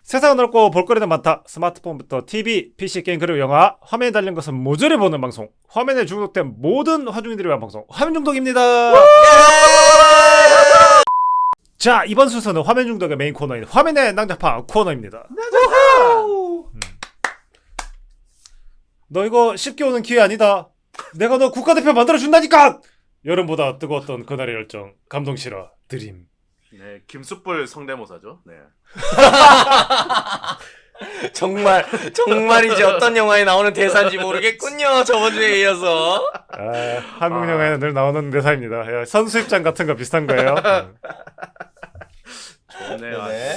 세상은 넓고 볼거리는 많다. 스마트폰부터 TV, PC, 게임 그리고 영화, 화면에 달린 것은 모조리 보는 방송. 화면에 중독된 모든 화중이들을 위한 방송. 화면 중독입니다. 자, 이번 순서는 화면 중독의 메인 코너인 화면의 낭자파 코너입니다. 너 이거 쉽게 오는 기회 아니다. 내가 너 국가대표 만들어준다니까. 여름보다 뜨거웠던 그날의 열정, 감동 실화, 드림. 네, 김숯불 성대모사죠. 네. 정말이지 어떤 영화에 나오는 대사인지 모르겠군요. 저번 주에 이어서. 한국 영화에는 늘 나오는 대사입니다. 선수 입장 같은 거 비슷한 거예요. 좋네요. 네.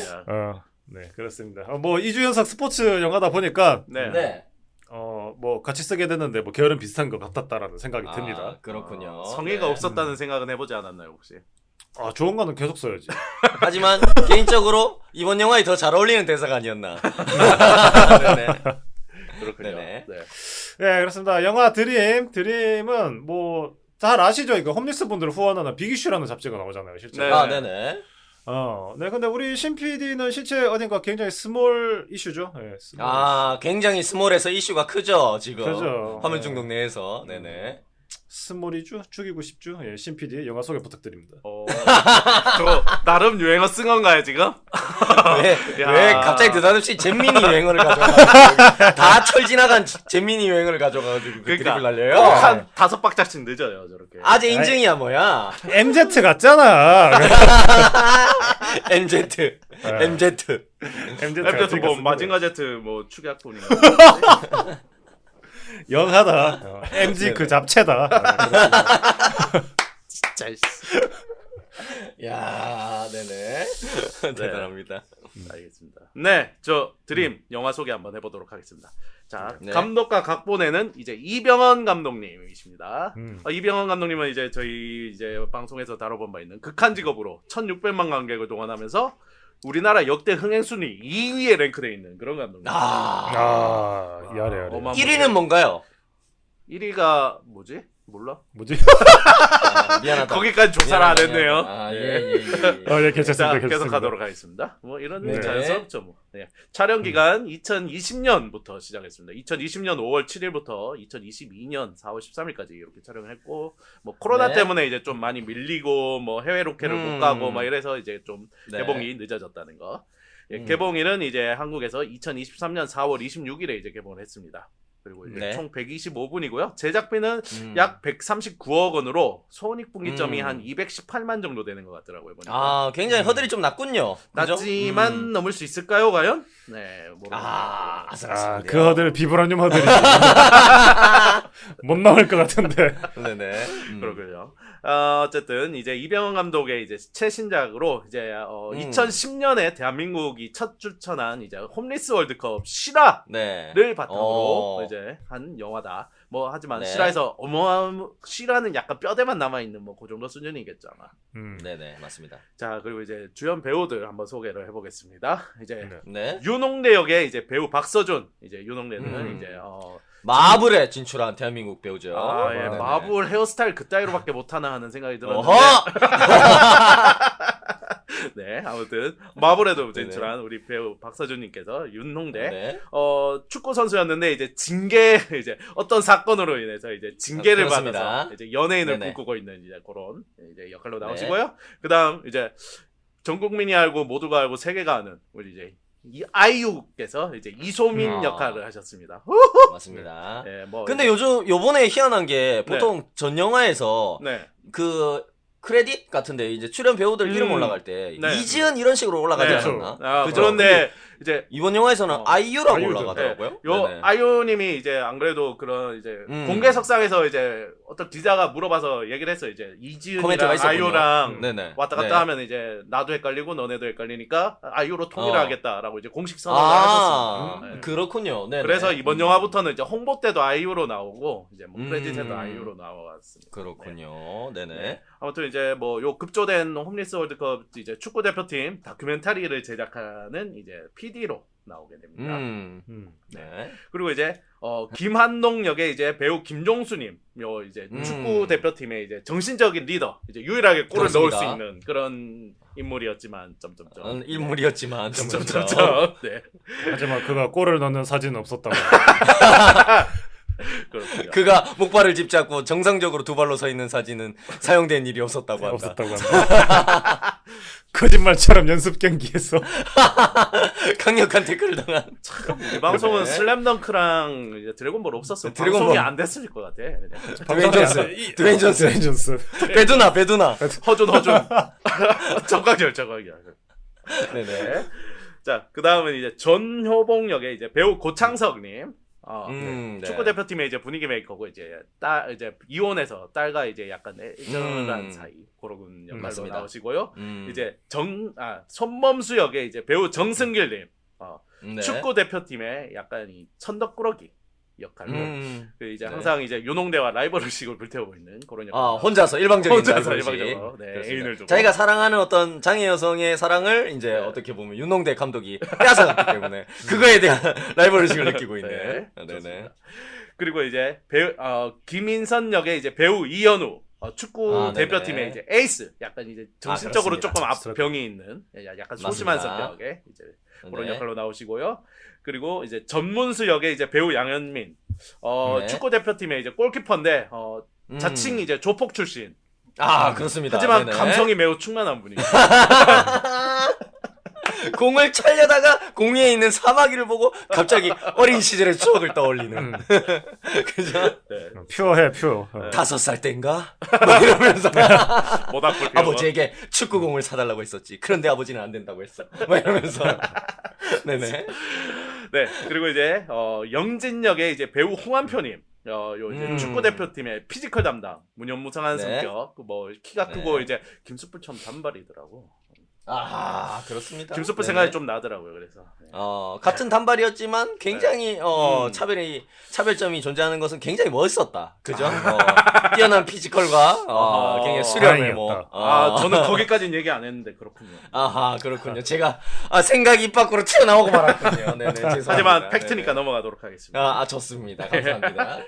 네, 그렇습니다. 뭐 2주 연속 스포츠 영화다 보니까 네. 뭐 같이 쓰게 됐는데 뭐 계열은 비슷한 것 같았다라는 생각이 듭니다. 그렇군요. 성의가 네. 없었다는 생각은 해보지 않았나요 혹시? 좋은 거는 계속 써야지. 하지만 개인적으로 이번 영화에 더 잘 어울리는 대사가 아니었나. 네네. 그렇군요. 네네. 네. 네, 그렇습니다. 영화 드림은 뭐 잘 아시죠? 이거 홈리스 분들 후원하는 빅이슈라는 잡지가 나오잖아요, 실제. 네. 네네. 네, 근데 우리 신 PD는 실제 어딘가 굉장히 스몰 이슈죠. 네, 스몰 굉장히 스몰해서 이슈가 크죠, 지금. 크죠. 화면 네. 중독 내에서. 네네. 스몰이죠? 죽이고 싶죠? 예, 신 PD 영화 소개 부탁드립니다. 저거 나름 유행어 쓴 건가요 지금? 왜 갑자기 느닷없이 잼민이 유행어를 가져가가지고 다 철 지나간 잼민이 유행어를 가져가가지고 그 드립을 날려요? 한 5박자씩 늦어요 저렇게. 아재 인증이야 뭐야? MZ 같잖아. MZ. MZ. 앱에서 뭐 마징가 제트 뭐 축약본인가. 영하다. MG 그 잡채다. 진짜. 야, 네네. 대단합니다. 알겠습니다. 네, 저 드림 영화 소개 한번 해보도록 하겠습니다. 자, 네. 감독과 각본에는 이제 이병헌 감독님이십니다. 음. 이병헌 감독님은 이제 저희 이제 방송에서 다뤄본 바 있는 극한 직업으로 1,600만 관객을 동원하면서 우리나라 역대 흥행 순위 2위에 랭크되어 있는 그런 감독님. 야래. 1위는 뭔가요? 1위가 뭐지? 몰라? 뭐지? 미안하다. 거기까지 조사를 안 했네요. 예. 예, 괜찮습니다. 자, 계속하도록 하겠습니다. 뭐 이런 네. 자연스럽죠 뭐. 네. 촬영 기간 2020년부터 시작했습니다. 2020년 5월 7일부터 2022년 4월 13일까지 이렇게 촬영을 했고, 뭐 코로나 네. 때문에 이제 좀 많이 밀리고 뭐 해외 로케를 못 가고 막 이래서 이제 좀 네. 개봉이 늦어졌다는 거. 예, 개봉일은 이제 한국에서 2023년 4월 26일에 이제 개봉을 했습니다. 그리고 이제 네. 총 125분이고요. 제작비는 약 139억 원으로 손익분기점이 한 218만 정도 되는 것 같더라고요. 보니까. 굉장히 허들이 좀 낮군요. 그죠? 낮지만 넘을 수 있을까요, 과연? 네, 모르겠습니다. 아슬아슬한데요. 그 허들 비브라늄 허들이 못 나올 것 같은데. 네네. 그렇군요. 어쨌든 이제 이병헌 감독의 이제 최신작으로 이제 2010년에 대한민국이 첫 출전한 이제 홈리스 월드컵 실화를 네. 바탕으로 이제 한 영화다. 뭐 하지만 네. 실화에서 실화는 약간 뼈대만 남아 있는 뭐 그 정도 수준이겠죠 아마. 네네, 맞습니다. 자, 그리고 이제 주연 배우들 한번 소개를 해보겠습니다. 이제 네. 윤홍래 역의 이제 배우 박서준. 이제 윤홍래는 이제 마블에 진출한 대한민국 배우죠. 예, 네네. 마블 헤어스타일 그따위로밖에 못하나 하는 생각이 들었는데. 어허! 네, 아무튼 마블에도 진출한 우리 배우 박서준님께서 윤홍래 네. 축구 선수였는데 이제 이제 어떤 사건으로 인해서 이제 징계를 그렇습니다. 받아서 이제 연예인을 네네. 꿈꾸고 있는 이제 그런 이제 역할로 나오시고요. 그다음 이제 전 국민이 알고 모두가 알고 세계가 아는 우리 이제 이 아이유께서 이제 이소민 역할을 하셨습니다. 맞습니다. 네, 뭐 근데 요번에 희한한 게 보통 전 영화에서 네. 그 크레딧 같은데 이제 출연 배우들 이름 올라갈 때 네. 이지은 이런 식으로 올라가지 않았나? 그죠? 그런데 이제 이번 영화에서는 아이유라고 아이유죠. 올라가더라고요. 요 네네. 아이유님이 이제 안 그래도 그런 이제 공개석상에서 이제 어떤 기자가 물어봐서 얘기를 했어요. 이제 코멘트가 이지은이랑 있었군요. 아이유랑 네네. 왔다 갔다 네. 하면 이제 나도 헷갈리고 너네도 헷갈리니까 아이유로 통일을 하겠다라고 이제 공식 선언을 하셨습니다. 네. 그렇군요. 네네. 그래서 이번 영화부터는 이제 홍보 때도 아이유로 나오고 이제 뭐 크레딧에도 아이유로 나왔습니다. 그렇군요. 네네. 네. 아무튼 이제 뭐 요 급조된 홈리스 월드컵 이제 축구 대표팀 다큐멘터리를 제작하는 이제 PD로 나오게 됩니다. 네. 그리고 이제 김한동 역의 이제 배우 김종수님, 요 이제 축구 대표팀의 이제 정신적인 리더, 이제 유일하게 골을 그렇습니다. 넣을 수 있는 그런 인물이었지만 점점점. 일물이었지만 점점점. 점점점. 네. 하지만 그가 골을 넣는 사진은 없었다고. 그렇군요. 그가 목발을 짚잡고 정상적으로 두 발로 서 있는 사진은 사용된 일이 없었다고 한다. 없었다고 한다. 거짓말처럼 연습 경기에서 강력한 태클을 당한. 이 방송은 네. 슬램덩크랑 이제 드래곤볼 없었으면 드래곤볼. 방송이 안 됐을 것 같아. 드웨인 존스. 드웨인 존스. 드웨인 존스. 배두나. 허준 정강열. 네네. 자, 그 다음은 이제 전효봉 역의 이제 배우 고창석님. 네. 축구 대표팀의 이제 분위기 메이커고 이제 이제 이혼해서 딸과 이제 약간 애절한 사이 그런 역할로 맞습니다. 나오시고요. 이제 손범수 역의 이제 배우 정승길님. 네. 축구 대표팀의 약간 이 천덕꾸러기 역할로 그 이제 네. 항상 이제 윤홍대와 라이벌 의식을 불태우고 있는 그런 역할. 혼자서 일방적인 혼자서 라이벌 의식. 일방적으로 네, 애인을 두고. 자기가 사랑하는 어떤 장애 여성의 사랑을 이제 어떻게 보면 윤홍대 감독이 뺏어갔기 때문에 그거에 대한 라이벌 의식을 느끼고 있네. 네네. 좋습니다. 그리고 이제 배우 김인선 역의 이제 배우 이현우 축구 네네. 대표팀의 이제 에이스, 약간 이제 정신적으로 그렇습니다. 조금 병이 있는 약간 소심한 맞습니다. 성격의 이제 그런 네. 역할로 나오시고요. 그리고 이제 전문수 역의 이제 배우 양현민, 네. 축구 대표팀의 이제 골키퍼인데 자칭 이제 조폭 출신. 그렇습니다. 하지만 네네. 감성이 매우 충만한 분이에요. 공을 찰려다가 공 위에 있는 사마귀를 보고 갑자기 어린 시절의 추억을 떠올리는. 그죠? 네. 퓨어해 퓨어. 5살 땐가? 뭐 이러면서 모닥불 아버지에게 축구공을 사달라고 했었지. 그런데 아버지는 안 된다고 했어. 뭐 이러면서. 네네. 네, 그리고 이제 영진 역의 이제 배우 홍한표님. 요 이제 축구 대표팀의 피지컬 담당, 무념무상한 네. 성격, 뭐 키가 크고 네. 이제 김수풀처럼 단발이더라고. 그렇습니다. 김수풀 네네. 생각이 좀 나더라고요. 그래서 네. 같은 단발이었지만 굉장히 차별점이 존재하는 것은 굉장히 멋있었다. 그죠? 뛰어난 피지컬과 굉장히 수련 외모. 다행이었다. 저는 거기까지는 얘기 안 했는데 그렇군요. 그렇군요. 제가 생각이 입 밖으로 튀어나오고 말았군요. 네네. 죄송합니다. 하지만 팩트니까 네네. 넘어가도록 하겠습니다. 좋습니다. 감사합니다.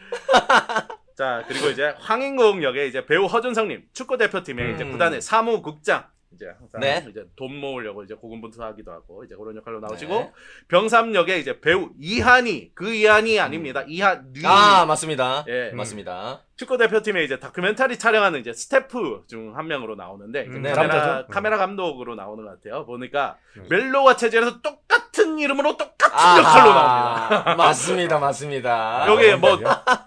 자, 그리고 이제 황인국 역의 이제 배우 허준성님, 축구 대표팀의 이제 구단의 사무국장. 이제 항상 네. 이제 돈 모으려고 이제 고군분투하기도 하고 이제 그런 역할로 나오시고 네. 병삼 역의 이제 배우 이한이, 그 이한이 아닙니다. 이한이. 맞습니다. 예. 맞습니다. 축구 대표팀에 이제 다큐멘터리 촬영하는 이제 스태프 중 한 명으로 나오는데 이제 네, 감독이죠? 카메라 감독으로 나오는 것 같아요. 보니까 멜로와 체질에서 똑같은 이름으로 똑같은 역할로 나옵니다. 맞습니다. 여기 뭐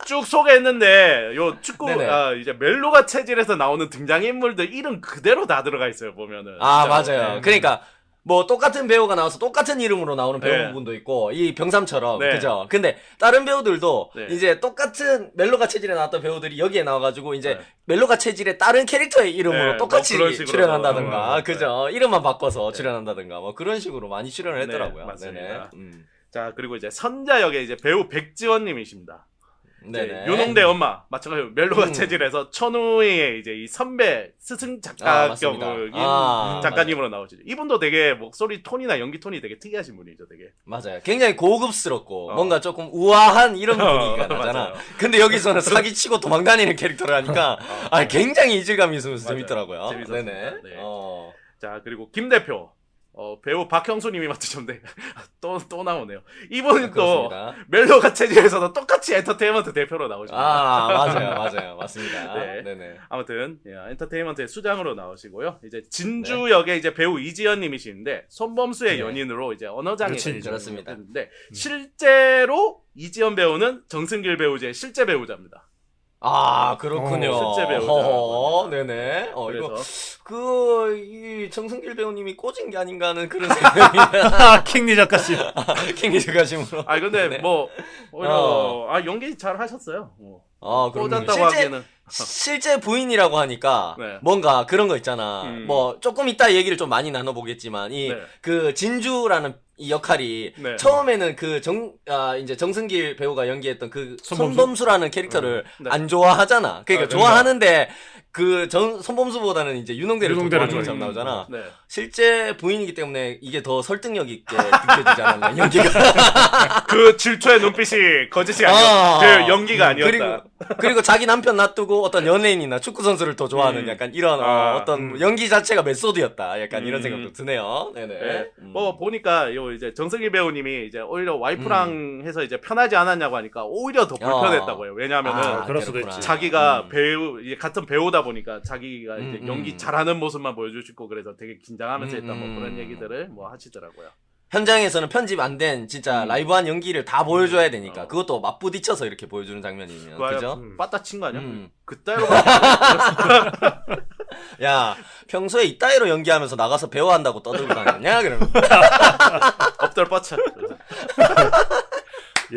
쭉 소개했는데 요 축구 네네. 이제 멜로가 체질에서 나오는 등장인물들 이름 그대로 다 들어가 있어요. 보면은. 맞아요. 네. 그러니까 뭐 똑같은 배우가 나와서 똑같은 이름으로 나오는 네. 배우분도 있고 이 병삼처럼 네. 그죠? 근데 다른 배우들도 네. 이제 똑같은 멜로가 체질에 나왔던 배우들이 여기에 나와가지고 이제 네. 멜로가 체질의 다른 캐릭터의 이름으로 네, 똑같이 뭐 그런 식으로 출연한다든가 네. 그죠? 이름만 바꿔서 출연한다든가 뭐 그런 식으로 많이 출연을 했더라고요. 네, 맞습니다. 네네. 자, 그리고 이제 선자 역의 이제 배우 백지원님이십니다. 네네. 윤홍대 엄마 마찬가지로 멜로가 음. 체질에서 천우의 이제 이 선배 스승 맞습니다. 작가격인 작가님으로 나오시죠. 이분도 되게 목소리 톤이나 연기 톤이 되게 특이하신 분이죠, 되게. 맞아요. 굉장히 고급스럽고 뭔가 조금 우아한 이런 분위기가 나잖아. 맞아요. 근데 여기서는 사기치고 도망다니는 캐릭터를 하니까 굉장히 이질감이 있으면서 맞아요. 재밌더라고요. 재밌었습니다. 네네. 네. 자, 그리고 김 대표. 배우 박형수님이 맡으셨는데 또 나오네요. 이분은 또 그렇습니다. 멜로가 체질에서도 똑같이 엔터테인먼트 대표로 나오십니다. 맞아요. 맞습니다. 네. 네네. 아무튼 엔터테인먼트의 수장으로 나오시고요. 이제 진주 역의 이제 배우 이지연님이시는데 손범수의 네. 연인으로 이제 언어장애 그렇지, 그렇습니다. 는데 실제로 이지연 배우는 정승길 배우의 실제 배우자입니다. 그렇군요. 실제 배우자. 네네. 그래서 이 정승길 배우님이 꽂은 게 아닌가 하는 그런 생각이 킹리 작가씨. 킹리즈가심으로. 근데 네. 뭐 오히려 연기 잘 하셨어요. 그럼요. 꽂았다고 하기에는 실제 부인이라고 하니까 네. 뭔가 그런 거 있잖아. 뭐 조금 이따 얘기를 좀 많이 나눠보겠지만 네. 그 진주라는 이 역할이 네. 처음에는 이제 정승길 배우가 연기했던 그 손범수? 손범수라는 캐릭터를 네. 안 좋아하잖아. 그러니까 네. 좋아하는데 손범수보다는 이제 윤홍대를 윤홍대를 좋아하는 좀- 것처럼 나오잖아. 네. 실제 부인이기 때문에 이게 더 설득력 있게 느껴지지 않았나 연기가. 그 질투의 눈빛이 거짓이 아니었다. 그 연기가 아니었다. 그리고 그리고 자기 남편 놔두고 어떤 연예인이나 축구 선수를 더 좋아하는 약간 이런 어떤 연기 자체가 메소드였다. 약간 이런 생각도 드네요. 네네. 네. 뭐 보니까 요 이제 정승희 배우님이 이제 오히려 와이프랑 해서 이제 편하지 않았냐고 하니까 오히려 더 불편했다고요. 왜냐하면은 그럴 수도 그렇구나. 있지. 자기가 배우 이제 같은 배우다 보니까 자기가 이제 음. 연기 잘하는 모습만 보여주시고 그래서 되게 긴장하면서 했다 뭐 음. 그런 얘기들을 뭐 하시더라고요. 현장에서는 편집 안 된 진짜 라이브한 연기를 다 보여줘야 되니까 그것도 맞부딪혀서 이렇게 보여주는 장면이면 그죠? 빠따 친 거 아니야? 음. 그따위로 야 평소에 이따위로 연기하면서 나가서 배워한다고 떠들고 다녔냐 그러면 엎덜 뻗쳐.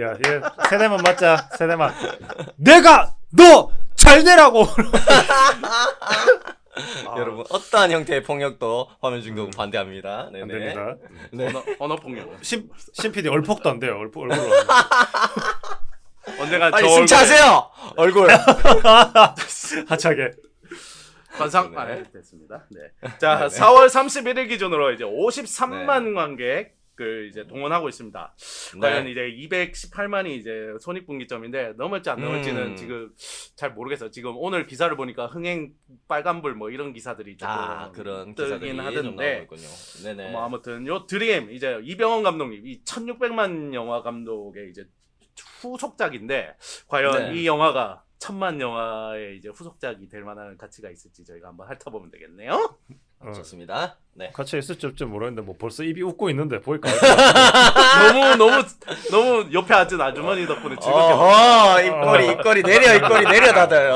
야, 얘 세대만 맞자. 세대만. 내가 너 잘 되라고. 여러분 어떠한 형태의 폭력도 화면 중독은 반대합니다. 네네. 안 됩니다. 네. 언어 폭력. 신 PD 얼폭도 안 돼요. 얼굴로. 언젠가 빨리 저 승차하세요. 얼굴. 하차게. 관상 네. 네, 됐습니다. 네. 자, 네네. 4월 31일 기준으로 이제 53만 관객을 이제 동원하고 있습니다. 과연 네. 이제 218만이 이제 손익분기점인데 넘을지 안 넘을지는 음. 지금 잘 모르겠어요. 지금 오늘 기사를 보니까 흥행 빨간불 뭐 이런 기사들이 조금 그런 기사들이 뜨긴 좀 하던데 나오고 있군요. 네네. 뭐 아무튼 요 드림 이제 이병헌 감독님 이 1600만 영화 감독의 이제 후속작인데 과연 네. 이 영화가 1000만 영화의 이제 후속작이 될 만한 가치가 있을지 저희가 한번 핥아보면 되겠네요. 좋습니다. 네. 같이 있을 줄 모르겠는데 뭐 벌써 입이 웃고 있는데 보일까요? 너무 옆에 앉은 아주머니 덕분에 즐겁게 입꼬리 내려 입꼬리 내려 다들.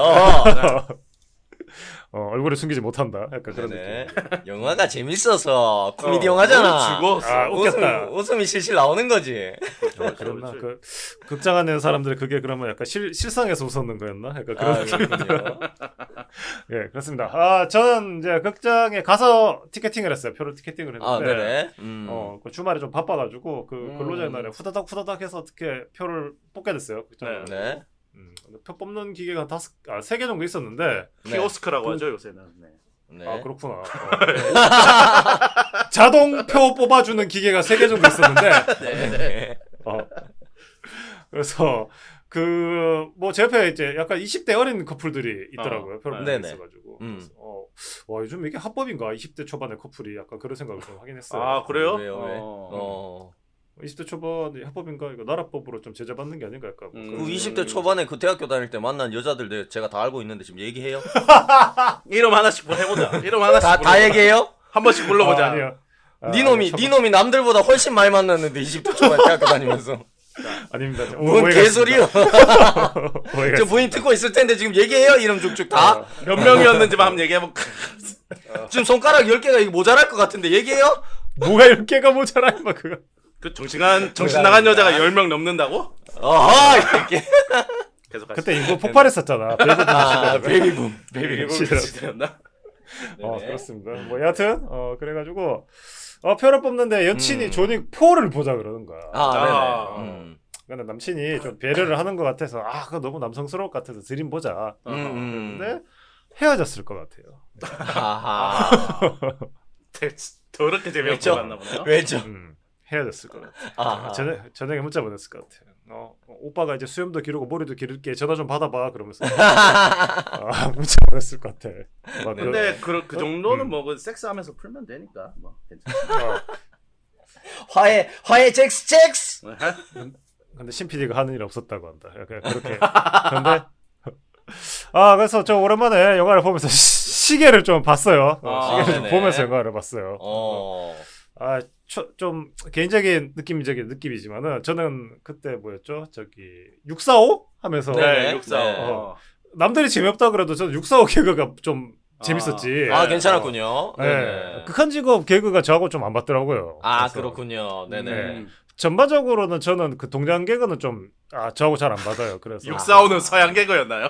얼굴에 숨기지 못한다. 약간 그런 네네. 느낌. 영화가 재밌어서 코미디 영화잖아. 즐거웠어. 아, 웃겼다. 웃음이 실실 나오는 거지. 그랬나? 그 극장 안에 사람들 그게 그러면 약간 실상에서 웃었는 거였나? 약간 그런 느낌. 그렇군요. 예, 그렇습니다. 아, 저는 이제 극장에 가서 티켓팅을 했어요. 표를 티켓팅을 했는데. 네네. 그 주말에 좀 바빠가지고 그 근로자의 음. 날에 후다닥 해서 어떻게 표를 뽑게 됐어요. 극장에. 네. 근데 표 뽑는 기계가 3개 정도 있었는데. 키오스크라고 하죠 요새는. 네. 네. 아, 그렇구나. 자동 표 뽑아주는 기계가 3개 정도 있었는데. 네. 그래서 뭐 제 옆에 이제 약간 20대 어린 커플들이 있더라고요. 표를 뽑고 네네. 있어가지고. 음. 그래서, 와, 요즘 이게 합법인가? 20대 초반의 커플이 약간 그런 생각을 좀 하긴 했어요. 아 그래요? 왜요, 왜? 20대 초반이 합법인가? 이거 나라법으로 좀 제재받는 게 아닌가? 약간 뭐 그 그런 20대 초반에 그 대학교 다닐 때 만난 여자들 제가 다 알고 있는데 지금 얘기해요? 이름 하나씩 뭐 해보자. 이름 하나씩 다 불러보자. 얘기해요? 한 번씩 불러보자. 아니요. 니놈이 남들보다 훨씬 많이 만났는데 20대 초반에 대학교 다니면서 아닙니다. 뭔 오해가 개소리요? 있습니다. 오해가 저 부인 듣고 있을 텐데 지금 얘기해요? 이름 쭉쭉 다? 몇 명이었는지만 한번 얘기해볼까. 지금 손가락 10개가 이거 모자랄 것 같은데 얘기해요? 뭐가 10개가 모자라 막 그거. 그 정신 나간 여자가 10명 넘는다고? 어허 이렇게 계속 하시죠. 그때 인구 폭발했었잖아. 베이비붐 시대였나? 그렇습니다. 뭐 여하튼 그래가지고 표를 뽑는데 여친이 존이 표를 보자 그러는 거야. 근데 남친이 좀 배려를 하는 것 같아서 그거 너무 남성스러울 것 같아서 드림 보자. 근데 헤어졌을 것 같아요. 더럽게 재미없게 왜죠? 만나 보네요. 왜죠? 헤어졌을 것 같아. 저녁에 문자 보냈을 것 같아. 오빠가 이제 수염도 기르고 머리도 기를게 전화 좀 받아봐 그러면서 문자 보냈을 것 같아. 근데 그 정도는 뭐 그 섹스하면서 풀면 되니까 뭐 괜찮아. 화해 잭스 근데 신 PD가 하는 일 없었다고 한다. 약간 그렇게. 근데 그래서 저 오랜만에 영화를 보면서 시계를 좀 봤어요. 시계를 좀 네네. 보면서 영화를 봤어요. 좀 개인적인 느낌이지만은 저는 그때 뭐였죠? 저기 645 하면서 네. 645. 남들이 재미없다 그래도 저는 645 개그가 좀 재밌었지. 괜찮았군요. 네. 극한 직업 개그가 저하고 좀 안 맞더라고요. 그래서 그렇군요. 네네. 전반적으로는 저는 그 동양 개그는 좀 저하고 잘 안 받아요. 그래서 645는 서양 개그였나요?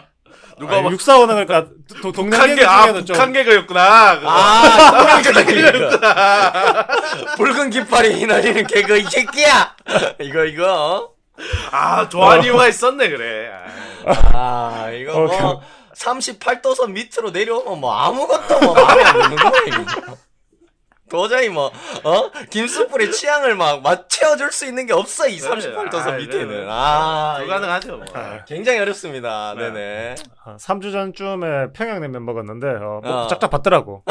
누가 뭐 645는 그러니까 동양 개그 중에는 좀 북한 개그였구나. 북한 개그였구나. 붉은 깃발이 휘날리는 개그 이 새끼야. 이거. 좋아하는 이유가 있었네 그래. 이거 뭐 38도선 밑으로 내려오면 뭐 아무것도 뭐 마음에 안 드는 거야 이거. 도저히 김수풀의 취향을 막 채워줄 수 있는 게 없어, 이 38도선 밑에는. 불가능하죠. 뭐. 굉장히 어렵습니다. 네. 네네. 3주 전쯤에 평양냉면 먹었는데 뭐 짝짝 받더라고.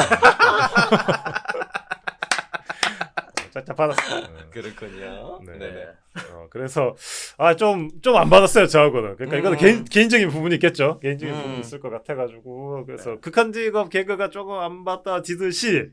짝짝 받았어. 그렇군요. 네. 네네. 그래서 좀 안 받았어요 저하고는. 그러니까 이거는 개인적인 부분이 있겠죠. 개인적인 부분이 있을 것 같아가지고 그래서 극한직업 개그가 조금 안 받아지듯이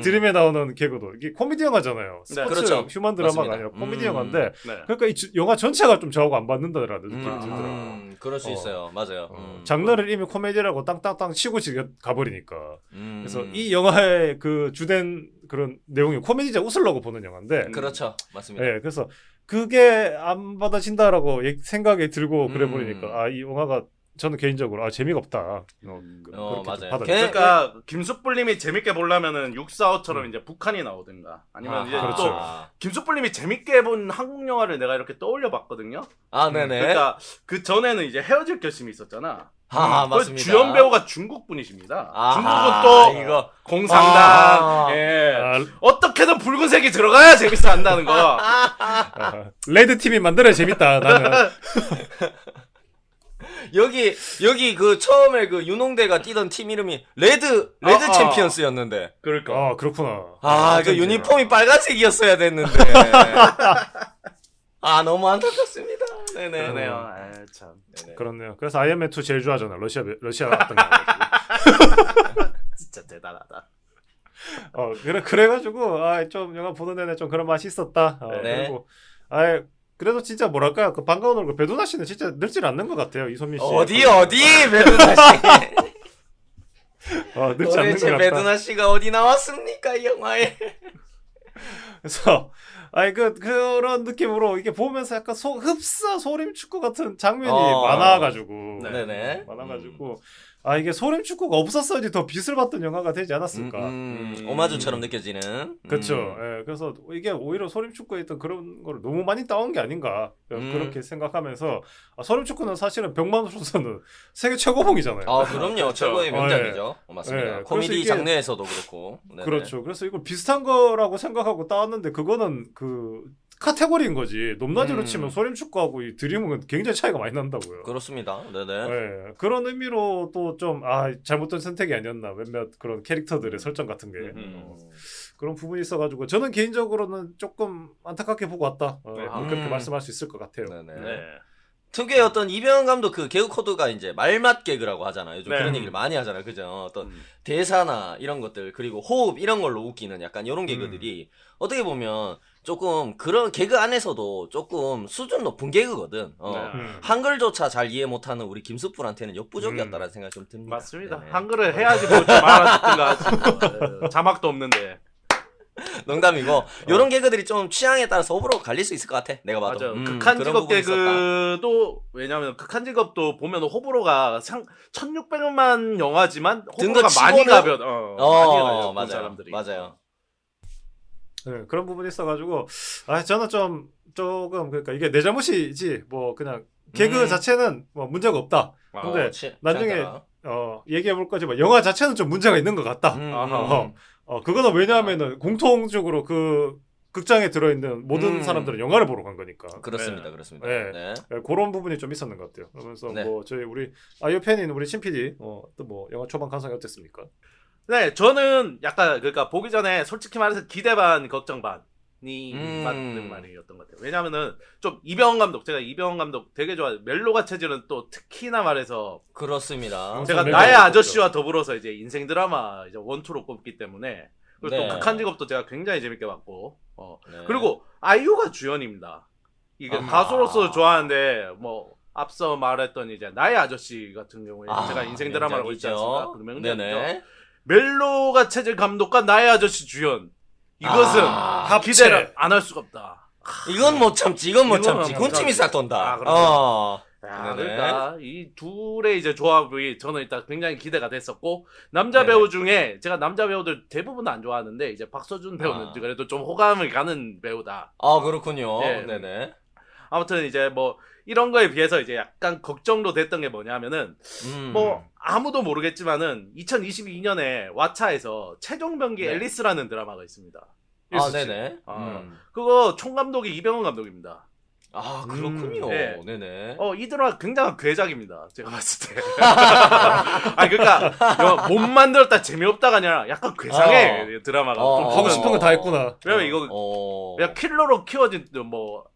드림에 나오는 개그도 이게 코미디 영화잖아요. 스포츠 그렇죠. 휴먼 드라마가 맞습니다. 아니라 코미디 영화인데 네. 그러니까 이 영화 전체가 좀 저하고 안 받는다라는 느낌이 들더라고요. 그럴 수 있어요. 맞아요. 장르를 이미 코미디라고 땅땅땅 치고 가버리니까. 음. 그래서 이 영화의 그 주된 그런 내용이 코미디자 웃으려고 보는 영화인데. 그렇죠. 맞습니다. 네, 그래서 그게 안 받아진다라고 생각이 들고 그래 버리니까 이 영화가 저는 개인적으로 재미가 없다. 맞아요. 그러니까 김숯불님이 재밌게 보려면은 645처럼 이제 북한이 나오든가 아니면 이제 그렇죠. 또 김숯불님이 재밌게 본 한국 영화를 내가 이렇게 떠올려봤거든요. 네네. 그러니까 그 전에는 이제 헤어질 결심이 있었잖아. 맞습니다. 주연 배우가 중국 분이십니다. 중국은 또 이거 공산당. 예. 어떻게든 붉은색이 들어가야 재밌어 한다는 거. 레드 팀이 만들어야 재밌다. 나는. 여기 그 처음에 그 윤홍대가 뛰던 팀 이름이 레드 챔피언스였는데. 그러니까. 그렇구나. 그 유니폼이 빨간색이었어야 됐는데. 너무 안타깝습니다. 네네. 그러네요. 참. 네네. 그렇네요. 그래서 아이언맨 2 제일 좋아하잖아. 러시아 왔던 거. 진짜 대단하다. 그래가지고 좀 영화 보는 내내 좀 그런 맛이 있었다. 네. 그리고 그래도 진짜 뭐랄까요, 그 반가운 얼굴 배두나 씨는 진짜 늙질 않는 것 같아요. 이소민 씨. 어디 배두나 씨. 늙지 않는 것 도대체 같다. 배두나 씨가 어디 나왔습니까 이 영화에? 그래서 그런 느낌으로 이게 보면서 약간 흡사 소림 축구 같은 장면이 많아가지고. 네네. 많아가지고. 이게 소림 축구가 없었어야지 더 빛을 봤던 영화가 되지 않았을까. 오마주처럼 느껴지는. 그렇죠. 예, 그래서 이게 오히려 소림 축구에 있던 그런 거를 너무 많이 따온 게 아닌가 그렇게 생각하면서 소림 축구는 사실은 병만으로서는 세계 최고봉이잖아요. 그럼요. 최고의 명작이죠. 맞습니다. 예, 코미디 이게, 장르에서도 그렇고. 네네. 그렇죠. 그래서 이걸 비슷한 거라고 생각하고 따왔는데 그거는 그 카테고리인 거지. 높낮이로 치면 소림 축구하고 이 드림은 굉장히 차이가 많이 난다고요. 그렇습니다. 네네. 예, 그런 의미로 또 좀 잘못된 선택이 아니었나 몇몇 그런 캐릭터들의 설정 같은 게 그런 부분이 있어가지고 저는 개인적으로는 조금 안타깝게 보고 왔다. 그렇게 말씀할 수 있을 것 같아요. 네네. 네. 특유의 어떤 이병헌 감독 그 개그 코드가 이제 말맛 개그라고 하잖아요. 요즘 네. 그런 얘기를 많이 하잖아요. 그죠? 어떤 대사나 이런 것들 그리고 호흡 이런 걸로 웃기는 약간 이런 개그들이 어떻게 보면 조금 그런 개그 안에서도 조금 수준 높은 개그거든. 한글조차 잘 이해 못하는 우리 김수풀한테는 역부족이었다라는 생각이 좀 듭니다. 맞습니다. 네네. 한글을 해야지 뭐 좀 알아듣든가 하지. 자막도 없는데. 농담이고 요런 개그들이 좀 취향에 따라서 호불호 갈릴 수 있을 것 같아. 내가 봐도. 맞아요. 극한직업 개그도 왜냐면 극한직업도 보면 호불호가 1,600만 영화지만 호불호가 많이 가벼. 많이 가벼. 맞아요. 사람들이. 맞아요. 네, 그런 부분이 있어가지고 저는 조금 그러니까 이게 내 잘못이지 뭐 그냥 개그 자체는 뭐 문제가 없다. 근데 나중에 얘기해 볼 거지만 영화 자체는 좀 문제가 있는 것 같다. 그거는 왜냐하면은 공통적으로 그 극장에 들어있는 모든 사람들은 영화를 보러 간 거니까. 그렇습니다. 그렇습니다. 네. 네. 그런 부분이 좀 있었는 것 같아요. 그러면서 뭐 저희 우리 아이팬인 우리 신 PD 또 뭐 영화 초반 감상이 어땠습니까? 네, 저는 약간 그러니까 보기 전에 솔직히 말해서 기대 반 걱정 반이 맞는 말이었던 것 같아요. 왜냐면은 좀 제가 이병헌 감독 되게 좋아해요. 멜로가 체질은 또 특히나 말해서 그렇습니다. 제가 나의 아저씨와 더불어서 이제 인생 드라마 이제 원투로 꼽기 때문에 그리고 또 극한 직업도 제가 굉장히 재밌게 봤고 그리고 아이유가 주연입니다. 이게 가수로서 좋아하는데 뭐 앞서 말했던 이제 나의 아저씨 같은 경우에 제가 인생 드라마라고 있지 않습니까? 그 명작이죠. 멜로가 체질 감독과 나의 아저씨 주연 이것은 기대를 안 할 수가 없다. 이건 못 참지. 군침이 싹 돈다. 그러니까 이 둘의 이제 조합이 저는 일단 굉장히 기대가 됐었고 남자 배우 중에 제가 남자 배우들 대부분 안 좋아하는데 이제 박서준 배우는 그래도 좀 호감을 가는 배우다. 그렇군요. 네. 네네. 아무튼 이제 뭐 이런 거에 비해서 이제 약간 걱정도 됐던 게 뭐냐면은 뭐 아무도 모르겠지만은 2022년에 왓챠에서 최종병기 네. 앨리스라는 드라마가 있습니다. 아, 네네. 그거 총감독이 이병헌 감독입니다. 아, 그렇군요. 네. 네네. 이 드라마 굉장한 괴작입니다. 제가 봤을 때. 아, 그러니까 못 만들었다 재미없다가 아니라 약간 괴상해 드라마가. 좀 하고 보면 싶은 거 다 했구나. 왜냐면 이거 그냥 킬러로 키워진 뭐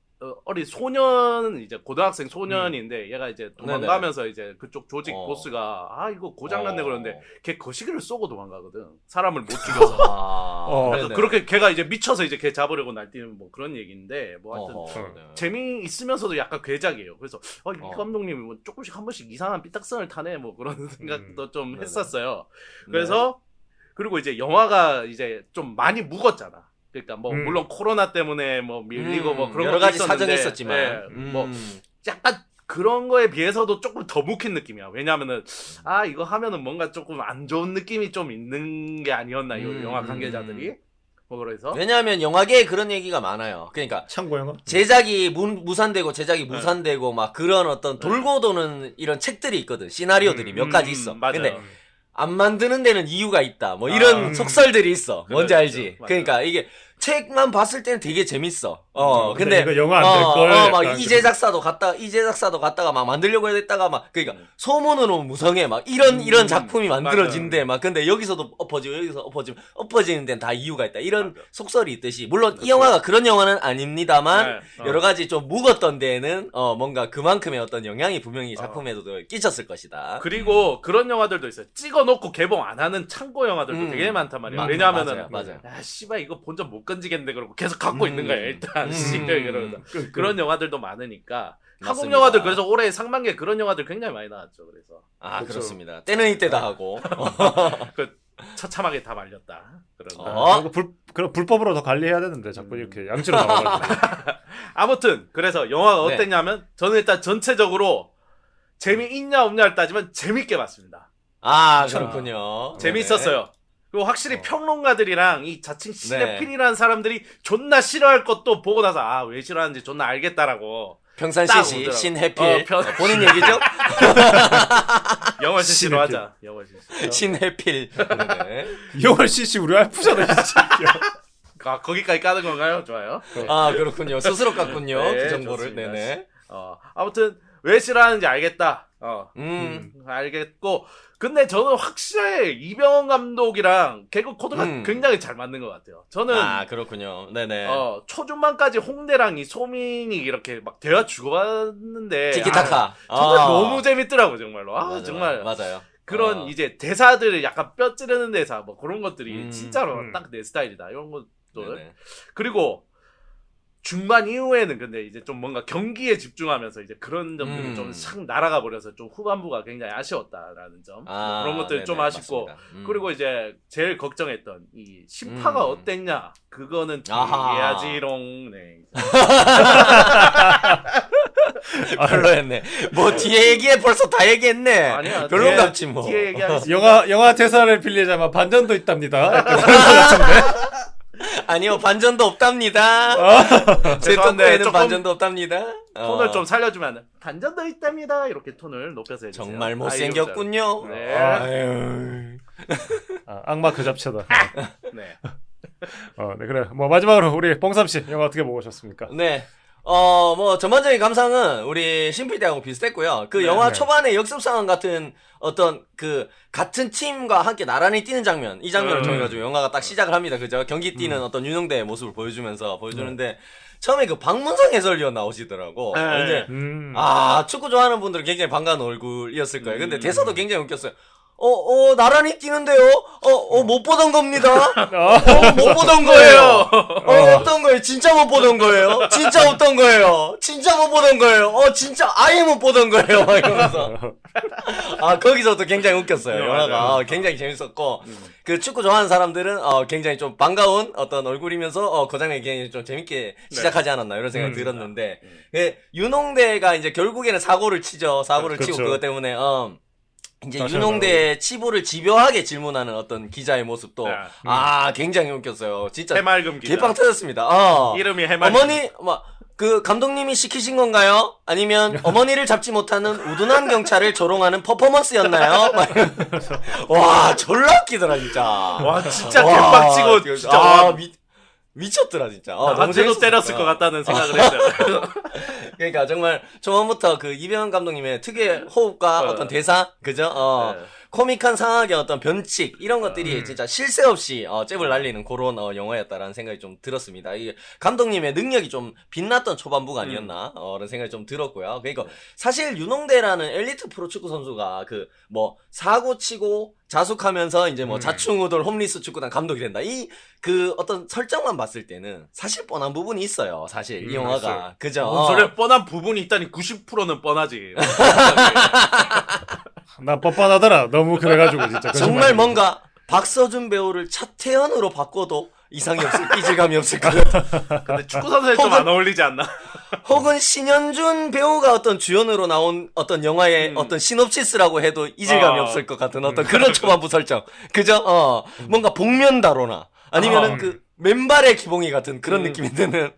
어린 소년 이제 고등학생 소년인데 얘가 이제 도망가면서 이제 그쪽 조직 보스가 이거 고장났네 그러는데 걔 거시기를 쏘고 도망가거든. 사람을 못 죽여서. 그래서 그렇게 걔가 이제 미쳐서 이제 걔 잡으려고 날뛰는 뭐 그런 얘기인데 뭐 하여튼 재미있으면서도 약간 괴작이에요. 그래서 이 감독님이 뭐 조금씩 한 번씩 이상한 삐딱선을 타네 뭐 그런 생각도 좀 했었어요. 그래서 그리고 이제 영화가 이제 좀 많이 묵었잖아. 그러니까 뭐 물론 코로나 때문에 뭐 밀리고 뭐 그런 여러 가지 것도 사정이 있었는데, 있었지만 뭐 약간 그런 거에 비해서도 조금 더 묵힌 느낌이야. 왜냐하면은 이거 하면은 뭔가 조금 안 좋은 느낌이 좀 있는 게 아니었나 이 영화 관계자들이 뭐 그래서 왜냐하면 영화계에 그런 얘기가 많아요. 그러니까 참고 영화 제작이 무산되고 제작이 무산되고 막 그런 어떤 돌고 도는 이런 책들이 있거든. 시나리오들이 몇 가지 있어. 맞아요. 근데 안 만드는 데는 이유가 있다. 뭐 이런 속설들이 있어. 뭔지 그렇죠. 알지? 맞아요. 그러니까 이게 책만 봤을 때는 되게 재밌어. 근데 이거 영화 안 될걸. 막 이 제작사도 갔다가 막 만들려고 했다가 막 그러니까 소문으로 무성해 막 이런 작품이 만들어진대 막 근데 여기서도 엎어지고 여기서 엎어지는 데는 다 이유가 있다. 이런 속설이 있듯이 물론 이 영화가 그런 영화는 아닙니다만 여러 가지 좀 묵었던 데에는 뭔가 그만큼의 어떤 영향이 분명히 작품에도 끼쳤을 것이다. 그리고 그런 영화들도 있어요. 찍어놓고 개봉 안 하는 창고 영화들도 되게 많단 말이야. 왜냐하면은 맞아요. 씨발 이거 본전 못 건지겠는데 그러고 계속 갖고 있는 거야 일단. 이러면서 그런 영화들도 많으니까 한국 맞습니다. 영화들 그래서 올해 상반기에 그런 영화들 굉장히 많이 나왔죠. 그래서 그렇습니다. 때는 이때다 하고 그 처참하게 다 말렸다. 그럼 불법으로 더 관리해야 되는데 자꾸 이렇게 양치로 나와가지고. 아무튼 그래서 영화가 어땠냐면 저는 일단 전체적으로 재미있냐 없냐를 따지면 재밌게 봤습니다. 그렇군요. 재밌었어요. 그리고 확실히 평론가들이랑 이 자칭 시네필이라는 사람들이 존나 싫어할 것도 보고 나서 왜 싫어하는지 존나 알겠다라고. 평산시시 신해필 본인 얘기죠? 영월 CC로 하자. 영월 CC. 신해필. 영월 CC 우리 와이프잖아. 거기까지 까는 건가요? 좋아요. 그렇군요. 스스로 깠군요. 네, 그 정보를. 좋습니다. 네네. 아무튼 왜 싫어하는지 알겠다. 알겠고 근데 저는 확실히 이병헌 감독이랑 개그 코드가 굉장히 잘 맞는 것 같아요. 저는 그렇군요. 네네. 초중반까지 홍대랑 이 소민이 이렇게 막 대화 주고받는데 티키타카. 정말 너무 재밌더라고 정말로. 정말 맞아요. 그런 이제 대사들을 약간 뼈 찌르는 대사 뭐 그런 것들이 진짜로 딱 내 스타일이다 이런 것들. 그리고 중반 이후에는 근데 이제 좀 뭔가 경기에 집중하면서 이제 그런 점들이 좀 싹 날아가 버려서 좀 후반부가 굉장히 아쉬웠다라는 점 그런 것들 좀 아쉽고 그리고 이제 제일 걱정했던 이 심파가 어땠냐 그거는 얘기해야지롱. 별로였네. 뭐 뒤에 얘기해 벌써 다 얘기했네. 아니야. 별론갑지 뭐. 뒤에 얘기하겠습니다. 영화 대사를 빌리자면 반전도 있답니다. 약간 그런 것 같은데. 아니요 반전도 없답니다. 제 죄송한데 톡에는 반전도 없답니다. 톤을 좀 살려주면 반전도 있답니다. 이렇게 톤을 높여서 해주세요. 정말 못생겼군요. 네. 악마 그 잡채다. 네. 네 그래. 뭐 마지막으로 우리 뽕삼 씨 영화 어떻게 보고 오셨습니까? 네. 뭐 전반적인 감상은 우리 신PD하고 비슷했고요. 그 영화 초반에 역습 상황 같은 어떤 그 같은 팀과 함께 나란히 뛰는 장면, 이 장면을 통해 가지고 영화가 딱 시작을 합니다. 그죠? 경기 뛰는 어떤 윤용대의 모습을 보여주는데 처음에 그 박문성 해설위원 나오시더라고. 이제 축구 좋아하는 분들은 굉장히 반가운 얼굴이었을 거예요. 근데 대사도 굉장히 웃겼어요. 나란히 뛰는데요? 못 보던 겁니다. 못 보던 거예요. 어떤 거예요? 진짜 못 보던 거예요. 진짜 없던 거예요. 진짜 못 보던 거예요. 진짜 아예 못 보던 거예요. 막 이러면서. 거기서도 굉장히 웃겼어요. 영화가 굉장히 재밌었고, 그 축구 좋아하는 사람들은 굉장히 좀 반가운 어떤 얼굴이면서 그 장면이 굉장히 좀 재밌게 시작하지 않았나 이런 생각이 들었는데, 윤홍대가 이제 결국에는 사고를 치죠. 사고를 치고 그것 때문에 이제 윤홍대의 치부를 집요하게 질문하는 어떤 기자의 모습도 굉장히 웃겼어요. 진짜 해맑음 기자. 개빵 터졌습니다. 이름이 해맑음. 어머니 그 감독님이 시키신 건가요? 아니면 어머니를 잡지 못하는 우둔한 경찰을 조롱하는 퍼포먼스였나요? 막 이러면서. 와 졸라 웃기더라 진짜. 와 진짜 개빡치고 진짜 와, 미쳤더라 진짜. 너무 나한테도 재밌었어. 때렸을 것 같다는 생각을 했어요. 그러니까 정말 초반부터 그 이병헌 감독님의 특유의 호흡과 어떤 대사, 그죠? 네. 코믹한 상황의 어떤 변칙 이런 것들이 진짜 쉴 새 없이 잽을 날리는 그런 영화였다라는 생각이 좀 들었습니다. 이게 감독님의 능력이 좀 빛났던 초반부가 아니었나 그런 생각이 좀 들었고요. 그러니까 사실 윤홍대라는 엘리트 프로축구 선수가 그 뭐 사고 치고 자숙하면서 이제 뭐 자충우돌 홈리스 축구단 감독이 된다. 이 그 어떤 설정만 봤을 때는 사실 뻔한 부분이 있어요. 사실 이 영화가 그죠? 뭔 소리야 뻔한 부분이 있다니 90%는 뻔하지. 나 뻔뻔하더라. 너무 그래가지고 진짜. 정말 뭔가 박서준 배우를 차태현으로 바꿔도 이질감이 없을 것 같아. 근데 축구 선수에 좀 안 어울리지 않나? 혹은 신현준 배우가 어떤 주연으로 나온 어떤 영화의 어떤 시놉시스라고 해도 이질감이 없을 것 같은 어떤 그런 초반부 설정. 그죠? 뭔가 복면다로나 아니면은 그 맨발의 기봉이 같은 그런 느낌이 드는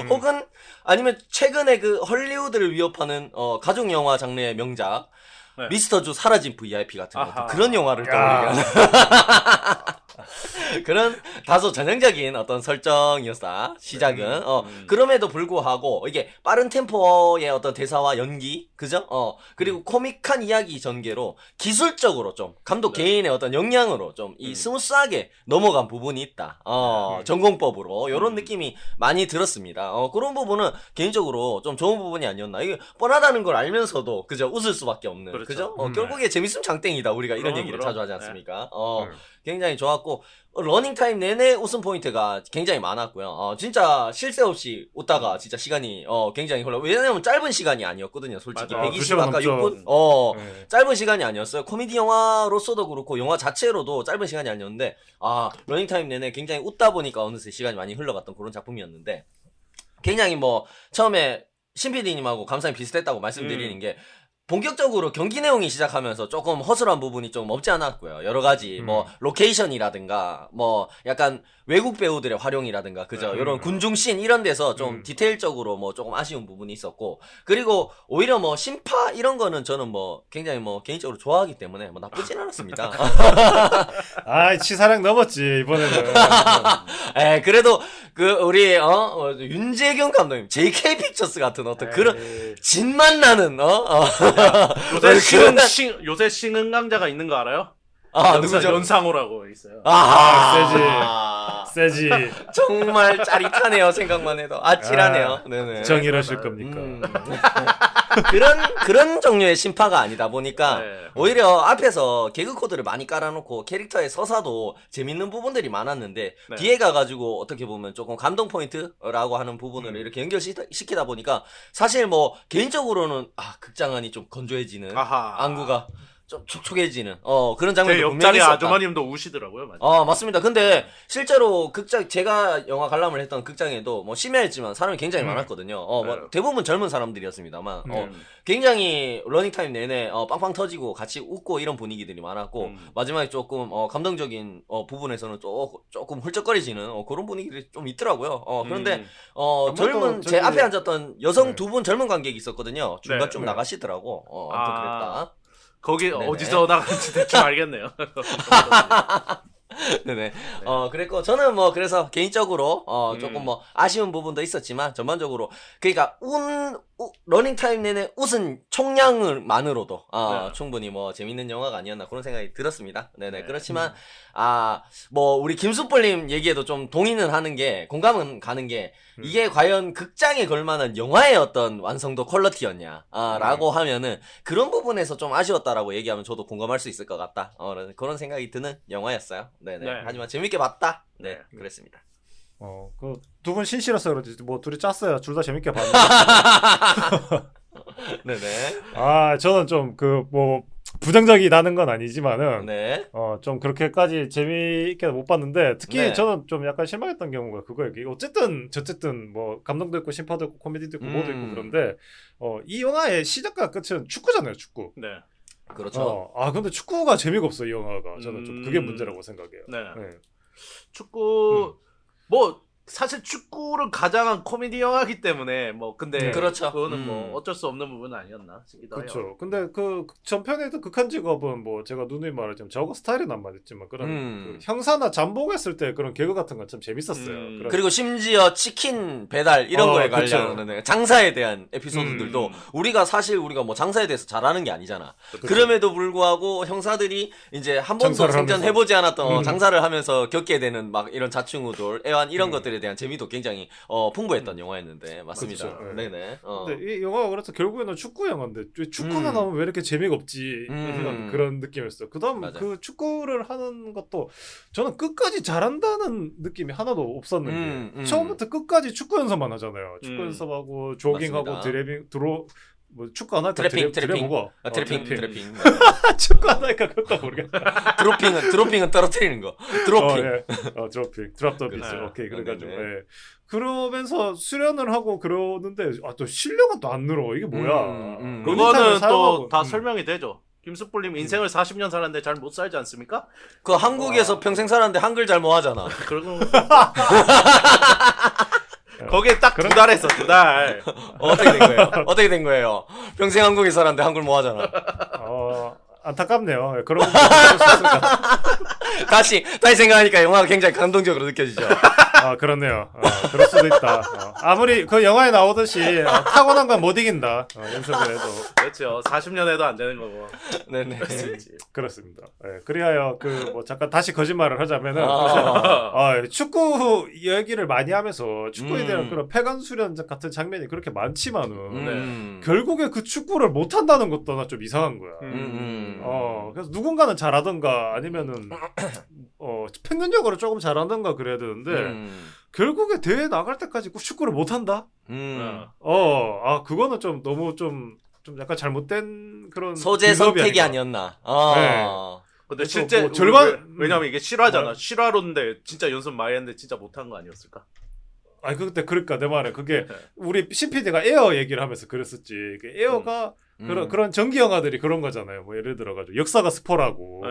혹은 아니면 최근에 그 헐리우드를 위협하는 가족 영화 장르의 명작 네. 미스터 주 사라진 VIP 같은 거 그런 영화를 떠올리게 하는 그런 다소 전형적인 어떤 설정이었다 시작은 그럼에도 불구하고 이게 빠른 템포의 어떤 대사와 연기 그죠? 그리고 코믹한 이야기 전개로 기술적으로 좀 감독 개인의 어떤 역량으로 좀 이 스무스하게 넘어간 부분이 있다. 전공법으로 요런 느낌이 많이 들었습니다. 그런 부분은 개인적으로 좀 좋은 부분이 아니었나. 이게 뻔하다는 걸 알면서도 그죠? 웃을 수밖에 없는 그죠? 결국에 재밌으면 장땡이다. 우리가 이런 얘기를 자주 하지 않습니까? 굉장히 좋았고 러닝타임 내내 웃음 포인트가 굉장히 많았고요. 진짜 쉴 새 없이 웃다가 진짜 시간이 굉장히 흘러. 왜냐면 짧은 시간이 아니었거든요. 솔직히 120 아까 6분 짧은 시간이 아니었어요. 코미디 영화로서도 그렇고 영화 자체로도 짧은 시간이 아니었는데 러닝타임 내내 굉장히 웃다 보니까 어느새 시간이 많이 흘러갔던 그런 작품이었는데 굉장히 뭐 처음에 신PD님하고 감상이 비슷했다고 말씀드리는 게 본격적으로 경기 내용이 시작하면서 조금 허술한 부분이 좀 없지 않았고요. 여러 가지 뭐 로케이션이라든가 뭐 약간 외국 배우들의 활용이라든가 그죠? 이런 군중씬 이런 데서 좀 디테일적으로 뭐 조금 아쉬운 부분이 있었고 그리고 오히려 뭐 심파 이런 거는 저는 뭐 굉장히 뭐 개인적으로 좋아하기 때문에 뭐 나쁘진 않았습니다. 치사량 넘었지 이번에는. 그래도 그 우리 윤재경 감독님 JK 픽처스 같은 어떤 그런 진맛 나는 요새 신흥강자가 있는 거 알아요? 누구죠? 연상호라고 있어요. 세지. 정말 짜릿하네요. 생각만 해도 아찔하네요. 네네. 정이러실 겁니까? 그런 종류의 심파가 아니다 보니까 오히려 앞에서 개그 코드를 많이 깔아놓고 캐릭터의 서사도 재밌는 부분들이 많았는데 뒤에 가가지고 어떻게 보면 조금 감동 포인트라고 하는 부분을 이렇게 연결시키다 보니까 사실 뭐 개인적으로는 극장 안이 좀 건조해지는 안구가 좀 촉촉해지는 그런 장면도 제 분명히 옆자리 있었다. 아주머님도 우시더라고요. 맞아요. 맞습니다. 근데 실제로 극장 제가 영화 관람을 했던 극장에도 뭐 심야였지만 사람이 굉장히 많았거든요. 뭐 대부분 젊은 사람들이었습니다만 굉장히 러닝타임 내내 빵빵 터지고 같이 웃고 이런 분위기들이 많았고 마지막에 조금 감동적인 부분에서는 조금 훌쩍거리지는 그런 분위기들이 좀 있더라고요. 그런데 젊은 제 앞에 앉았던 여성 두 분 젊은 관객이 있었거든요. 중간쯤 나가시더라고. 아무튼 그랬다. 거기 어디서 나갔는지 대충 알겠네요. 네네. 그랬고, 저는 뭐, 그래서 개인적으로, 조금 뭐, 아쉬운 부분도 있었지만, 전반적으로, 그러니까, 러닝타임 내내 웃은 총량만으로도, 충분히 뭐, 재밌는 영화가 아니었나, 그런 생각이 들었습니다. 네네. 그렇지만, 뭐, 우리 김수폴님 얘기에도 좀 동의는 하는 게, 공감은 가는 게, 이게 과연 극장에 걸만한 영화의 어떤 완성도 퀄리티였냐, 라고 하면은, 그런 부분에서 좀 아쉬웠다라고 얘기하면 저도 공감할 수 있을 것 같다. 그런 생각이 드는 영화였어요. 네네. 하지만 재밌게 봤다. 네, 그랬습니다. 그 두 분 신실어서 그런지 뭐 둘이 짰어요. 둘 다 재밌게 봤는데. 네네. 저는 좀 뭐 부정적이라는 건 아니지만은 좀 그렇게까지 재미있게 못 봤는데 특히 저는 좀 약간 실망했던 경우가 그거예요. 어쨌든 뭐 감동도 있고 심파도 있고 코미디도 있고 뭐도 있고 그런데 이 영화의 시작과 끝은 축구잖아요. 축구. 네. 그렇죠. 근데 축구가 재미가 없어 이 영화가. 저는 좀 그게 문제라고 생각해요. 네. 축구 뭐 사실 축구를 가장한 코미디 영화이기 때문에 뭐 근데 그렇죠. 그거는 뭐 어쩔 수 없는 부분은 아니었나 싶기도 해요. 그렇죠. 근데 그 전편에도 극한 직업은 뭐 제가 누누이 말하지만 저거 스타일은 안 맞았지만 그런 그 형사나 잠복했을 때 그런 개그 같은 건 참 재밌었어요. 그런 그리고 심지어 치킨 배달 이런 거에 관련한 장사에 대한 에피소드들도 우리가 뭐 장사에 대해서 잘하는 게 아니잖아. 그럼에도 불구하고 형사들이 이제 한 번도 장사를 생전해보지 않았던 장사를 하면서 겪게 되는 막 이런 자충우돌, 애환 이런 것들에 대한 재미도 굉장히 풍부했던 영화였는데 맞습니다. 그렇죠. 네네. 근데 이 영화가 그래서 결국에는 축구 영화인데 왜 축구가 나오면 왜 이렇게 재미가 없지 그런 느낌이었어요. 그다음 맞아. 그 축구를 하는 것도 저는 끝까지 잘한다는 느낌이 하나도 없었는 게 처음부터 끝까지 축구 연습만 하잖아요. 축구 연습하고 조깅하고 맞습니다. 드래빙 뭐 축구 안 할까? 트래핑. 트래핑. 축구 안 할까 그것도 모르겠다. 드로핑은 떨어뜨리는 거. 드로핑. 드로핑. 드랍 더비스. 그렇죠. 오케이. 그래가지고 네. 예. 그러면서 수련을 하고 그러는데 또 실력은 또 안 늘어. 이게 뭐야? 그거는 또 다 사용하고, 설명이 되죠. 김숙불님 인생을 40년 살았는데 잘 못 살지 않습니까? 그 한국에서 평생 살았는데 한글 잘 못 하잖아. 그런 거기에 딱 2달 했어. 2달. 어떻게 된 거예요? 평생 한국에 살았는데 한글 못 하잖아. 안타깝네요. 그런 부분이 있을 수 있을 것 같아요. 다시 생각하니까 영화가 굉장히 감동적으로 느껴지죠. 그렇네요. 그럴 수도 있다. 아무리 그 영화에 나오듯이 타고난 건 못 이긴다. 연습을 해도. 그렇죠. 40년 해도 안 되는 거고. 네네. 그렇습니다. 그리하여 뭐 잠깐 다시 거짓말을 하자면은 축구 얘기를 많이 하면서 축구에 대한 그런 폐관 수련 같은 장면이 그렇게 많지만은 결국에 그 축구를 못 한다는 것도 나 좀 이상한 거야. 그래서 누군가는 잘하던가 아니면은 평균적으로 조금 잘하던가 그래야 되는데 결국에 대회 나갈 때까지 축구를 못 한다. 그거는 좀 너무 좀 약간 잘못된 그런 소재 선택이 아니었나. 네. 근데 실제 뭐 절반 왜냐면 이게 실화잖아. 실화로인데 진짜 연습 많이 했는데 진짜 못한 거 아니었을까? 아니 그때 그러니까 내 말에 그게 우리 CPD가 에어 얘기를 하면서 그랬었지. 에어가 그런 전기 영화들이 그런 거잖아요. 뭐 예를 들어가지고 역사가 스포라고.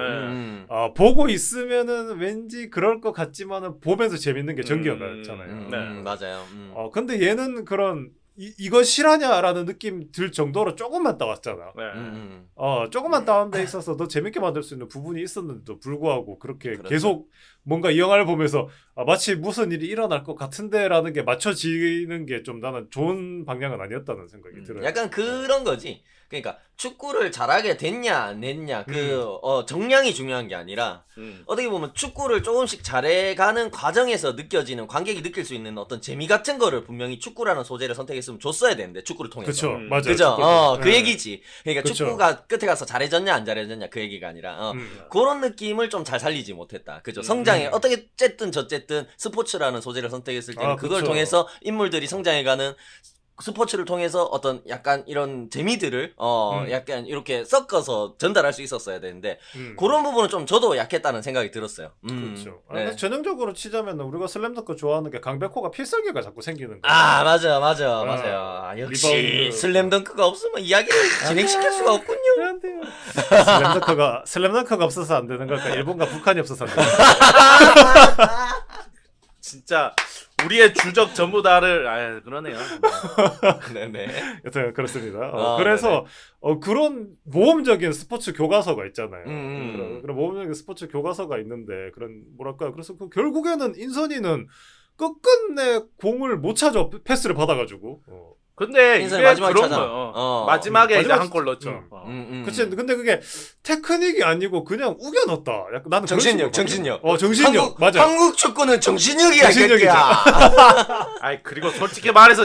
보고 있으면은 왠지 그럴 것 같지만은 보면서 재밌는 게 전기 영화였잖아요. 맞아요. 근데 얘는 그런 이거 실화냐라는 느낌 들 정도로 조금만 따왔잖아. 조금만 다운돼 있어서 더 재밌게 만들 수 있는 부분이 있었는데도 불구하고 그렇게 그렇죠. 계속 뭔가 이 영화를 보면서 마치 무슨 일이 일어날 것 같은데라는 게 맞춰지는 게 좀 나는 좋은 방향은 아니었다는 생각이 들어요. 약간 그런 거지. 그러니까 축구를 잘하게 됐냐 안 됐냐 정량이 중요한 게 아니라 어떻게 보면 축구를 조금씩 잘해가는 과정에서 느껴지는 관객이 느낄 수 있는 어떤 재미 같은 거를 분명히 축구라는 소재를 선택했으면 줬어야 되는데 축구를 통해서. 그렇죠, 맞아요. 그죠. 그 네. 얘기지. 그러니까 그쵸. 축구가 끝에 가서 잘해졌냐 안 잘해졌냐 그 얘기가 아니라 그런 느낌을 좀 잘 살리지 못했다. 그죠. 성장에 어떻게 저쨌든 스포츠라는 소재를 선택했을 때는 그걸 그쵸. 통해서 인물들이 성장해가는. 스포츠를 통해서 어떤 약간 이런 재미들을 약간 이렇게 섞어서 전달할 수 있었어야 되는데 그런 부분은 좀 저도 약했다는 생각이 들었어요. 그렇죠. 네. 그래서 전형적으로 치자면 우리가 슬램덩크 좋아하는 게 강백호가 필살기가 자꾸 생기는 거야. 맞아요. 역시 리바운드. 슬램덩크가 없으면 이야기를 진행시킬 수가 없군요. 안 돼요. 슬램덩크가 없어서 안 되는 걸까? 일본과 북한이 없어서 안 되는 걸까? 진짜 우리의 주적 전부 다를 그러네요. 네네. 여튼 그렇습니다. 그래서 그런 모험적인 스포츠 교과서가 있잖아요. 그런 모험적인 스포츠 교과서가 있는데 그런 뭐랄까 그래서 결국에는 인선이는 끝끝내 공을 못 찾아 패스를 받아가지고. 근데 이게 마지막에 그런 찾아. 거예요. 마지막에 이제 한 골 넣죠. 그치. 근데 그게 테크닉이 아니고 그냥 우겨 넣었다. 약간 나는 정신력. 정신력. 맞아. 한국 축구는 정신력이야. 그리고 솔직히 말해서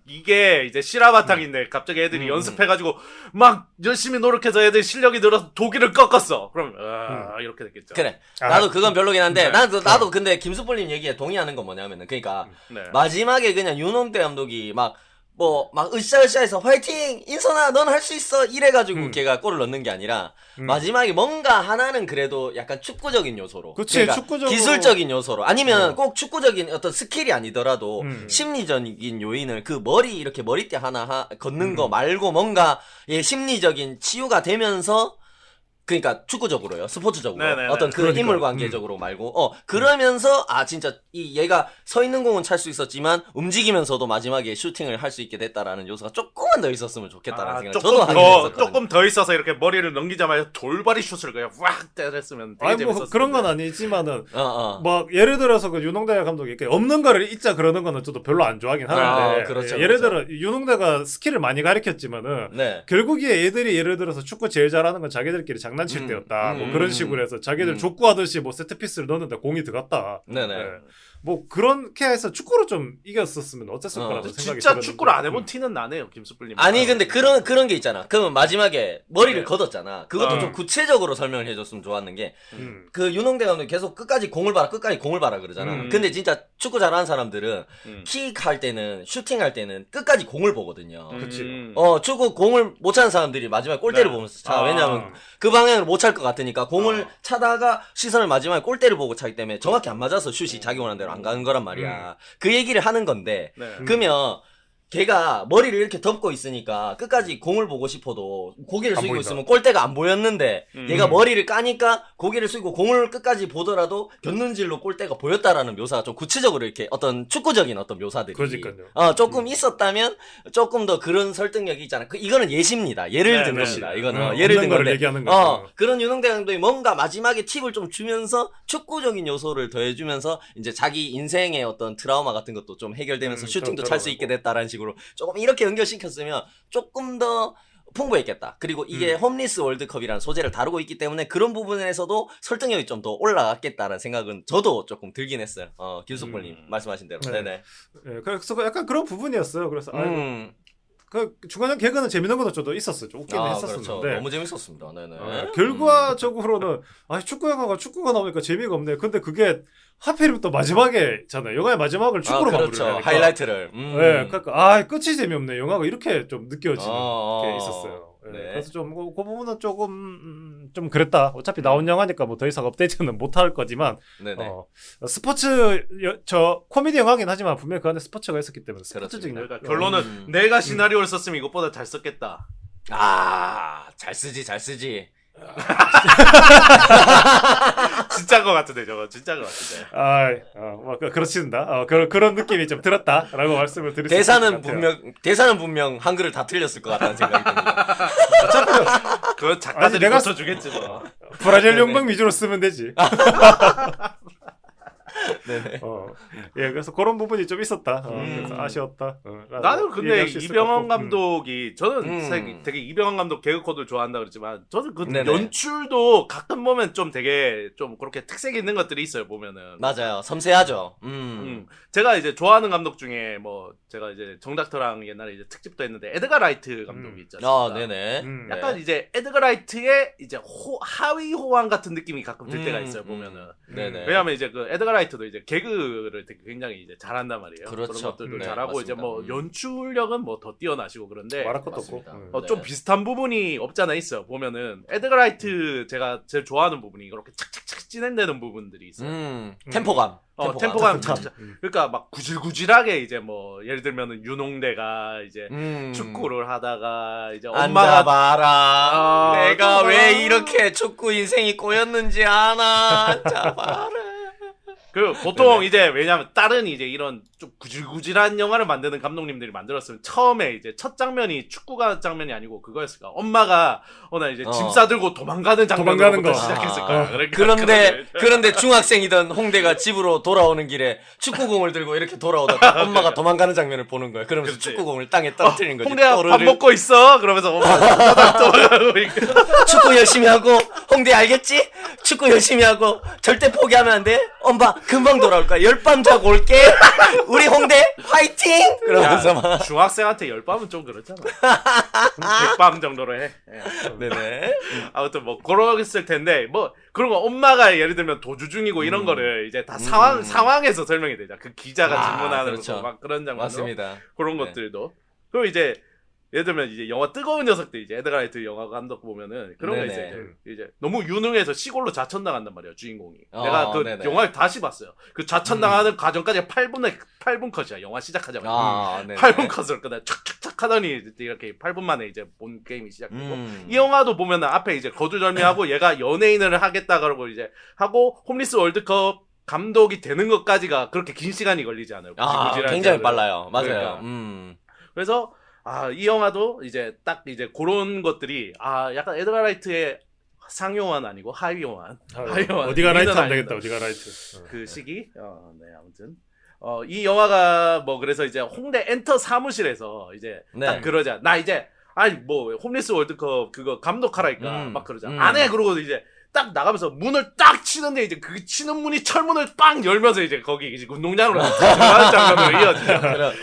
이게 이제 실화 바탕인데 갑자기 애들이 연습해가지고 막 열심히 노력해서 애들 실력이 늘어서 독일을 꺾었어. 그럼 이렇게 됐겠죠. 그래. 나도 그건 별로긴 한데 나도 근데 김수폴님 얘기에 동의하는 건 뭐냐면은 그러니까 마지막에 그냥 윤홍대 감독이 막 으쌰으쌰해서 화이팅! 인선아 넌 할 수 있어! 이래가지고 걔가 골을 넣는 게 아니라 마지막에 뭔가 하나는 그래도 약간 축구적인 요소로 그치, 그러니까 축구적으로 기술적인 요소로 아니면 꼭 축구적인 어떤 스킬이 아니더라도 심리적인 요인을 그 이렇게 머리띠 하나 걷는 거 말고 뭔가 심리적인 치유가 되면서 그러니까 축구적으로요, 스포츠적으로 네네네. 어떤 그 그러니까. 인물 관계적으로 말고, 그러면서 진짜 이 얘가 서 있는 공은 찰 수 있었지만 움직이면서도 마지막에 슈팅을 할 수 있게 됐다라는 요소가 조금만 더 있었으면 좋겠다라는 생각 저도 하긴 했었거든요. 조금 더 있어서 이렇게 머리를 넘기자마자 돌발이 슛을 그냥 확 때렸으면 되게 아니 뭐 재밌었을 그런 건 텐데. 아니지만은 어. 막 예를 들어서 그 윤홍대 감독이 이렇게 없는 거를 잊자 그러는 거는 저도 별로 안 좋아하긴 하는데 그렇죠, 예를 그렇죠. 들어 윤홍대가 스킬을 많이 가르쳤지만은 네. 결국에 애들이 예를 들어서 축구 제일 잘하는 건 자기들끼리 장난칠 때였다. 뭐 그런 식으로 해서 자기들 족구하듯이 뭐 세트피스를 넣는데 공이 들어갔다. 네네. 네. 뭐 그렇게 해서 축구로 좀 이겼었으면 어땠을 거라는 생각이 진짜 들었는데. 축구를 안 해본 티는 나네요, 김수풀님. 아니 근데 그런 게 있잖아. 그러면 마지막에 머리를 네. 걷었잖아. 그것도 좀 구체적으로 설명을 해줬으면 좋았는 게 그 윤홍대 감독이 계속 끝까지 공을 봐라 그러잖아. 근데 진짜 축구 잘하는 사람들은 킥할 때는 슈팅할 때는 끝까지 공을 보거든요. 그치. 축구 공을 못 차는 사람들이 마지막에 골대를 네. 보면서 차. 왜냐면 그 방향으로 못 찰 것 같으니까 공을 차다가 시선을 마지막에 골대를 보고 차기 때문에 정확히 안 맞아서 슛이 자기 원하는 대로 안 가는 거란 말이야. 그 얘기를 하는 건데 네. 그러면 걔가 머리를 이렇게 덮고 있으니까 끝까지 공을 보고 싶어도 고개를 안 숙이고 보인다. 있으면 골대가 안 보였는데 얘가 머리를 까니까 고개를 숙이고 공을 끝까지 보더라도 곁눈질로 골대가 보였다라는 묘사가 좀 구체적으로 이렇게 어떤 축구적인 어떤 묘사들이 그러니까요. 조금 있었다면 조금 더 그런 설득력이 있잖아. 이거는 예시입니다. 예를 든 겁니다. 이거는 예를 든 거를 건데 얘기하는 거죠. 그런 윤홍대 감독이 뭔가 마지막에 팁을 좀 주면서 축구적인 요소를 더해주면서 이제 자기 인생의 어떤 트라우마 같은 것도 좀 해결되면서 슈팅도 찰 수 있게 됐다라는 식으로 조금 이렇게 연결시켰으면 조금 더 풍부했겠다. 그리고 이게 홈리스 월드컵이라는 소재를 다루고 있기 때문에 그런 부분에서도 설득력이 좀 더 올라갔겠다라는 생각은 저도 조금 들긴 했어요. 길속벌님 말씀하신 대로. 네. 네네. 예, 그래서 약간 그런 부분이었어요. 그래서 그 중간에 개그는 재밌는 것도 저도 있었어요. 좀 웃기는 그렇죠. 했었는데 너무 재밌었습니다. 네네. 결과적으로는 축구 영화가 축구가 나오니까 재미가 없네. 근데 그게 하필이면 또 마지막에잖아요. 영화의 마지막을 축구로 그렇죠. 마무리를 하니까. 하이라이트를. 네, 그러니까 끝이 재미없네. 영화가 이렇게 좀 느껴지는 게 있었어요. 네. 그래서 좀 그 부분은 조금 좀 그랬다. 어차피 나온 영화니까 뭐 더 이상 업데이트는 못 할 거지만 네네. 스포츠 저 코미디 영화긴 하지만 분명히 그 안에 스포츠가 있었기 때문에 스포츠적인 그러니까 결론은 내가 시나리오를 썼으면 이것보다 잘 썼겠다. 잘 쓰지. 진짜인 것 같은데 저거 진짜인 것 같은데. 뭐 그렇습니다. 그런 느낌이 좀 들었다라고 말씀을 드릴 수 있을 것 같아요. 대사는 분명 한글을 다 틀렸을 것 같다는 생각이 듭니다. 그건 작가들이 내가 고쳐주겠지 뭐. 브라질 용병 위주로 쓰면 되지. 네네. 예, 그래서 그런 부분이 좀 있었다. 그래서 아쉬웠다. 나는 근데 얘기할 수 있을 것 이병헌 같고. 감독이 저는 되게 이병헌 감독 개그 코드를 좋아한다 그랬지만 저는 그 네네. 연출도 가끔 보면 좀 되게 좀 그렇게 특색 있는 것들이 있어요 보면은. 맞아요. 섬세하죠. 제가 이제 좋아하는 감독 중에 뭐 제가 이제 정닥터랑 옛날에 이제 특집도 했는데 에드가 라이트 감독이 있잖아요. 네네. 약간 이제 에드가 라이트의 이제 하위 호환 같은 느낌이 가끔 들 때가 있어요 보면은. 네네. 왜냐면 이제 그 에드가 라이트도 이제 개그를 되게 굉장히 이제 잘한단 말이에요. 그렇죠. 그런 것들도 네, 잘하고 맞습니다. 이제 뭐 연출력은 뭐 더 뛰어나시고 그런데 말할 것도 맞습니다. 없고. 좀 비슷한 부분이 없잖아 있어요. 보면은 에드가 라이트 제가 제일 좋아하는 부분이 그렇게 착착착 진행되는 부분들이 있어요. 템포감. 템포감 착착. 그러니까 막 구질구질하게 이제 뭐 예를 들면은 윤홍대가 이제 축구를 하다가 이제 엄마가 앉아봐라. 내가 또 왜 봐. 이렇게 축구 인생이 꼬였는지 아나. 앉아봐라. 그 보통 이제 왜냐면 다른 이제 이런 좀 구질구질한 영화를 만드는 감독님들이 만들었으면 처음에 이제 첫 장면이 축구가 장면이 아니고 그거였을까. 엄마가 나 이제 짐 싸들고 도망가는 장면부터 시작했을 거야. 그러니까 그런데 중학생이던 홍대가 집으로 돌아오는 길에 축구공을 들고 이렇게 돌아오다가 엄마가 도망가는 장면을 보는 거야. 그러면서 그렇지. 축구공을 땅에 떨어뜨리는 거지. 홍대야 밥 먹고 있어. 그러면서 엄마가 도망가고 있고. 축구 열심히 하고 홍대 알겠지? 축구 열심히 하고 절대 포기하면 안 돼. 엄마 금방 돌아올 거야. 10밤 자고 올게. 우리 홍대 화이팅! 그러면서 막 중학생한테 10밤은 좀 그렇잖아. 100밤 정도로 해. 네네. 아무튼 뭐 그러겠을 텐데 뭐 그런 거 엄마가 예를 들면 도주 중이고 이런 거를 이제 다 상황에서 설명이 되죠. 그 기자가 질문하는 그렇죠. 거 막 그런 장면. 맞습니다. 그런 네. 것들도. 그리고 이제 예를 들면 이제 영화 뜨거운 녀석들 이제 에드가 라이트 영화 감독 보면은 그런 거 네네. 있어요. 이제 너무 유능해서 시골로 자천당한단 말이에요 주인공이. 내가 그 네네. 영화를 다시 봤어요. 그 자천당하는 과정까지 8분 컷이야. 영화 시작하자마자. 네네. 8분 컷을 그냥 촥촥촥 하더니 이렇게 8분 만에 이제 본 게임이 시작되고 이 영화도 보면은 앞에 이제 거두절미하고 얘가 연예인을 하겠다 그러고 이제 하고 홈리스 월드컵 감독이 되는 것까지가 그렇게 긴 시간이 걸리지 않아요. 구질구질하지 굉장히 않아요. 빨라요. 맞아요. 그러니까. 그래서 이 영화도 이제 딱 이제 그런 것들이 약간 에드가 라이트의 상용환 아니고 하위용환. 하위용환. 어디가 라이트 하면 아닙니다. 되겠다. 어디가 라이트. 그 시기. 네, 아무튼. 이 영화가 뭐 그래서 이제 홍대 엔터 사무실에서 이제 네. 딱 그러자. 나 이제 아니 뭐 홈리스 월드컵 그거 감독하라니까 막 그러자. 음. 안 해. 그러고 이제 딱 나가면서 문을 딱 치는데 이제 그 치는 문이 철문을 빵 열면서 이제 거기 이제 운동장으로 들어가는 장면으로 이어지죠.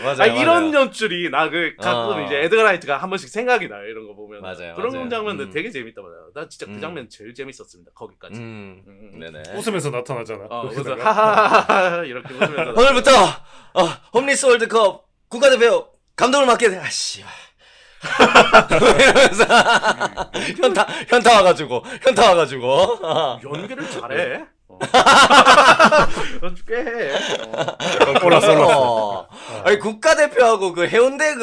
맞아요. 이런 맞아요. 연출이 나 그 가끔 이제 에드가 라이트가 한 번씩 생각이 나요. 이런 거 보면. 맞아요, 그런 맞아요. 장면들 되게 재밌다 말이야. 나 진짜 그 장면 제일 재밌었습니다. 거기까지. 네네. 웃으면서 나타나잖아. 그래서 거기다가. 하하하하 이렇게 웃으면서 오늘부터 홈리스 월드컵 국가대표 감독을 맡게 돼. 아씨. 이러면서 현타 와가지고 연기를 잘해. 꽤 해. 아니 국가대표하고 그 해운대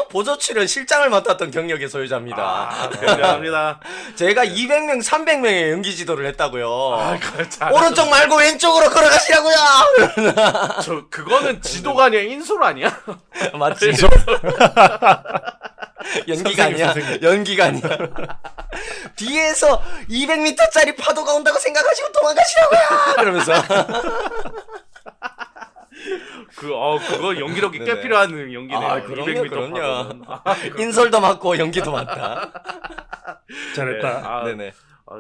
보조 출연 실장을 맡았던 경력의 소유자입니다. 굉장합니다. 제가 200명, 300명의 연기 지도를 했다고요. 잘했어. 오른쪽 말고 왼쪽으로 걸어가시라고요. 그거는 지도가 아니야 인솔 아니야? 맞지? 연기가 아니야. 연기가 아니야. 뒤에서 200m짜리 파도가 온다고 생각하시고 도망가시라고요. 그러면서 그거 연기력이 꽤 네네. 필요한 연기네요. 그럼요. 인솔도 맞고 연기도 맞다. 잘했다. 네네.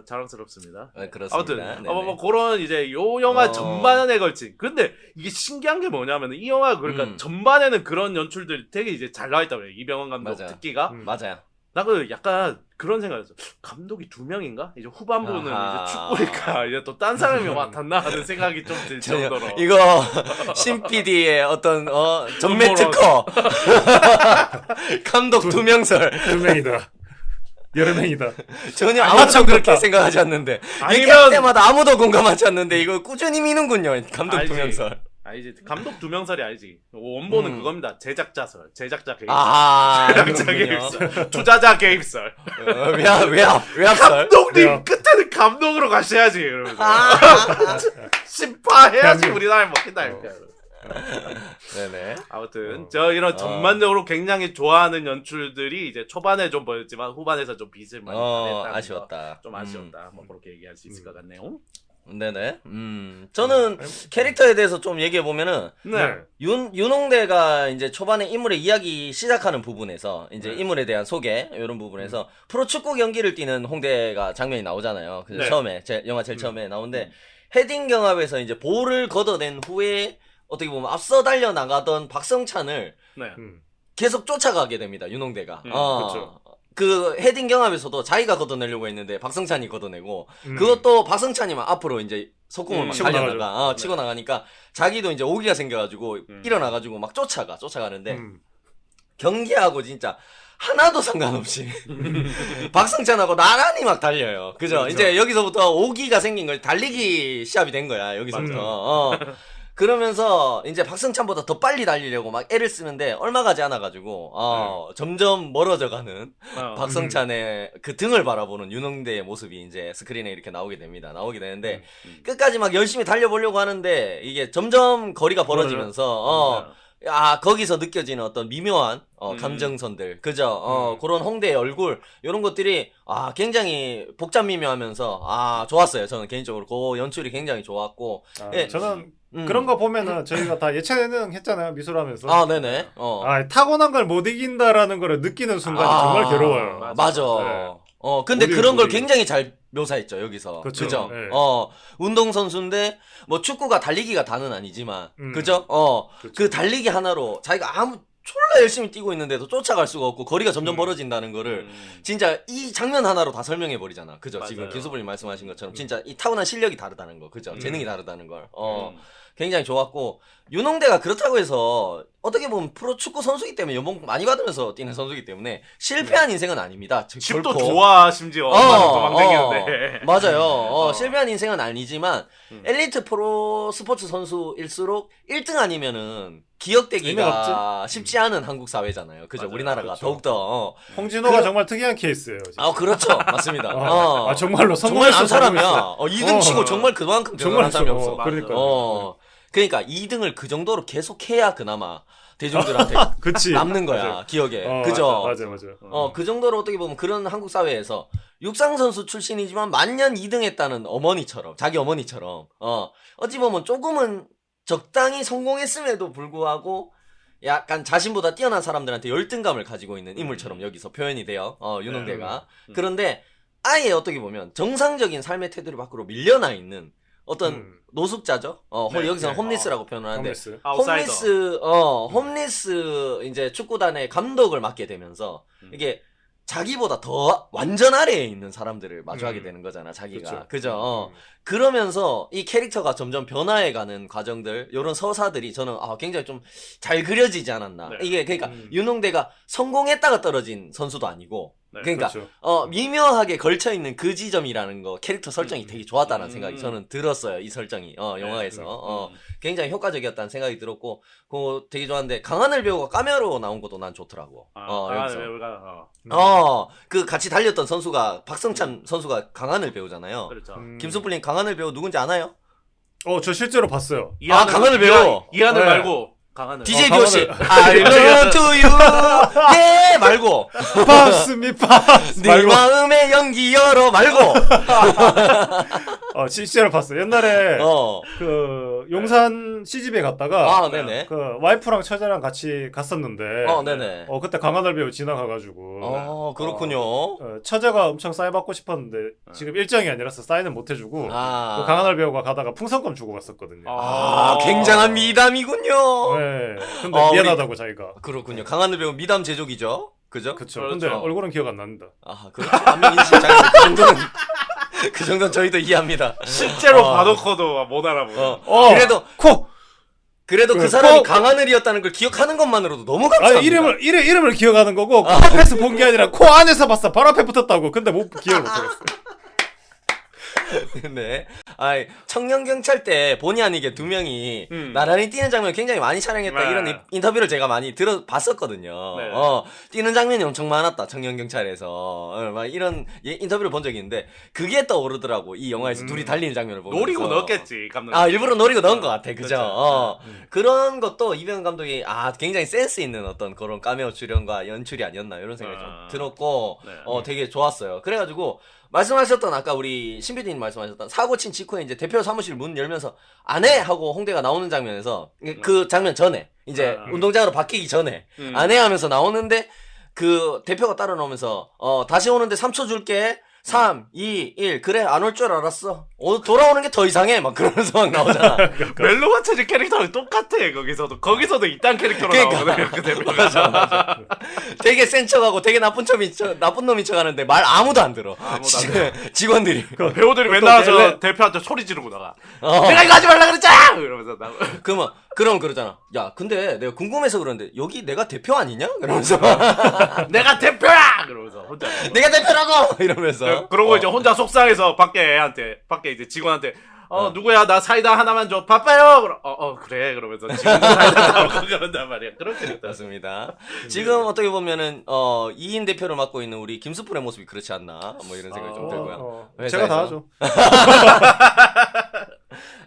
자랑스럽습니다. 그렇습니다. 아무튼 네네. 뭐 그런 이제 요 영화 전반에 걸친. 근데 이게 신기한 게 뭐냐면 이 영화 그러니까 전반에는 그런 연출들 되게 이제 잘 나와 있다고 해요. 이병헌 감독 맞아. 특기가. 맞아요. 나 그 약간 그런 생각이었어. 감독이 2명인가? 이제 후반부는 아하. 이제 축구니까 이제 또 딴 사람이 맡았나 하는 생각이 좀 들 정도로. 이거 신 PD의 어떤 전매 특허 감독 2명설 2명이다. 여러 명이다. 전혀 아, 아무도 참 그렇게 좋다. 생각하지 않는데 아니면- 얘기할 때마다 아무도 공감하지 않는데 이거 꾸준히 미는군요. 감독 알지. 2명설. 이제 감독 2명설이 알지. 원본은 그겁니다. 제작자설, 제작자 개입설, 아, 제작자 그렇군요. 개입설, 투자자 개입설. 외압설. 감독님 네. 끝에는 감독으로 가셔야지 이러면서 아. 심파해야지 우리나라에 먹힌다 이렇게. 네네. 아무튼 저 이런 전반적으로 굉장히 좋아하는 연출들이 이제 초반에 좀 보였지만 후반에서 좀 빚을 많이 당했다. 아쉬웠다. 좀 아쉬웠다. 뭐 그렇게 얘기할 수 있을 것 같네요. 네네. 저는 캐릭터에 대해서 좀 얘기해 보면은 네. 윤홍대가 이제 초반에 인물의 이야기 시작하는 부분에서 이제 인물에 대한 소개 이런 부분에서 프로축구 경기를 뛰는 홍대가 장면이 나오잖아요. 그래서 네. 처음에 영화 제일 처음에 나오는데 헤딩 경합에서 이제 볼을 걷어낸 후에 어떻게 보면 앞서 달려 나가던 박성찬을 네. 계속 쫓아가게 됩니다. 윤홍대가. 그쵸. 그 헤딩 경합에서도 자기가 걷어내려고 했는데 박성찬이 걷어내고 그것도 박성찬이만 앞으로 이제 속공을 막 치고 달려나가 치고 나가니까 자기도 이제 오기가 생겨가지고 일어나가지고 막 쫓아가는데 경기하고 진짜 하나도 상관없이 박성찬하고 나란히 막 달려요. 그죠? 그렇죠. 이제 여기서부터 오기가 생긴 걸 달리기 시합이 된 거야. 여기서부터. 그러면서 이제 박성찬보다 더 빨리 달리려고 막 애를 쓰는데 얼마 가지 않아가지고 점점 멀어져가는 박성찬의 그 등을 바라보는 윤홍대의 모습이 이제 스크린에 이렇게 나오게 됩니다. 나오게 되는데 끝까지 막 열심히 달려보려고 하는데 이게 점점 거리가 벌어지면서 거기서 느껴지는 어떤 미묘한 감정선들 그죠? 그런 홍대의 얼굴 이런 것들이 굉장히 복잡 미묘하면서 좋았어요. 저는 개인적으로 그 연출이 굉장히 좋았고 예. 저는 그런 거 보면은 저희가 다 예체능 했잖아요. 미술하면서. 네네. 타고난 걸 못 이긴다라는 걸 느끼는 순간이 정말 괴로워요. 맞아. 네. 근데 어디, 그런 걸 어디. 굉장히 잘 묘사했죠, 여기서. 그쵸. 그죠? 네. 운동선수인데, 뭐 축구가 달리기가 다는 아니지만, 그죠? 그 달리기 하나로 자기가 졸라 열심히 뛰고 있는데도 쫓아갈 수가 없고, 거리가 점점 벌어진다는 거를, 진짜 이 장면 하나로 다 설명해버리잖아. 그죠? 맞아요. 지금 기수분이 말씀하신 것처럼, 진짜 이 타고난 실력이 다르다는 거, 그죠? 재능이 다르다는 걸. 굉장히 좋았고, 윤홍대가 그렇다고 해서, 어떻게 보면 프로 축구 선수이기 때문에 연봉 많이 받으면서 뛰는 선수이기 때문에 실패한 인생은 아닙니다. 집도 결코. 좋아 심지어 도망다니는데 맞아요. 실패한 인생은 아니지만 엘리트 프로 스포츠 선수일수록 1등 아니면은 기억되기가 쉽지 않은 한국 사회잖아요. 그죠? 맞아요. 우리나라가 그렇죠. 더욱더 홍진호가 정말 특이한 케이스예요. 진짜. 그렇죠. 맞습니다. 정말로 정말 난 성공했어. 사람이야. 2등 치고 정말 그만큼 대단한 사람이 없어. 그러니까. 그러니까 2등을 그 정도로 계속 해야 그나마 대중들한테 그치. 남는 거야. 맞아. 기억에. 그죠? 맞아. 그 정도로 어떻게 보면 그런 한국 사회에서 육상 선수 출신이지만 만년 2등 했다는 어머니처럼, 자기 어머니처럼, 어찌 보면 조금은 적당히 성공했음에도 불구하고 약간 자신보다 뛰어난 사람들한테 열등감을 가지고 있는 인물처럼 여기서 표현이 돼요. 윤홍대가. 그런데 아예 어떻게 보면 정상적인 삶의 테두리 밖으로 밀려나 있는 어떤 노숙자죠. 여기서는 홈리스라고 표현을 하는데 아웃사이더. 홈리스 이제 축구단의 감독을 맡게 되면서 이게 자기보다 더 완전 아래에 있는 사람들을 마주하게 되는 거잖아, 자기가. 그죠? 그러면서 이 캐릭터가 점점 변화해가는 과정들, 요런 서사들이 저는 굉장히 좀 잘 그려지지 않았나. 네. 이게 그러니까 윤홍대가 성공했다가 떨어진 선수도 아니고, 네, 그러니까 그렇죠. 미묘하게 걸쳐있는 그 지점이라는 거 캐릭터 설정이 되게 좋았다는 생각이 저는 들었어요. 이 설정이 영화에서 굉장히 효과적이었다는 생각이 들었고 그거 되게 좋았는데 강하늘 배우가 카메오로 나온 것도 난 좋더라고. 여기서. 그 같이 달렸던 선수가 박성찬 선수가 강하늘 배우잖아요. 그렇죠. 김수풀님 강하늘 배우 누군지 아나요? 저 실제로 봤어요. 강하늘 배우. 이하늘 네. 말고 강하늘. DJ 교시. I love to you. 예 말고. 파스 네 마음의 연기 열어 말고. 실제로 봤어요. 옛날에 그 용산 CGV에 갔다가 네네. 그 와이프랑 처제랑 같이 갔었는데 네네. 그때 강하늘 배우 지나가가지고 그렇군요. 처제가 엄청 사인 받고 싶었는데 지금 일정이 아니라서 사인은 못 해주고 그 강하늘 배우가 가다가 풍선껌 주고 갔었거든요. 굉장한 미담이군요. 네. 근데 미안하다고 자기가. 그렇군요. 강하늘 배우 미담 제조기죠. 그죠? 그쵸. 근데 얼굴은 기억 안 납니다. 그렇죠. 안면 인식 장애 그 정도는 저희도 이해합니다. 실제로 봐놓고도 못 알아보고. 그래도 그 사람이 강하늘이었다는 걸 기억하는 것만으로도 너무 감사합니다. 이름을 기억하는 거고 코 앞에서 본 게 아니라 코 안에서 봤어. 바로 앞에 붙었다고. 근데 기억을 못하겠어요. 네. 청년경찰 때 본의 아니게 두 명이 나란히 뛰는 장면을 굉장히 많이 촬영했다. 이런 인터뷰를 제가 많이 들어봤었거든요. 네. 뛰는 장면이 엄청 많았다. 청년경찰에서. 막 이런 인터뷰를 본 적이 있는데 그게 떠오르더라고. 이 영화에서 둘이 달리는 장면을 보면서. 노리고 넣었겠지, 감독님. 일부러 노리고 넣은 것 같아. 그죠? 그런 것도 이병헌 감독이 굉장히 센스 있는 어떤 그런 카메오 출연과 연출이 아니었나 이런 생각이 좀 들었고 되게 좋았어요. 그래가지고 말씀하셨던 아까 우리 신비디님 말씀하셨던 사고 친 직후에 이제 대표 사무실 문 열면서 안 해! 하고 홍대가 나오는 장면에서 그 장면 전에 이제 운동장으로 바뀌기 전에 안 해! 하면서 나오는데 그 대표가 따라 나오면서 다시 오는데 3초 줄게 3, 2, 1 그래 안 올 줄 알았어 돌아오는 게 더 이상해 막 그러면서 막 나오잖아. 멜로가 체질 캐릭터랑 똑같아. 거기서도 이딴 캐릭터로 나오거든. 그 대표가. 맞아. 되게 센 척하고 되게 나쁜 놈인 척하는데 말 아무도 안 들어. 직원들이. 배우들이 맨날 와서 대표한테 소리 지르고 나가. 내가 이거 하지 말라 그랬잖아. 이러면서 그럼 그러잖아. 야, 근데 내가 궁금해서 그러는데 여기 내가 대표 아니냐? 그러면서 내가 대표야. 그러면서 혼자. 내가 대표라고 이러면서. 그러고 이제 혼자 속상해서 밖에 이제 직원한테 누구야 나 사이다 하나만 줘 바빠요. 그래 그러면서 직원들 사이다 사오고 그런단 말이야. 그런 캐릭터. 맞습니다. 지금 어떻게 보면은 이인 대표를 맡고 있는 우리 김수풀의 모습이 그렇지 않나 뭐 이런 생각이 좀 들고요. 제가 다 하죠.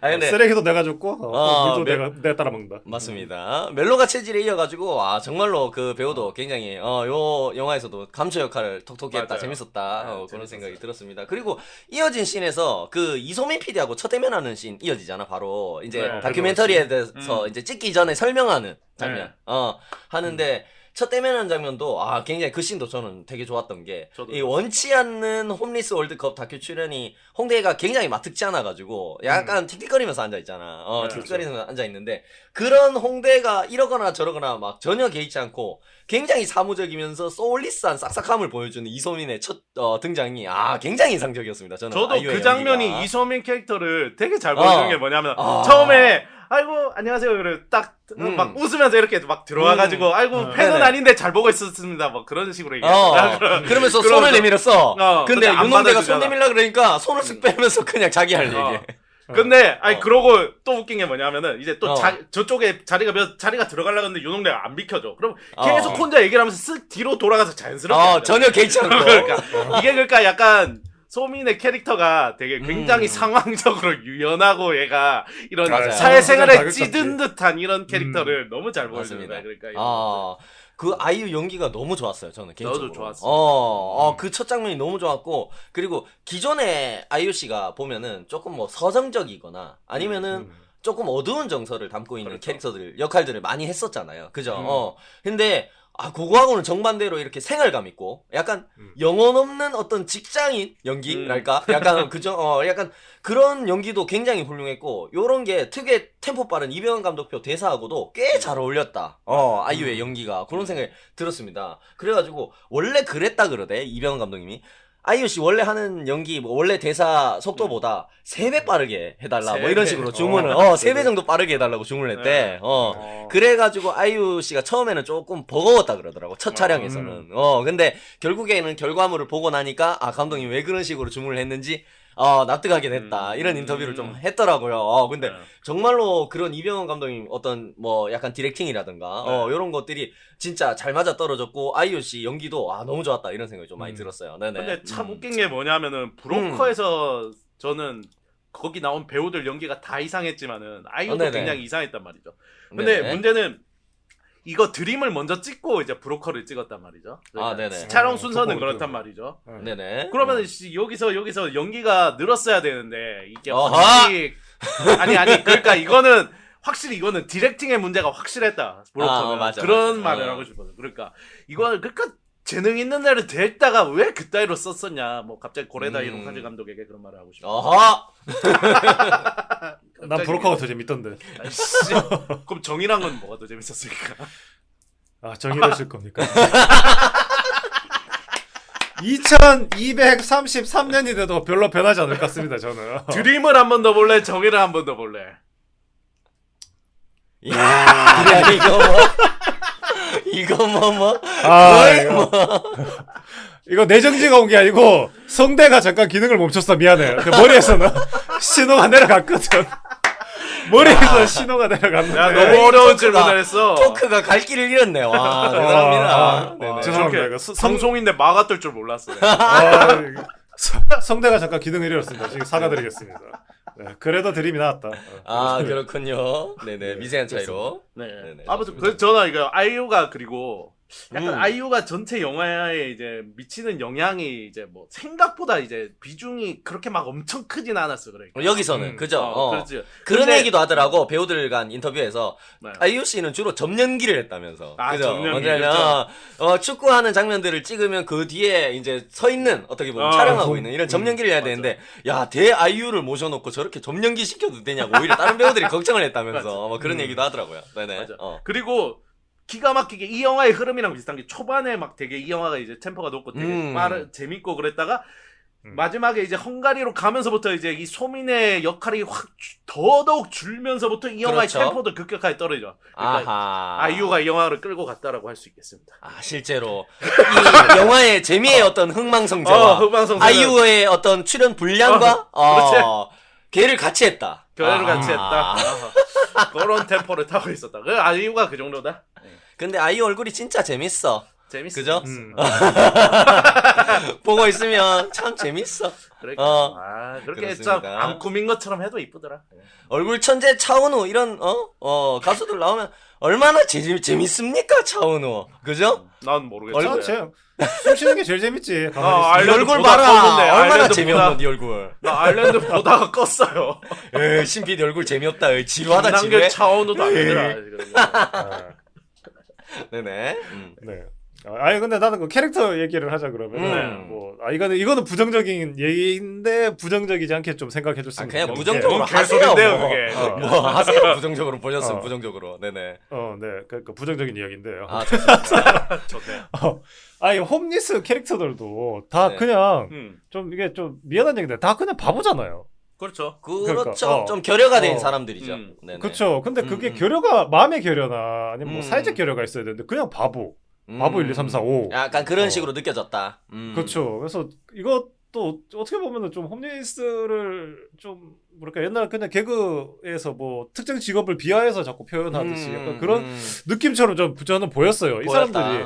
근데 쓰레기도 내가 줬고 물도 내가 따라 먹는다. 맞습니다. 멜로가 체질에 이어가지고 저말로 그 배우도 굉장히 요 영화에서도 감초 역할을 톡톡히 했다. 재밌었다. 그런 생각이 들었습니다. 그리고 이어진 씬에서 그 이소민 PD하고 첫 대면하는 씬 이어지잖아. 바로 이제 다큐멘터리에 대해서 이제 찍기 전에 설명하는 장면 하는데 첫 대면하는 장면도 굉장히 그 씬도 저는 되게 좋았던 게 이 원치 않는 홈리스 월드컵 다큐 출연이 홍대가 굉장히 막특지 않아가지고 약간 틱틱거리면서 앉아있잖아. 틱틱거리면서 앉아있는데 그런 홍대가 이러거나 저러거나 막 전혀 개의치 않고 굉장히 사무적이면서 소울리스한 싹싹함을 보여주는 이소민의 첫 등장이 굉장히 인상적이었습니다. 저는 저도 그 장면이 이소민 캐릭터를 되게 잘 보여주는 게 뭐냐면 아이고 안녕하세요. 그래 딱 막 음. 웃으면서 이렇게 막 들어와가지고 아이고 팬은 네네. 아닌데 잘 보고 있었습니다. 뭐 그런 식으로 얘기해. 그러면서 그러면서- 손을 내밀었어. 근데 근데 안 윤홍대가 손 받아주잖아. 내밀라 그러니까 손을 쓱 빼면서 그냥 자기 할 얘기. 근데 아니 그러고 또 웃긴 게 뭐냐면은 이제 또 어. 저쪽에 자리가 들어가려고 하는데 윤홍대가 안 비켜줘. 그럼 계속 혼자 얘기를 하면서 쓱 뒤로 돌아가서 자연스럽게 하잖아. 전혀 개의치 않고. 그러니까 약간 소민의 캐릭터가 되게 굉장히 상황적으로 유연하고 얘가 이런 맞아요. 사회생활에 자극적이지. 찌든 듯한 이런 캐릭터를 너무 잘 보여줍니다. 맞습니다. 그러니까 이런 것들. 그 아이유 연기가 너무 좋았어요, 저는 개인적으로. 저도 좋았어요. 그 첫 장면이 너무 좋았고, 그리고 기존의 아이유 씨가 보면은 조금 뭐 서정적이거나 아니면은 조금 어두운 정서를 담고 있는 그렇죠. 캐릭터들, 역할들을 많이 했었잖아요. 그죠? 근데, 그거하고는 정반대로 이렇게 생활감 있고, 약간 영혼 없는 어떤 직장인 연기랄까? 약간, 그죠? 약간 그런 연기도 굉장히 훌륭했고, 요런 게 특유의 템포 빠른 이병헌 감독표 대사하고도 꽤 잘 어울렸다. 아이유의 연기가. 그런 생각이 들었습니다. 그래가지고, 원래 그랬다 그러대, 이병헌 감독님이. 아이유 씨 원래 하는 연기, 뭐 원래 대사 속도보다 3배 빠르게 해달라. 뭐 이런 3배. 식으로 주문을, 3배 정도 빠르게 해달라고 주문을 했대. 그래가지고 아이유 씨가 처음에는 조금 버거웠다 그러더라고. 첫 촬영에서는. 근데 결국에는 결과물을 보고 나니까, 감독님 왜 그런 식으로 주문을 했는지, 납득하게 됐다. 이런 인터뷰를 좀 했더라고요. 근데 정말로 그런 이병헌 감독님 어떤 뭐 약간 디렉팅이라든가, 요런 것들이 진짜 잘 맞아 떨어졌고, 아이유 씨 연기도, 너무 좋았다. 이런 생각이 좀 많이 들었어요. 네네. 근데 참 웃긴 게 뭐냐면은 브로커에서 저는 거기 나온 배우들 연기가 다 이상했지만은 아이유도 네네. 굉장히 이상했단 말이죠. 근데 네네. 문제는 이거 드림을 먼저 찍고 이제 브로커를 찍었단 말이죠. 그러니까 네네. 촬영 순서는 그거 그렇단 그거. 말이죠. 네네. 그러면 여기서 연기가 늘었어야 되는데 이게 어허! 확실히 아니 그러니까 이거는 디렉팅의 문제가 확실했다. 브로커는 맞아, 그런 맞아. 말을 하고 싶어서 그러니까 재능 있는 애를 데리다가 왜 그따위로 썼었냐. 뭐 갑자기 고레다 이로카즈 감독에게 그런 말을 하고 싶어. 어허! 난 브로커가 더 재밌던데. 아이씨. 그럼 정이란 건 뭐가 더 재밌었을까? 정의되실 겁니까? 2233년이 돼도 별로 변하지 않을 것 같습니다, 저는. 드림을 한 번 더 볼래? 정의를 한 번 더 볼래? 야, 이거 뭐. 이거 내정지가 온 게 아니고 성대가 잠깐 기능을 멈췄어. 미안해. 그 머리에서는 신호가 내려갔거든. 머리에서 신호가 내려갔는데. 야, 너무 어려운 질문을 했어. 토크가 갈 길을 잃었네. 와, 대단합니다. 네네. 죄송합니다. 저렇게 이거 방송인데 막아 뜰 줄 몰랐어. 이거 성대가 잠깐 기능을 잃었습니다. 지금 사과드리겠습니다. 네, 그래도 드림이 나왔다. 그렇군요. 네네. 미세한 차이로. 네. 네네, 아무튼 좋습니다. 저는 이거 아이유가 그리고 약간 아이유가 전체 영화에 이제 미치는 영향이 이제 뭐 생각보다 이제 비중이 그렇게 막 엄청 크진 않았어. 그러니까. 여기서는 그죠. 그렇지. 그런 근데- 얘기도 하더라고. 배우들 간 인터뷰에서 네. 아이유 씨는 주로 점연기를 했다면서. 그죠? 점연기, 뭐냐면 축구하는 장면들을 찍으면 그 뒤에 이제 서 있는 어떻게 보면 촬영하고 있는 이런 점연기를 해야 되는데, 야, 대 아이유를 모셔놓고 저렇게 점연기 시켜도 되냐고 오히려 다른 배우들이 걱정을 했다면서 뭐 그런 얘기도 하더라고요. 네네. 맞아. 그리고 기가 막히게 이 영화의 흐름이랑 비슷한 게 초반에 막 되게 이 영화가 이제 템포가 높고 되게 재밌고 그랬다가 마지막에 이제 헝가리로 가면서부터 이제 이 소민의 역할이 확 더더욱 줄면서부터 이 영화의 그렇죠. 템포도 급격하게 떨어져. 그러니까 아이유가 이 영화를 끌고 갔다고 할 수 있겠습니다. 실제로 이 영화의 재미의 어떤 흥망성쇠와 흥망성쇠는- 아이유의 어떤 출연 분량과 그렇지. 걔를 같이 했다. 결례를 같이 했다. 그런 템포를 타고 있었다. 그 아이유가 그 정도다. 근데 아이유 얼굴이 진짜 재밌어. 재밌어. 그죠? 보고 있으면 참 재밌어. 그러니까 그렇게 그렇습니다. 좀 안 꾸민 것처럼 해도 이쁘더라. 얼굴 천재 차은우 이런 가수들 나오면 얼마나 재밌습니까 차은우. 그죠? 난 모르겠어. 얼굴 숨 쉬는 게 제일 재밌지. 네 아일랜드 얼굴 보다 봐라. 껐는데, 얼마나 아일랜드 재미없노 보다- 네 얼굴. 나 아일랜드 보다가 껐어요. 신PD 얼굴 재미없다. 지루하다 지루해. 김남길 차원우도 아니더라. 네네. 네. 아니 근데 나는 그 캐릭터 얘기를 하자 그러면 이거는 부정적인 얘기인데 부정적이지 않게 좀 생각해 줬으면 그냥 좋겠는 게, 부정적으로 하세요. 개소리인데요, 뭐. 그게. 뭐 하세요. 부정적으로 보셨으면 부정적으로. 네네. 네. 그러니까 부정적인 이야기인데요. 좋습니다. 좋네. 아니 홈리스 캐릭터들도 다 네. 그냥 좀 이게 좀 미안한 얘기인데 다 그냥 바보잖아요. 그렇죠. 그렇죠. 그러니까, 좀 결여가 된 사람들이죠. 네네. 그렇죠. 근데 그게 결여가 마음의 결여나 아니면 뭐 사회적 결여가 있어야 되는데 그냥 바보 1, 2, 3, 4, 5 약간 그런 식으로 느껴졌다. 그렇죠. 그래서 이것도 어떻게 보면은 좀 홈리스를 좀 뭐랄까 옛날 그냥 개그에서 뭐 특정 직업을 비하해서 자꾸 표현하듯이 약간 그런 느낌처럼 좀 저는 보였어요. 이 보였다. 사람들이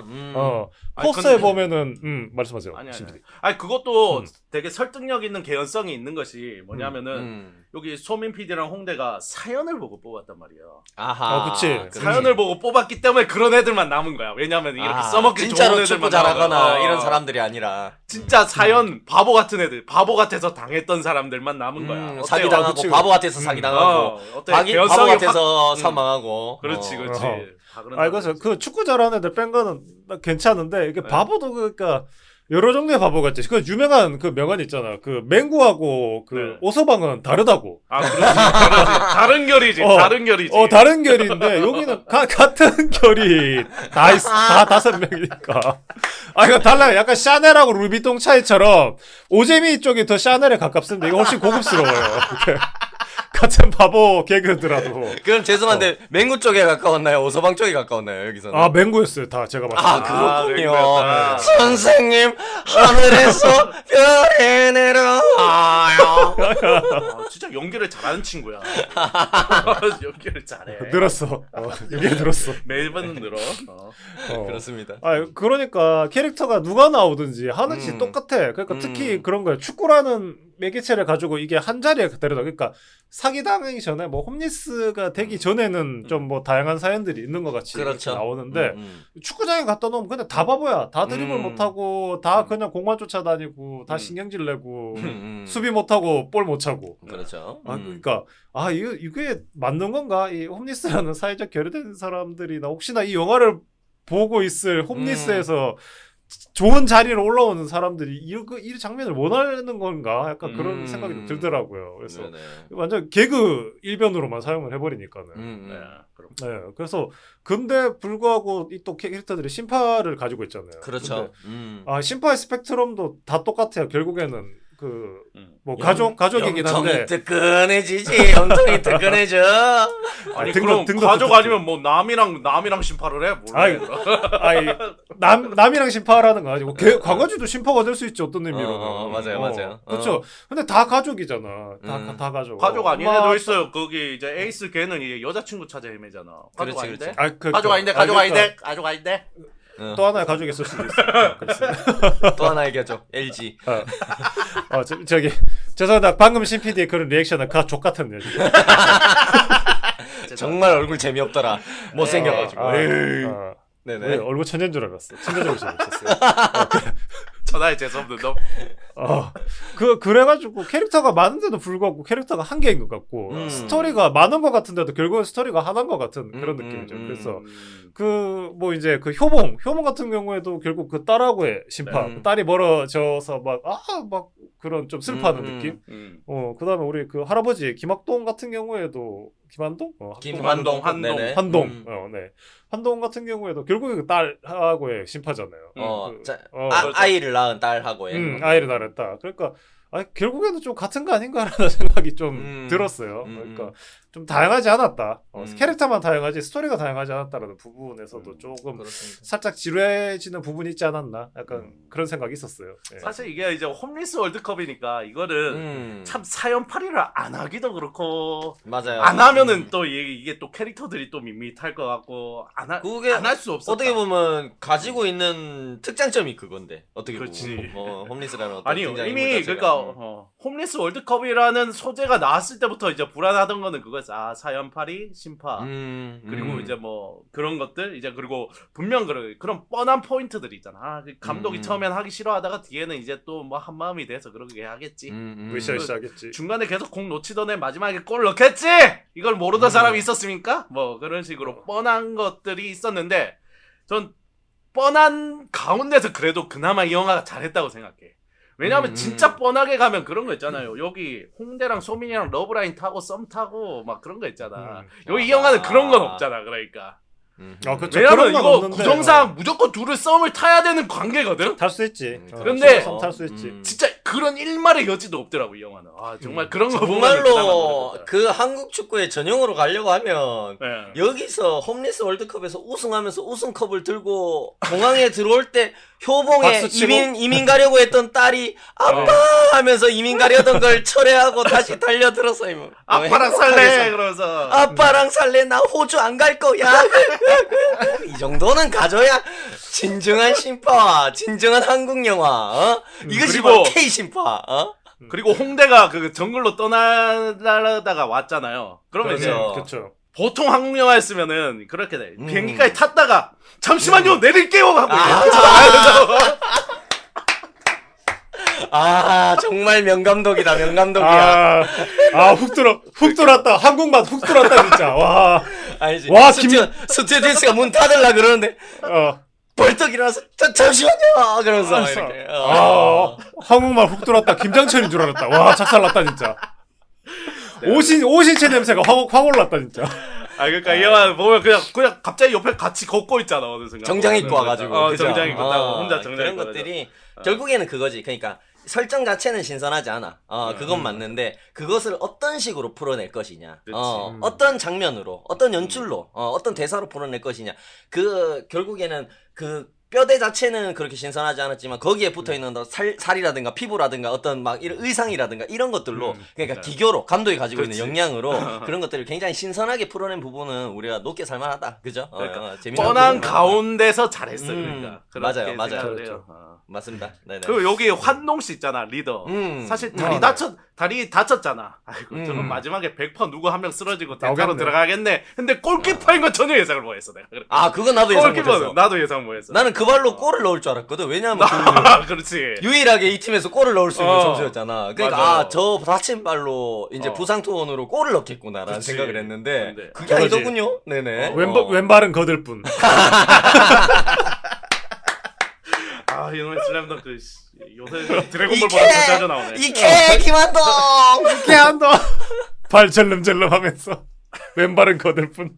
아니, 포스터에 근데- 보면은 말씀하세요. 아니 신PD. 아니 그것도 되게 설득력 있는 개연성이 있는 것이 뭐냐면은 여기 소민 PD랑 홍대가 사연을 보고 뽑았단 말이야. 아하. 그치. 사연을 보고 뽑았기 때문에 그런 애들만 남은 거야. 왜냐면 이렇게 써먹기 진짜로 좋은 축구 애들만 잘하거나 남은 거야. 이런 사람들이 아니라 진짜 사연 바보 같은 애들, 바보 같아서 당했던 사람들만 남은 거야. 어때요? 사기당하고 그치. 바보 같아서 사기당하고 어때? 바보 개연성이 같아서 사망하고 그렇지, 그렇지. 어. 다 그런 그래서 그 축구 잘하는 애들 뺀 거는 괜찮은데 이게 네. 바보도 그러니까 여러 종류의 바보가 있지. 그 유명한 그 명언 있잖아. 그 맹구하고 그 네. 오서방은 다르다고. 아, 그렇지. 다른 결이지. 다른 결이지. 다른 결인데 여기는 같은 결이 다 5명이니까. 이거 달라요. 약간 샤넬하고 루비통 차이처럼 오재미 쪽이 더 샤넬에 가깝습니다. 이거 훨씬 고급스러워요. 이렇게. 같은 바보 개그더라도. 그럼 죄송한데 맹구 쪽에 가까웠나요? 오서방 쪽에 가까웠나요? 여기서는? 맹구였어요. 다 제가 봤을 때. 그렇군요. 맹구였다. 선생님 하늘에서 별이 내려와요. 진짜 연기를 잘하는 친구야. 연기를 잘해. 늘었어. 이게 늘었어. 매번 늘어. 그렇습니다. 그러니까 캐릭터가 누가 나오든지 하는 짓이 똑같아. 그러니까 특히 그런 거예요. 축구라는 매개체를 가지고 이게 한 자리에 데려다. 그러니까 사기당하기 전에 뭐 홈리스가 되기 전에는 좀 뭐 다양한 사연들이 있는 것 같이 그렇죠. 이렇게 나오는데 축구장에 갖다 놓으면 그냥 다 바보야. 다 드리블 못하고 다 그냥 공만 쫓아다니고 다 신경질 내고 수비 못하고 볼 못 차고. 그렇죠. 그러니까 이게 맞는 건가? 이 홈리스라는 사회적 결여된 사람들이나 혹시나 이 영화를 보고 있을 홈리스에서 좋은 자리로 올라오는 사람들이 이 장면을 원하는 건가? 약간 그런 생각이 좀 들더라고요. 그래서 네네. 완전 개그 일변으로만 사용을 해버리니까는. 네, 그럼. 네, 그래서 근데 불구하고 이 또 캐릭터들이 심파를 가지고 있잖아요. 그렇죠. 근데, 심파의 스펙트럼도 다 똑같아요. 결국에는 뭐 가족이긴 한데. 영정이 뜨끈해지지. 영정이 뜨끈해져. 아니 등도 그럼 가족 아니면 뭐 남이랑 심파를 해? 몰라. 남이랑 심파라는 거 아니고 광어지도 심파가 될 수 있지 어떤 의미로는. 맞아요. 그렇죠. 근데 다 가족이잖아. 다 가족. 가족 아닌 애도 있어요. 거기 이제 에이스 걔는 이제 여자친구 찾아 헤매잖아. 가족 그렇지, 아닌데? 그렇지. 가족 아닌데? 가족 아닌데? 또 하나의 가족이 있을 수도 있어. 또 하나의 가족 LG. 저기 죄송합니다. 방금 신PD의 그런 리액션은 가족 같은 얘기. 정말 얼굴 재미없더라. 못생겨가지고. 네네. 왜 얼굴 천재인 줄 알았어. 친구적으로 재밌었어요. 전화에 재수없는 놈. 그래가지고 캐릭터가 많은데도 불구하고 캐릭터가 한 개인 것 같고 스토리가 많은 것 같은데도 결국은 스토리가 하나인 것 같은 그런 느낌이죠. 그래서 뭐 이제 그 효몽 같은 경우에도 결국 그 딸하고의 심파, 그 딸이 멀어져서 막 그런 좀 슬퍼하는 느낌. 그다음에 우리 그 할아버지 김학동 같은 경우에도 김한동? 한동. 한동 같은 경우에도 결국에 그 딸하고의 심파잖아요. 아이를 낳은 딸하고의. 아이를 낳았다. 그러니까 결국에는 좀 같은 거 아닌가라는 생각이 좀 들었어요. 그러니까 좀 다양하지 않았다. 캐릭터만 다양하지 스토리가 다양하지 않았다라는 부분에서도 조금 그렇습니다. 살짝 지루해지는 부분이 있지 않았나? 약간 그런 생각이 있었어요. 예. 사실 이게 이제 홈리스 월드컵이니까 이거는 참 사연팔이를 안 하기도 그렇고 맞아요. 안 하면은 또 이게 또 캐릭터들이 또 밋밋할 것 같고 안 할 수 없어. 어떻게 보면 가지고 있는 특장점이 그건데 어떻게 그렇지. 보면 홈리스라는 어떤 아니요 등장인물 이미 자체가. 그러니까 홈리스 월드컵이라는 소재가 나왔을 때부터 이제 불안하던 거는 그거였어. 사연팔이 심파 그리고 이제 뭐 그런 것들 이제 그리고 분명 그런 뻔한 포인트들이 있잖아. 그 감독이 처음엔 하기 싫어하다가 뒤에는 이제 또 뭐 한 마음이 돼서 그러게 하겠지. 으쌰으쌰 하겠지. 중간에 계속 공 놓치던 애 마지막에 골 넣겠지. 이걸 모르던 사람이 있었습니까? 뭐 그런 식으로 뻔한 것들이 있었는데 전 뻔한 가운데서 그래도 그나마 이 영화가 잘했다고 생각해. 왜냐하면 진짜 뻔하게 가면 그런 거 있잖아요. 여기 홍대랑 소민이랑 러브라인 타고 썸 타고 막 그런 거 있잖아. 여기 이 영화는 그런 건 없잖아. 그러니까. 그렇죠. 왜냐면 이거 구성상 무조건 둘을 썸을 타야 되는 관계거든. 탈 수 있지. 근데 탈 수 있지. 진짜 그런 일말의 여지도 없더라고 이 영화는. 아 정말 그런 거 보면 정말로 그 한국 축구의 전용으로 가려고 하면 네. 여기서 홈리스 월드컵에서 우승하면서 우승컵을 들고 공항에 들어올 때 효봉에 박수 치고. 이민 가려고 했던 딸이 아빠 하면서 이민 가려던 걸 철회하고 다시 달려들었어요. 아빠랑 살래 그러면서 아빠랑 살래 나 호주 안 갈 거야. 이 정도는 가져야 진정한 신파와 진정한 한국 영화. 어? 이것이 그리고- 바로 K 신파. 어? 그리고 홍대가 그 정글로 떠나다가 왔잖아요. 그러면 이제 그렇죠. 그렇죠. 보통 한국 영화였으면은 그렇게 돼. 비행기까지 탔다가 잠시만요 내릴게요 하고 아. 이러잖아요. 아 정말 명감독이다 명감독이야. 훅 들어왔다. 한국만 훅 들어왔다 진짜. 와, 알지. 와, 스튜디오스가 문 닫으려 그러는데 어, 벌떡 일어나서 잠시만요 그러면서 막 이렇게. 한국만 훅 들어왔다. 김장철인 줄 알았다. 와, 작살났다 진짜. 오신채 냄새가 확 올랐다 진짜. 아 그러니까 이 영화 보면 그냥 갑자기 옆에 같이 걷고 있잖아 어느 순간. 정장 입고 와가지고. 그죠? 정장 입고 따고 혼자 정장 그런 입고 것들이 결국에는 그거지. 그러니까 설정 자체는 신선하지 않아. 그건 맞는데 그것을 어떤 식으로 풀어낼 것이냐. 그치. 어떤 장면으로, 어떤 연출로, 어떤 대사로 풀어낼 것이냐. 그 결국에는 그 뼈대 자체는 그렇게 신선하지 않았지만 거기에 붙어있는 살이라든가 피부라든가 어떤 막 이런 의상이라든가 이런 것들로 그러니까 기교로 감독이 가지고 그렇지. 있는 역량으로 그런 것들을 굉장히 신선하게 풀어낸 부분은 우리가 높게 살만하다. 그죠? 그러니까 재미난 뻔한 부분이다. 가운데서 잘했어 그러니까. 맞아요, 그렇게 맞아요. 생각을 해요. 맞습니다. 네네. 그리고 여기 환농 씨 있잖아 리더. 사실 다리 다쳤잖아. 아이고 저건 마지막에 100% 누구 한 명 쓰러지고 대타로 나오겠네. 들어가겠네. 근데 골키퍼인 건 전혀 예상을 못했어 내가. 그건 나도 예상 골키퍼는 못했어. 나도 예상 못했어. 나는 그 발로 골을 넣을 줄 알았거든. 왜냐하면 그렇지. 유일하게 이 팀에서 골을 넣을 수 있는 선수였잖아. 그러니까 맞아. 저 다친 발로 이제 부상 투혼으로 골을 넣겠구나라는 그치. 생각을 했는데 근데 그게 저거지. 아니더군요. 네네. 왼발은 거들 뿐. 이놈의 슬램덩크 요새 드래곤볼보다 더 자주 나오네. 이케 김한동. 개한도 발 절름절름하면서 왼발은 거들 뿐.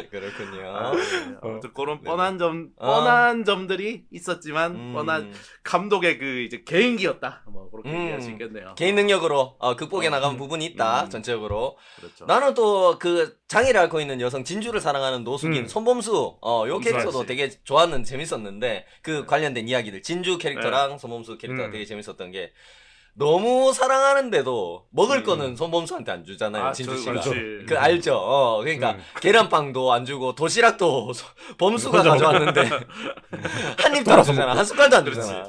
그렇군요. 아무튼 그런 뻔한 점들이 있었지만 뻔한 감독의 그 이제 개인기였다. 뭐 그렇게 얘기할 수 있겠네요. 개인 능력으로 극복해 나간 부분이 있다. 전체적으로. 그렇죠. 나는 또 그 장애를 앓고 있는 여성 진주를 사랑하는 노숙인 손범수 요 캐릭터도 맞지. 되게 좋았는 재밌었는데 그 관련된 이야기들 진주 캐릭터랑 손범수 캐릭터가 되게 재밌었던 게 너무 사랑하는데도 먹을 거는 손범수한테 안 주잖아요. 진주 씨가. 그렇지. 그 알죠. 그러니까 계란빵도 안 주고 도시락도 범수가 가져왔는데 한 입도 안 주잖아. 한 숟갈도 안 주잖아.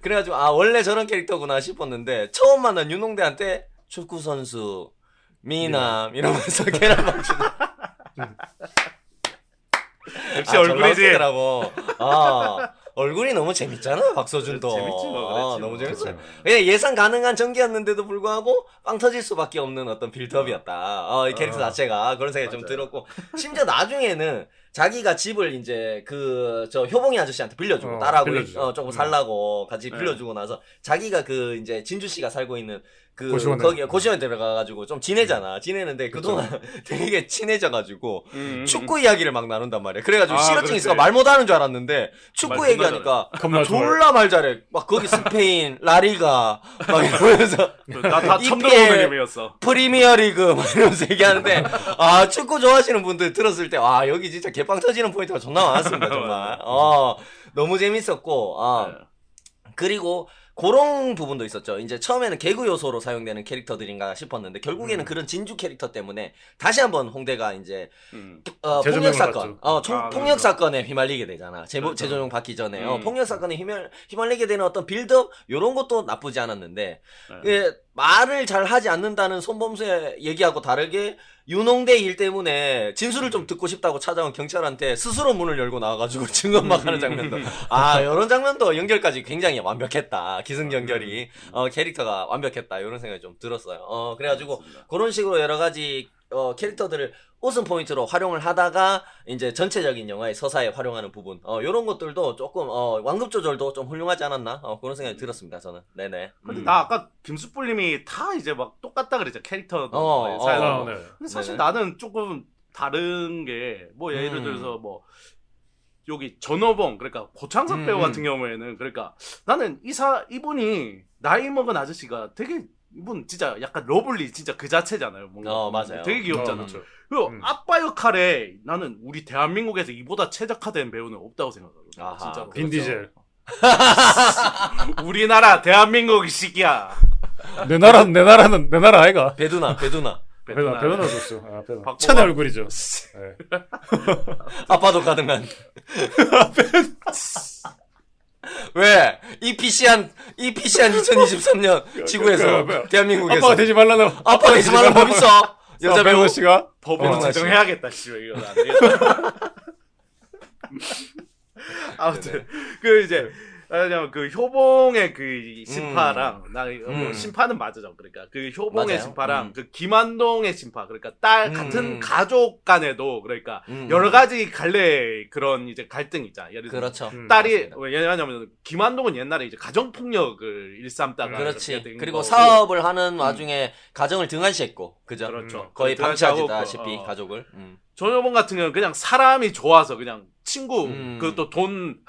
그래가지고 원래 저런 캐릭터구나 싶었는데 처음 만난 윤홍대한테 축구 선수 미남 이러면서 계란빵 주는. 역시 얼굴이지. 라고 얼굴이 너무 재밌잖아 박서준도. 재밌지 뭐, 그렇지 너무 뭐. 재밌어. 그냥 예상 가능한 전개였는데도 불구하고 빵 터질 수밖에 없는 어떤 빌드업이었다. 이 캐릭터 자체가 그런 생각이 좀 맞아요. 들었고 심지어 나중에는 자기가 집을 이제 저 효봉이 아저씨한테 빌려주고 딸하고 빌려주죠. 조금 살라고 같이 빌려주고 나서 자기가 그 이제 진주 씨가 살고 있는 그 고시원에. 거기 고시원에 들어가가지고 좀 지내잖아. 지내는데 그동안 되게 친해져가지고 축구 이야기를 막 나눈단 말이야. 그래가지고 실어증 그렇지. 있어서 말 못하는 줄 알았는데 축구 말 얘기하니까 겁나 좋아요. 졸라 말 잘해. 막 거기 스페인, 라리가 막 이러면서 나다 처음 EPL, 들어보는 이름이었어. 프리미어리그 막 이러면서 얘기하는데 축구 좋아하시는 분들 들었을 때 여기 진짜 개빵 터지는 포인트가 존나 많았습니다 정말. 너무 재밌었고 그리고 그런 부분도 있었죠. 이제 처음에는 개그 요소로 사용되는 캐릭터들인가 싶었는데 결국에는 그런 진주 캐릭터 때문에 다시 한번 홍대가 이제 폭력 재조명을 사건, 받죠. 폭력 그렇죠. 사건에 휘말리게 되잖아. 재조명 받기 전에 폭력 사건에 휘말리게 되는 어떤 빌드업 요런 것도 나쁘지 않았는데 말을 잘 하지 않는다는 손범수의 얘기하고 다르게 윤홍대 일 때문에 진술을 좀 듣고 싶다고 찾아온 경찰한테 스스로 문을 열고 나와가지고 증언 막 하는 장면도 이런 장면도 연결까지 굉장히 완벽했다. 기승전결이 캐릭터가 완벽했다. 이런 생각이 좀 들었어요. 그래가지고 맞습니다. 그런 식으로 여러 가지 캐릭터들을 웃음 포인트로 활용을 하다가 이제 전체적인 영화의 서사에 활용하는 부분 요런 것들도 조금 완급 조절도 좀 훌륭하지 않았나 그런 생각이 들었습니다 저는. 네네. 근데 나 아까 김수뿔님이 다 이제 막 똑같다 그랬죠 캐릭터. 네. 근데 사실 네네. 나는 조금 다른 게 뭐 예를 들어서 뭐 여기 전호봉 그러니까 고창석 배우 같은 경우에는 그러니까 나는 이분이 나이 먹은 아저씨가 되게 이분 진짜 약간 러블리 진짜 그 자체잖아요. 뭔가 맞아요. 되게 귀엽잖아. 그렇죠. 그리고 아빠 역할에 나는 우리 대한민국에서 이보다 최적화된 배우는 없다고 생각하거든. 아하, 진짜로. 빈 디젤. 우리나라 대한민국 이 시기야. 내 나라 아이가. 배두나. 배우나 좋죠. 아, 배우나. 박보검. 천의 얼굴이죠. 네. 아빠도 가능한. 왜? 이 PC한 2023년 지구에서 대한민국에서 아빠가 되지 말라는. 아빠가 되지 말라는 법 있어. 여자 배우 씨가 법으로 배우나 제정해야겠다. 씨발 이거 안 되겠다. 아무튼 그 이제 왜냐면 그 효봉의 그 신파랑 나 뭐 신파는 맞죠. 그러니까 그 효봉의 맞아요. 신파랑 그 김한동의 신파 그러니까 딸 같은 가족 간에도 그러니까 음. 여러 가지 갈래 그런 이제 갈등이 있잖아. 예를 들어 그렇죠. 딸이 왜냐면 김한동은 옛날에 이제 가정 폭력을 일삼다가 그렇지. 이렇게 된 그리고 거고. 사업을 하는 와중에 가정을 등한시했고, 그죠? 그렇죠. 거의 등한시하고 방치하다시피 가족을. 전효봉 같은 경우는 그냥 사람이 좋아서 그냥 친구 그것도 돈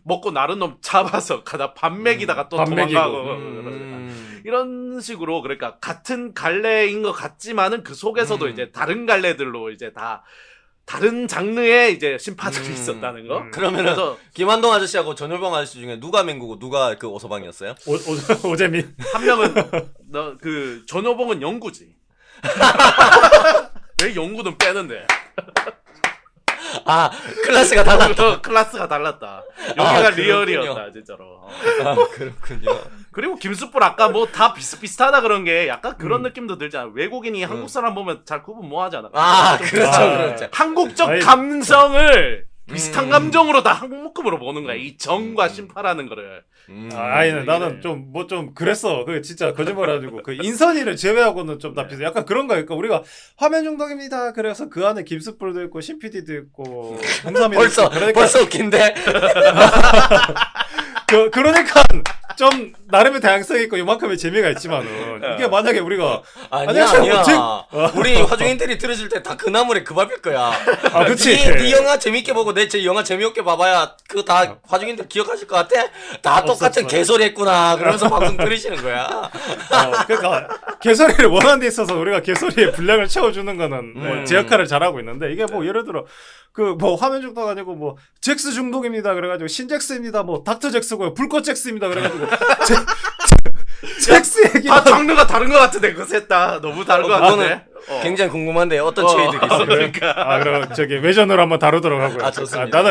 먹고 나른 놈 잡아서 가다 밥 먹이다가 또 밥 먹이고. 도망가고 이런 식으로 그러니까 같은 갈래인 것 같지만은 그 속에서도 이제 다른 갈래들로 이제 다 다른 장르의 이제 심파들이 있었다는 거. 그러면은 그래서 김한동 아저씨하고 전효봉 아저씨 중에 누가 맹구고 누가 그 오서방이었어요? 오재민. 한 명은 너 그 전효봉은 영구지. 왜 영구는 빼는데? 아, 클래스가 달랐다. 클래스가 달랐다. 여기가 그렇군요. 리얼이었다 진짜로. 아, 그렇군요. 그리고 김숯불 아까 뭐 다 비슷비슷하다 그런 게 약간 그런 느낌도 들잖아. 외국인이 한국 사람 보면 잘 구분 못 하잖아. 아, 그렇죠, 아, 그렇죠. 한국적 아이, 감성을 비슷한 감정으로 다 한국급으로 보는 거야. 이 정과 심파라는 거를. 아니 나는 좀 뭐 좀 그랬어. 그 진짜 거짓말해가지고 그 인선이를 제외하고는 좀 다 비슷해. 약간 그런 거 그러니까 우리가 화면 중독입니다. 그래서 그 안에 김숯불도 있고 신PD도 있고 홍삼이도 벌써, 있고 그러니까 벌써 웃긴데? 그러니까 좀 나름의 다양성이 있고 이만큼의 재미가 있지만은 이게 만약에 우리가 아니야. 우리 화중인들이 들으실 때 다 그 나물에 그 밥일 거야. 아 그치. 네 영화 재밌게 보고 내 영화 재미없게 봐봐야 그거 다 화중인들 기억하실 것 같아? 다 똑같은 개소리 했구나. 그러면서 방송 들으시는 거야. 그러니까 개소리를 원하는 데 있어서 우리가 개소리의 분량을 채워주는 거는 뭐 제 역할을 잘하고 있는데 이게 뭐 예를 들어 그 뭐 화면 중독 아니고 뭐 잭스 중독입니다 그래가지고 신잭스입니다 뭐 닥터 잭스고요 불꽃 잭스입니다 그래가지고 잭스 얘기 다 장르가 다른 것 같은데 그 셋 다 너무 다른 것 같은데. 굉장히 궁금한데 어떤 체이들이 있어요? 그러니까. 그럼 저기 외전으로 한번 다루도록 하고요. 아, 좋습니다.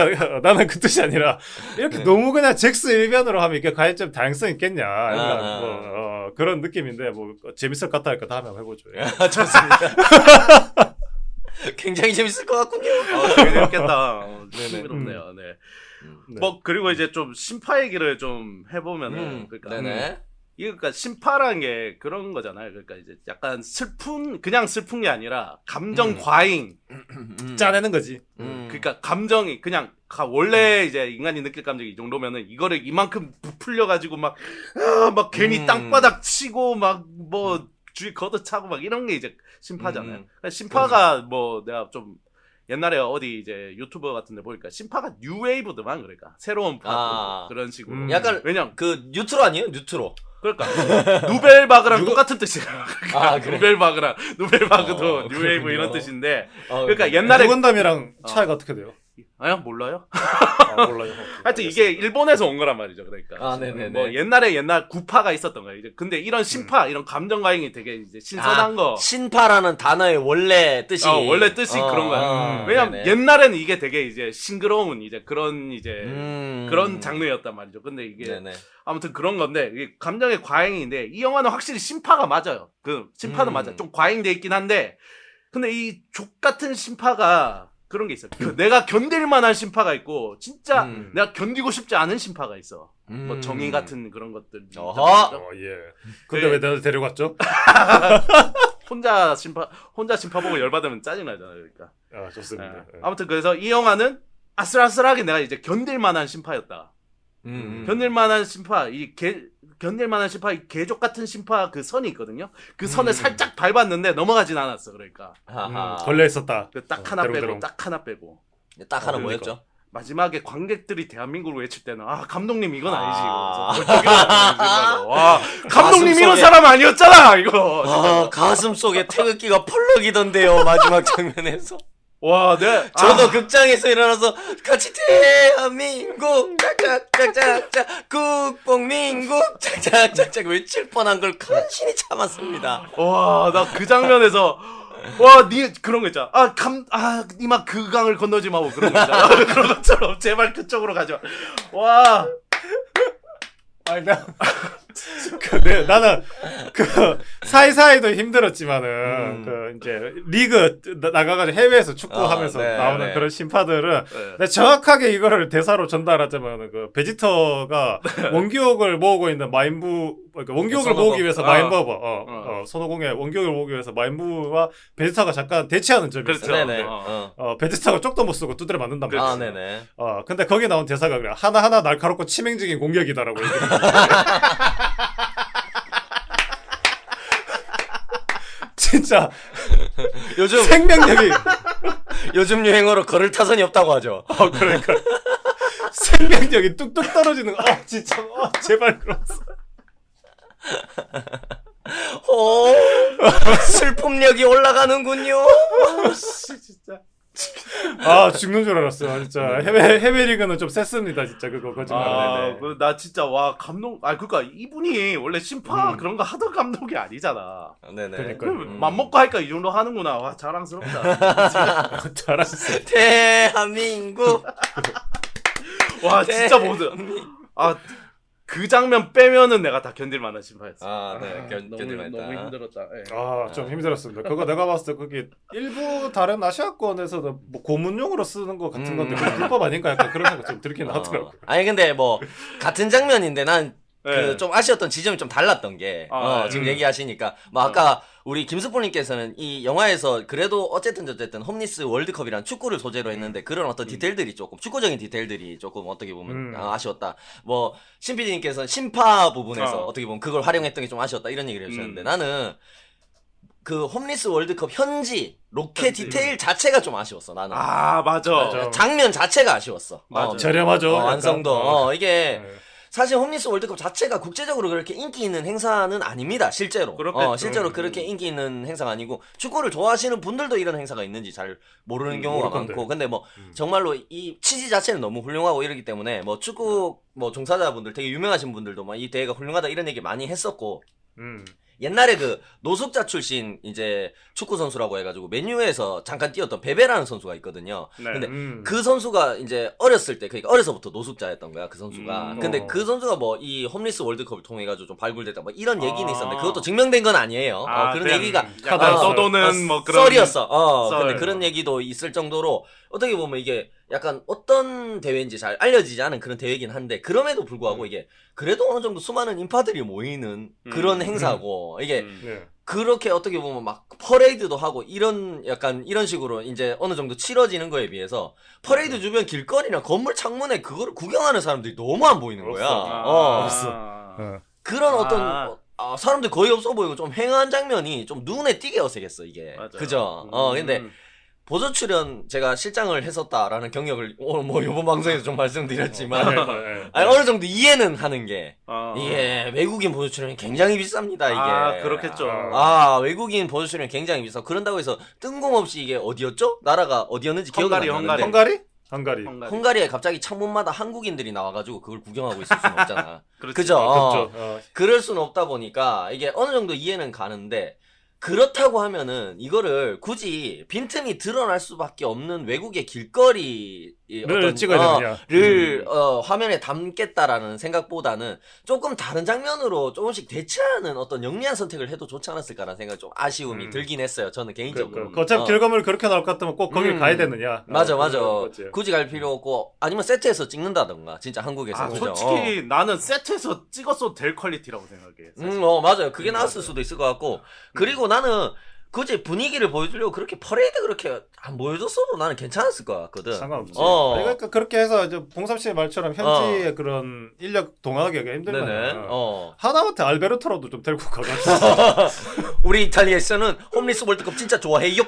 나는 그 뜻이 아니라 이렇게 너무 그냥 잭스 일변으로 하면 이게 과연 좀 다양성 있겠냐. 그러니까 뭐 그런 느낌인데 뭐 재밌을 것 같다 할까 다 한번 해보죠. 아, 좋습니다. 굉장히 재밌을 것 같군요. 되게 재밌겠다. 네네. 흥미롭네요. 네. 네. 뭐 그리고 이제 좀 심파 얘기를 좀 해보면은 그러니까 네네. 이게 그러니까 심파라는 게 그런 거잖아요. 그러니까 이제 약간 그냥 슬픈 게 아니라 감정 과잉. 짜내는 거지. 그러니까 감정이 그냥 원래 이제 인간이 느낄 감정이 이 정도면은 이거를 이만큼 부풀려 가지고 막 괜히 땅바닥 치고 막 뭐 주위 걷어차고 막 이런 게 이제 심파잖아요. 그러니까 심파가 뭐 내가 좀 옛날에 어디 이제 유튜버 같은 데 보니까 심파가 뉴웨이브드만 그러니까 새로운 팝 그런 식으로. 약간 왜냐면 그 뉴트로 아니에요? 뉴트로. 그러니까 누벨바그랑 똑같은 뜻이에요. 아, 그래? 누벨바그도 뉴웨이브 이런 뜻인데 그러니까 옛날에 누건담이랑 차이가 어떻게 돼요? 아니요 몰라요. 몰라요. 하여튼 이게 일본에서 온 거란 말이죠. 그러니까 아, 네네네. 뭐 옛날 구파가 있었던 거예요. 이제 근데 이런 심파 이런 감정 과잉이 되게 이제 신선한 거. 신파라는 단어의 원래 뜻이 원래 뜻이 그런 거야. 왜냐면 네네. 옛날에는 이게 되게 이제 싱그러운 이제 그런 그런 장르였단 말이죠. 근데 이게 네네. 아무튼 그런 건데 이게 감정의 과잉인데 이 영화는 확실히 심파가 맞아요. 그 심파는 맞아. 좀 과잉돼 있긴 한데 근데 이 족 같은 심파가 그런 게 있어. 내가 견딜 만한 심파가 있고 진짜 내가 견디고 싶지 않은 심파가 있어. 뭐 정의 같은 그런 것들. 어허. 예. 근데 왜 나를 데려갔죠? 혼자 심파 보고 열받으면 짜증 나잖아요. 그러니까. 아 좋습니다. 예. 아무튼 그래서 이 영화는 아슬아슬하게 내가 이제 견딜 만한 심파였다. 견딜 만한 심파, 견딜 만한 심파, 이 개족 같은 심파 그 선이 있거든요. 그 선을 살짝 밟았는데 넘어가진 않았어. 그러니까. 걸려 있었다. 그 딱 하나 대롱대롱. 빼고, 딱 하나 빼고. 딱 하나 그러니까. 뭐였죠? 마지막에 관객들이 대한민국을 외칠 때는 아 감독님 이건 아니지 이거. 와 감독님 이런 사람 아니었잖아 이거. 아 가슴 속에 태극기가 펄럭이던데요 마지막 장면에서. 와, 네. 저도 극장에서 일어나서 같이 대한민국 짝짝짝짝짝 국뽕민국 짝짝짝짝 외칠 뻔한 걸 간신히 참았습니다. 와, 나 그 장면에서 와, 니 그런 거 있잖아. 니마 그 강을 건너지 마고 그런 거 있잖아. 그런 것처럼 제발 그쪽으로 가지 마. 와. 아니 나는 그 사이사이도 힘들었지만은 그 이제 리그 나가가지고 해외에서 축구하면서 네, 나오는 네. 그런 심파들은 내가 정확하게 이거를 대사로 전달하자면 그 베지터가 원기옥을 모으고 있는 마인부 그러니까 원기옥을 모으기 위해서 마인부와 손오공의 원기옥을 모으기 위해서 마인부와 베지터가 잠깐 대치하는 점이 그렇죠. 있어요. 네네. 베지터가 쪽도 못 쓰고 두드려 맞는단 말이야. 아 네네. 근데 거기 나온 대사가 그래 하나하나 날카롭고 치명적인 공격이다라고 얘기해. 진짜 요즘 생명력이 요즘 유행어로 걸을 타선이 없다고 하죠. 그러니까 생명력이 뚝뚝 떨어지는 거. 진짜 제발 그러면서 슬픔력이 올라가는군요. 진짜. 죽는 줄 알았어. 진짜 해외 리그는 좀 셌습니다. 진짜 그거 거짓말. 나 진짜 와 감독. 그러니까 이분이 원래 심파 그런 거 하던 감독이 아니잖아. 네네. 그러니까 맘먹고 하니까 이 정도 하는구나. 와 자랑스럽다. 잘하셨어요. 대한민국. 와 진짜 모든. 그 장면 빼면은 내가 다 견딜만한 심파였어. 네. 견딜만했다. 너무 힘들었다. 예. 좀 힘들었습니다. 그거 내가 봤을 때 그게 일부 다른 아시아권에서도 뭐 고문용으로 쓰는 거 같은 건데 그게 불법 아닌가 약간 그런 생각 좀 들긴 하더라고. 아니 근데 뭐 같은 장면인데 난 네. 좀 아쉬웠던 지점이 좀 달랐던 게 지금 얘기하시니까 뭐 아까 우리 김수포님께서는 이 영화에서 그래도 어쨌든 홈리스 월드컵이란 축구를 소재로 했는데 그런 어떤 디테일들이 조금 축구적인 디테일들이 조금 어떻게 보면 아쉬웠다. 뭐 신PD님께서는 심파 부분에서 어떻게 보면 그걸 활용했던 게 좀 아쉬웠다 이런 얘기를 해주셨는데 나는 그 홈리스 월드컵 현지 로켓 디테일 자체가 좀 아쉬웠어 나는. 맞아. 장면 자체가 아쉬웠어. 맞아. 저렴하죠. 완성도. 이게 네. 사실 홈리스 월드컵 자체가 국제적으로 그렇게 인기 있는 행사는 아닙니다. 실제로. 실제로 그렇게 인기 있는 행사가 아니고 축구를 좋아하시는 분들도 이런 행사가 있는지 잘 모르는 경우가 많고. 근데 뭐 정말로 이 취지 자체는 너무 훌륭하고 이러기 때문에 뭐 축구 뭐 종사자분들 되게 유명하신 분들도 막 이 대회가 훌륭하다 이런 얘기 많이 했었고. 옛날에 그 노숙자 출신 이제 축구 선수라고 해가지고 맨유에서 잠깐 뛰었던 베베라는 선수가 있거든요. 네. 근데 그 선수가 이제 어렸을 때 그러니까 어려서부터 노숙자였던 거야 그 선수가. 근데 그 선수가 뭐 이 홈리스 월드컵을 통해 가지고 좀 발굴됐다 뭐 이런 얘기는 있었는데 그것도 증명된 건 아니에요. 그런 얘기가 떠도는 뭐 그런 썰이었어. 썰. 근데 그런 얘기도 있을 정도로 어떻게 보면 이게 약간 어떤 대회인지 잘 알려지지 않은 그런 대회이긴 한데 그럼에도 불구하고 이게 그래도 어느 정도 수많은 인파들이 모이는 그런 행사고 이게 그렇게 어떻게 보면 막 퍼레이드도 하고 이런 약간 이런 식으로 이제 어느 정도 치러지는 거에 비해서 퍼레이드 주변 길거리나 건물 창문에 그거를 구경하는 사람들이 너무 안 보이는 거야. 없어. 그런 어떤 사람들 거의 없어 보이고 좀 횡한 장면이 좀 눈에 띄게 어색했어 이게. 맞아. 그죠? 근데 보조 출연 제가 실장을 했었다라는 경력을 오늘 뭐 이번 방송에서 좀 말씀드렸지만 아니, 어느 정도 이해는 하는 게 이게 외국인 보조 출연이 굉장히 비쌉니다 이게. 그렇겠죠. 외국인 보조 출연이 굉장히 비싸. 그런다고 해서 뜬금없이 이게 어디였죠? 나라가 어디였는지 기억이 안 나는데. 헝가리에 갑자기 창문마다 한국인들이 나와가지고 그걸 구경하고 있을 수는 없잖아. 그죠? 그럴 수는 없다 보니까 이게 어느 정도 이해는 가는데 그렇다고 하면은 이거를 굳이 빈틈이 드러날 수밖에 없는 외국의 길거리 를 찍어야 되느냐 화면에 담겠다라는 생각보다는 조금 다른 장면으로 조금씩 대체하는 어떤 영리한 선택을 해도 좋지 않았을까라는 생각이 좀 아쉬움이 들긴 했어요. 저는 개인적으로. 어차피 결과물 그렇게 나올 것 같으면 꼭 거길 가야 되느냐. 맞아. 굳이 갈 필요 없고 아니면 세트에서 찍는다던가 진짜 한국에서. 그죠? 솔직히 나는 세트에서 찍었어도 될 퀄리티라고 생각해. 맞아요. 그게 나았을 수도 있을 것 같고 그리고 나는 굳이 분위기를 보여주려고 그렇게 퍼레이드 그렇게 안 보여줬어도 나는 괜찮았을 것 같거든. 상관없지. 그러니까 그렇게 해서 이제 봉삼 씨의 말처럼 현지의 그런 인력 동하기가 힘들면 하다못해 알베르토라도 좀 데리고 가가지고 우리 이탈리아에서는 홈리스 월드컵 진짜 좋아해요.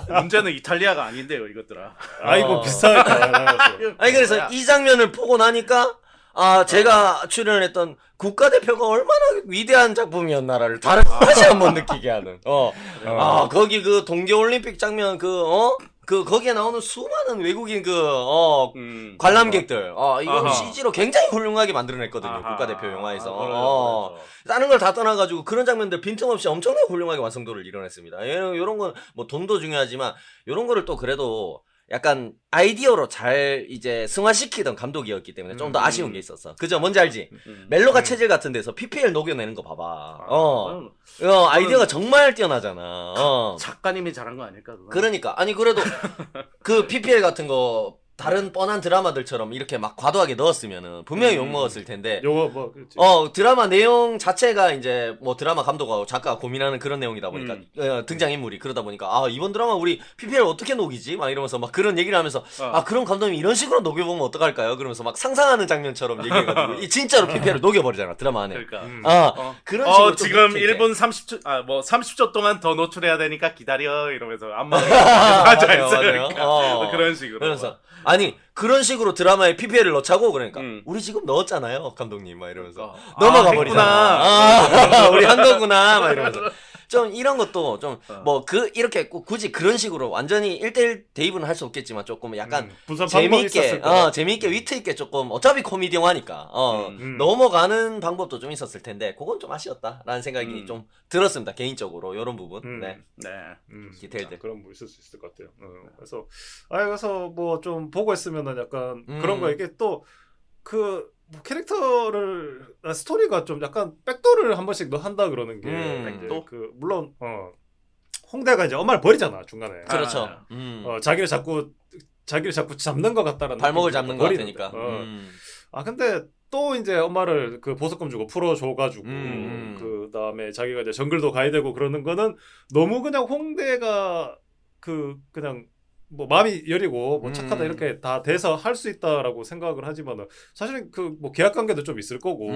문제는 이탈리아가 아닌데요, 이것들아. 아이고 비슷하니까. 아니 그래서 이 장면을 보고 나니까 제가 출연을 했던 국가대표가 얼마나 위대한 작품이었나를 다시 한번 느끼게 하는. 거기 그 동계올림픽 장면 거기에 나오는 수많은 외국인 관람객들. 이거 CG로 굉장히 훌륭하게 만들어냈거든요. 국가대표 영화에서. 다른 걸 다 떠나가지고 그런 장면들 빈틈없이 엄청나게 훌륭하게 완성도를 이뤄냈습니다. 요런 건 뭐 돈도 중요하지만 요런 거를 또 그래도 약간 아이디어로 잘 이제 승화시키던 감독이었기 때문에 좀 더 아쉬운 게 있었어. 그죠? 뭔지 알지? 멜로가 체질 같은 데서 PPL 녹여내는 거 봐봐. 아이디어가 정말 뛰어나잖아. 작가님이 잘한 거 아닐까? 그건? 그러니까 아니 그래도 그 PPL 같은 거 다른 뻔한 드라마들처럼 이렇게 막 과도하게 넣었으면은 분명히 욕먹었을 텐데. 요거 뭐 그렇지. 드라마 내용 자체가 이제 뭐 드라마 감독하고 작가가 고민하는 그런 내용이다 보니까 등장인물이 그러다 보니까 이번 드라마 우리 PPL 어떻게 녹이지? 막 이러면서 막 그런 얘기를 하면서 그럼 감독님 이런 식으로 녹여보면 어떡할까요? 그러면서 막 상상하는 장면처럼 얘기해가지고 진짜로 PPL을 녹여버리잖아 드라마 안에. 그러니까. 그런 식으로 지금 1분 30초 30초 동안 더 노출해야 되니까 기다려 이러면서 안마를 하자 했어요. 그런 식으로. 그래서 아니 그런 식으로 드라마에 PPL을 넣자고 그러니까 우리 지금 넣었잖아요 감독님 막 이러면서 넘어가 버리잖아. 우리 한 거구나 막 이러면서 좀 이런 것도 좀 뭐 이렇게 굳이 그런 식으로 완전히 1대1 대입은 할 수 없겠지만 조금 약간 재미있게 위트 있게 조금 어차피 코미디 영화니까 넘어가는 방법도 좀 있었을 텐데 그건 좀 아쉬웠다라는 생각이 좀 들었습니다 개인적으로 이런 부분. 네. 디테일들 그런 뭐 있을 수 있을 것 같아요. 그래서 뭐 좀 보고 있으면은 약간 그런 거 이게 또 뭐 캐릭터를 스토리가 좀 약간 백도를 한 번씩 한다 그러는 게 백도? 물론 홍대가 이제 엄마를 버리잖아 중간에. 그렇죠. 자기를 자꾸 잡는 것 같다라는 발목을 잡는 것 같으니까. 근데 또 이제 엄마를 그 보석금 주고 풀어줘가지고 그 다음에 자기가 이제 정글도 가야 되고 그러는 거는 너무 그냥 홍대가 그냥 뭐 마음이 여리고 뭐 착하다 이렇게 다 돼서 할 수 있다라고 생각을 하지만은 사실은 뭐 계약 관계도 좀 있을 거고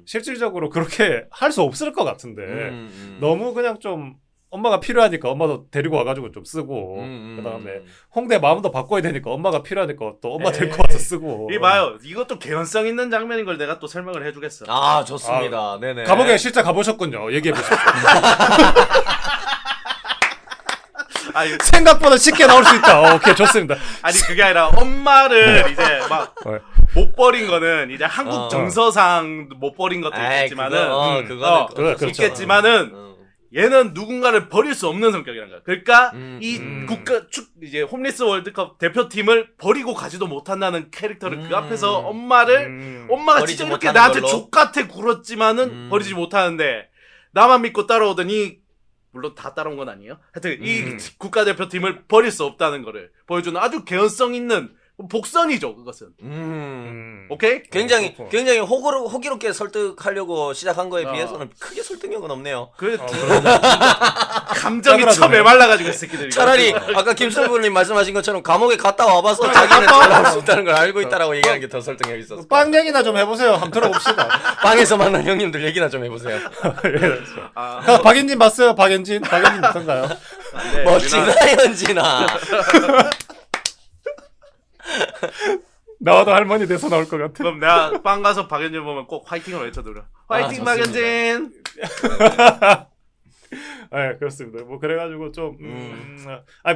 실질적으로 그렇게 할 수 없을 것 같은데 너무 그냥 좀 엄마가 필요하니까 엄마도 데리고 와가지고 좀 쓰고 그다음에 홍대 마음도 바꿔야 되니까 엄마가 필요하니까 또 엄마 데리고 와서 쓰고. 봐요. 이것도 개연성 있는 장면인 걸 내가 또 설명을 해주겠어. 좋습니다. 네네. 감옥에 실제 가보셨군요. 얘기해 보시죠. 생각보다 쉽게 나올 수 있다. 오케이 좋습니다. 아니 그게 아니라 엄마를 이제 막 못 버린 거는 이제 한국 정서상 못 버린 것도 있겠지만은 그거는 있겠지만은 얘는 누군가를 버릴 수 없는 성격이란 거야. 그러니까 이 이제 홈리스 월드컵 대표팀을 버리고 가지도 못한다는 캐릭터를 그 앞에서 엄마가 진짜 이렇게 나한테 족같아 굴었지만은 버리지 못하는데 나만 믿고 따라오더니 물론 다 따라온 건 아니에요. 하여튼 이 국가대표팀을 버릴 수 없다는 거를 보여주는 아주 개연성 있는 복선이죠, 그것은. 오케이? 굉장히 호기롭게 설득하려고 시작한 거에 비해서는 크게 설득력은 없네요. 감정이 처음에 말라가지고 이 새끼들이. 차라리 아까 김철구님 말씀하신 것처럼 감옥에 갔다 와봐서 자기는 잘할 수 있다는 걸 알고 있다라고 얘기하는 게 더 설득력 있었어. 빵 얘기나 좀 해보세요. 한번 들어봅시다. 빵에서 만난 형님들 얘기나 좀 해보세요. 박연진 봤어요? 박연진 어떤가요? 멋지다 현진아. 나와도 할머니 돼서 나올 것 같아. 그럼 내가 빵 가서 박연진 보면 꼭 화이팅을 외쳐드려. 화이팅 박연진. 네, 그렇습니다. 뭐 그래가지고 좀